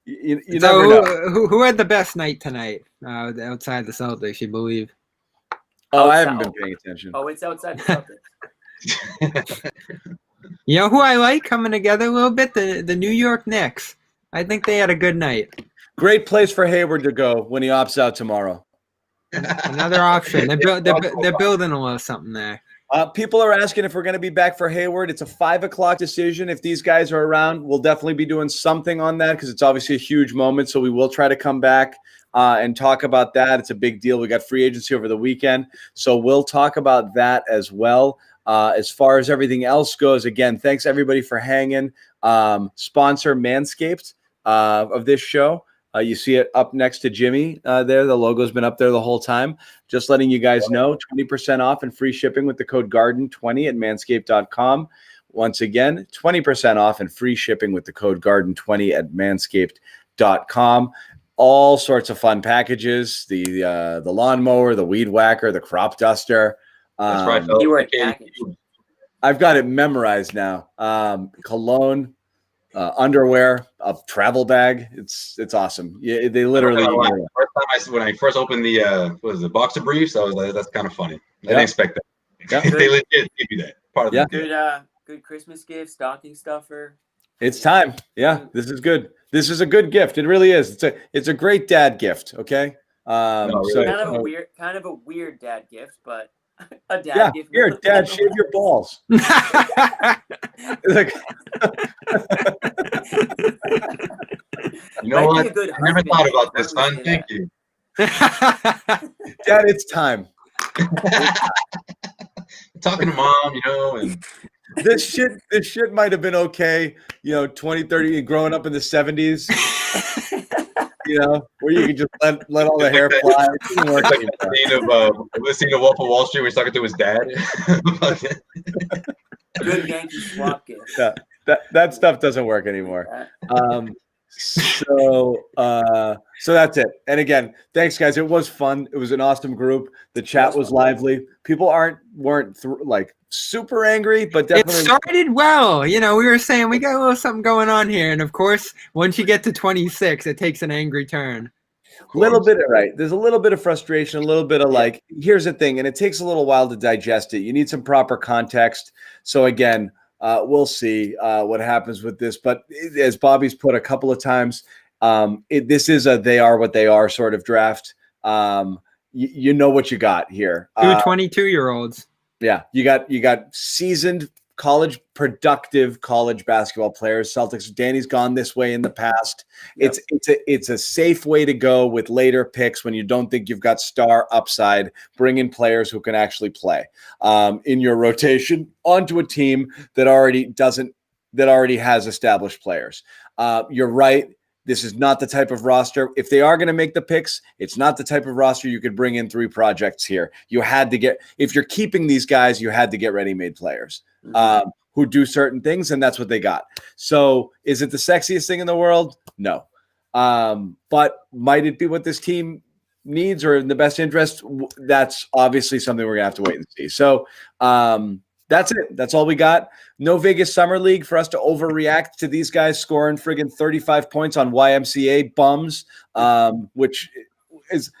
S1: you never know.
S3: Who had the best night tonight outside the Celtics, you believe?
S1: I haven't been paying attention.
S6: It's outside the Celtics.
S3: You know who I like coming together a little bit? The New York Knicks. I think they had a good night.
S1: Great place for Hayward to go when he opts out tomorrow.
S3: Another option. They're building a little something there.
S1: People are asking if we're going to be back for Hayward. It's a 5:00 decision. If these guys are around, we'll definitely be doing something on that because it's obviously a huge moment. So we will try to come back and talk about that. It's a big deal. We got free agency over the weekend. So we'll talk about that as well. As far as everything else goes, again, thanks everybody for hanging. Sponsor Manscaped of this show. You see it up next to Jimmy there. The logo's been up there the whole time. Just letting you guys know, 20% off and free shipping with the code GARDEN20 at manscaped.com. Once again, 20% off and free shipping with the code GARDEN20 at MANSCAPED.com. All sorts of fun packages: the lawnmower, the weed whacker, the crop duster.
S4: That's right.
S1: I've got it memorized now. Cologne, underwear, a travel bag. It's awesome. Yeah, they literally.
S4: When I first opened the boxer briefs, I was like, that's kind of funny. I didn't expect that. Yeah. They legit give you that part of the
S6: good Christmas gift, stocking stuffer.
S1: It's time. Yeah, this is good. This is a good gift. It really is. It's a great dad gift. Okay.
S6: Really. Kind of a weird dad gift, but a dad gift.
S1: Here, Dad, shave your balls. Like,
S4: you know what? I never thought about this, son. Thank you.
S1: Dad, it's time.
S4: Talking to Mom, and
S1: this shit might have been okay, 20, 30, growing up in the 70s, where you could just let all the hair fly.
S4: The scene of Wolf of Wall Street where he's talking to his dad.
S6: Good Yankee swap gift.
S1: Yeah, that stuff doesn't work anymore. So that's it. And again, thanks guys. It was fun. It was an awesome group. The chat was lively. People weren't super angry, but definitely
S3: it started well. We were saying we got a little something going on here, and of course, once you get to 26, it takes an angry turn.
S1: A little bit, right? There's a little bit of frustration, a little bit of here's the thing, and it takes a little while to digest it. You need some proper context. So again, we'll see what happens with this. But as Bobby's put a couple of times, this is a they are what they are sort of draft. You know what you got here.
S3: 2 22-year-olds.
S1: Yeah, you got seasoned productive college basketball players. Celtics. Danny's gone this way in the past. Yep. It's a safe way to go with later picks when you don't think you've got star upside. Bring in players who can actually play in your rotation onto a team that already has established players. You're right. This is not the type of roster. If they are going to make the picks, it's not the type of roster you could bring in 3 projects here. You had to if you're keeping these guys, you had to get ready-made players who do certain things, and that's what they got. So is it the sexiest thing in the world? No. But might it be what this team needs or in the best interest? That's obviously something we're going to have to wait and see. So that's it. That's all we got. No Vegas Summer League for us to overreact to these guys scoring friggin' 35 points on YMCA bums, which is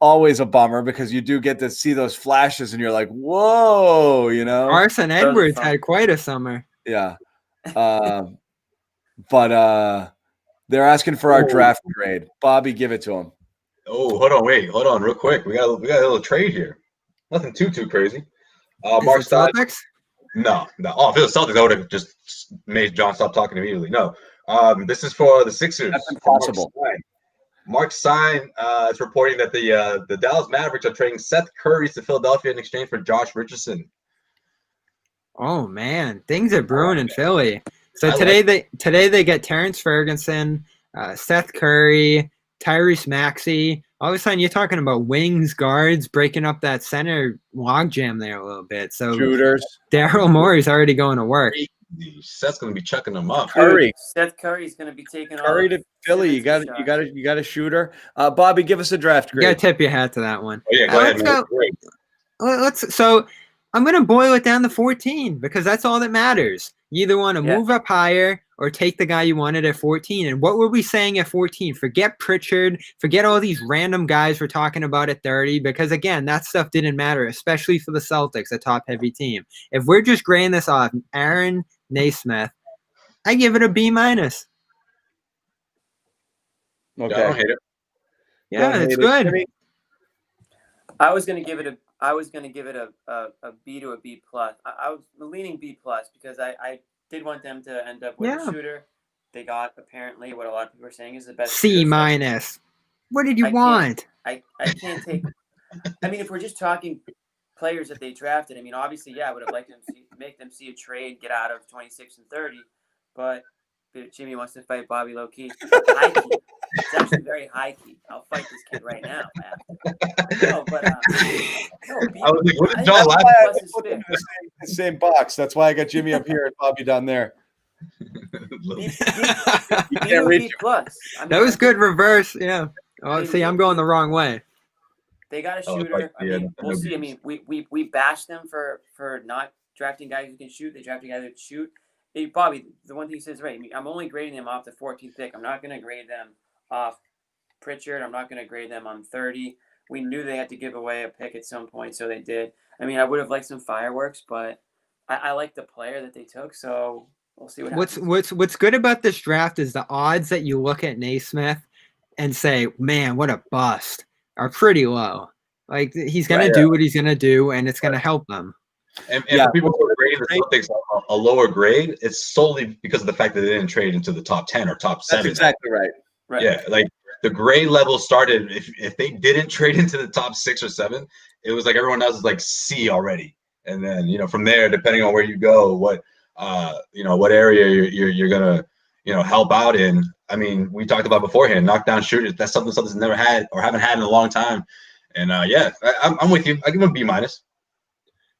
S1: always a bummer because you do get to see those flashes and you're like, whoa,
S3: Arson Edwards had quite a summer.
S1: Yeah. But they're asking for our draft grade. Bobby, give it to him.
S4: Oh, hold on real quick. We got a little trade here. Nothing too crazy. Mark
S3: Celtics?
S4: No. Oh, if it was Celtics, I would have just made John stop talking immediately. No. This is for the Sixers.
S1: That's impossible.
S4: Mark Stein is reporting that the Dallas Mavericks are trading Seth Curry to Philadelphia in exchange for Josh Richardson.
S3: Oh man, things are brewing in Philly. So today they get Terrence Ferguson, Seth Curry, Tyrese Maxey. All of a sudden, you're talking about wings, guards, breaking up that center logjam there a little bit. So
S1: shooters.
S3: Daryl Morey's already going to work.
S4: Seth's going to be chucking them up.
S6: Seth Curry's going to be taking
S1: Curry to Philly. You got a shooter. Bobby, give us a draft grade.
S3: You got to tip your hat to that one.
S4: Oh, yeah, go ahead.
S3: So I'm going to boil it down to 14 because that's all that matters. You either want to move up higher or take the guy you wanted at 14. And what were we saying at 14? Forget Prichard. Forget all these random guys we're talking about at 30 because, again, that stuff didn't matter, especially for the Celtics, a top-heavy team. If we're just grading this off, Aaron Nesmith, I give it a B-.
S1: Okay.
S4: I don't hate it.
S3: Yeah, it's good.
S6: I was going to give it a B to a B plus. I was leaning B plus because I did want them to end up with a shooter. They got apparently what a lot of people are saying is the best.
S3: C minus. What did you want?
S6: I can't take. I mean, if we're just talking players that they drafted, I mean, obviously, I would have liked them to make them see a trade, get out of 26 and 30. But Jimmy wants to fight Bobby low key. It's actually very high key. I'll fight this kid right now. No, but
S4: I was like, what did John laugh
S1: at? The same box. That's why I got Jimmy up here and Bobby down there.
S6: You can't reach plus. I mean,
S3: that was good reverse. Yeah. Oh, see, I'm going the wrong way.
S6: They got a shooter. We'll see. I mean, we bashed them for not drafting guys who can shoot. They drafted guys who can shoot. Hey, Bobby, the one thing he says right. I mean, I'm only grading them off the 14th pick. I'm not going to grade them off Prichard. I'm not going to grade them on 30. We knew they had to give away a pick at some point, so they did. I mean, I would have liked some fireworks, but I like the player that they took, so we'll see what happens.
S3: What's good about this draft is the odds that you look at Nesmith and say, man, what a bust, are pretty low. Like, he's going to do what he's going to do, and it's going to help them.
S4: And for people who are grading the Celtics a lower grade, it's solely because of the fact that they didn't trade into the top 10 or top 7.
S1: That's exactly right.
S4: Yeah, like the grade level started, if they didn't trade into the top 6 or 7, it was like everyone else is like C already. And then, you know, from there, depending on where you go, what area you're going to, help out in. I mean, we talked about beforehand, knockdown shooters. That's something Celtics never had or haven't had in a long time. And I'm with you. I give him a B-.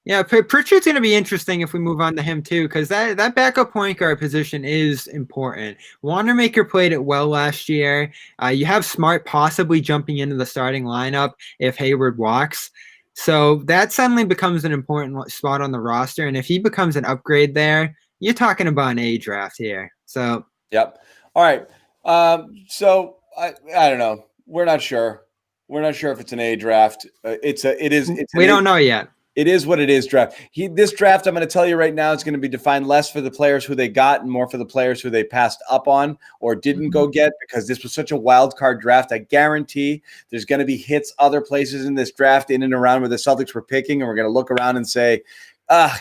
S3: Yeah, Pritchard's going to be interesting if we move on to him too, because that backup point guard position is important. Wanamaker played it well last year. You have Smart possibly jumping into the starting lineup if Hayward walks. So that suddenly becomes an important spot on the roster. And if he becomes an upgrade there, you're talking about an A draft here. So,
S1: yep. All right. So I don't know. We're not sure. We're not sure if it's an A draft.
S3: We don't know yet.
S1: It is what it is draft. This draft, I'm going to tell you right now, is going to be defined less for the players who they got and more for the players who they passed up on or didn't go get, because this was such a wild card draft. I guarantee there's going to be hits other places in this draft in and around where the Celtics were picking, and we're going to look around and say,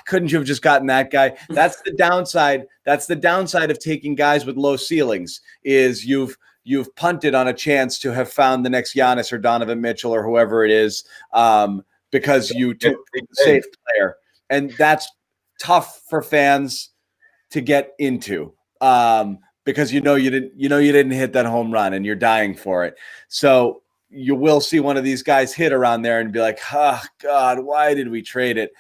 S1: couldn't you have just gotten that guy? That's the downside. That's the downside of taking guys with low ceilings, is you've punted on a chance to have found the next Giannis or Donovan Mitchell or whoever it is, because you took a safe player. And that's tough for fans to get into, because you didn't hit that home run and you're dying for it. So you will see one of these guys hit around there and be like, oh God, why did we trade it?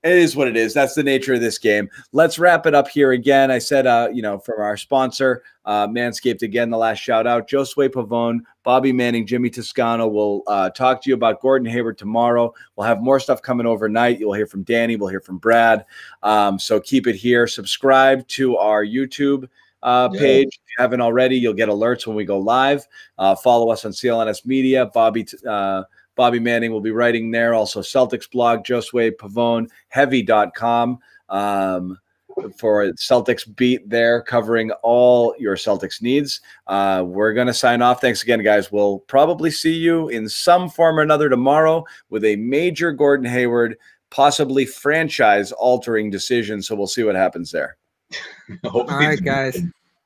S1: It is what it is. That's the nature of this game. Let's wrap it up here again. I said, from our sponsor, Manscaped, again, the last shout out, Josue, Pavon, Bobby Manning, Jimmy Toscano. We'll talk to you about Gordon Hayward tomorrow. We'll have more stuff coming overnight. You'll hear from Danny. We'll hear from Brad. So keep it here. Subscribe to our YouTube page. If you haven't already, you'll get alerts when we go live. Follow us on CLNS Media. Bobby Manning will be writing there. Also, Celtics blog, Josue, Pavon, heavy.com for Celtics beat there, covering all your Celtics needs. We're going to sign off. Thanks again, guys. We'll probably see you in some form or another tomorrow with a major Gordon Hayward, possibly franchise-altering decision. So we'll see what happens there.
S3: All right, guys.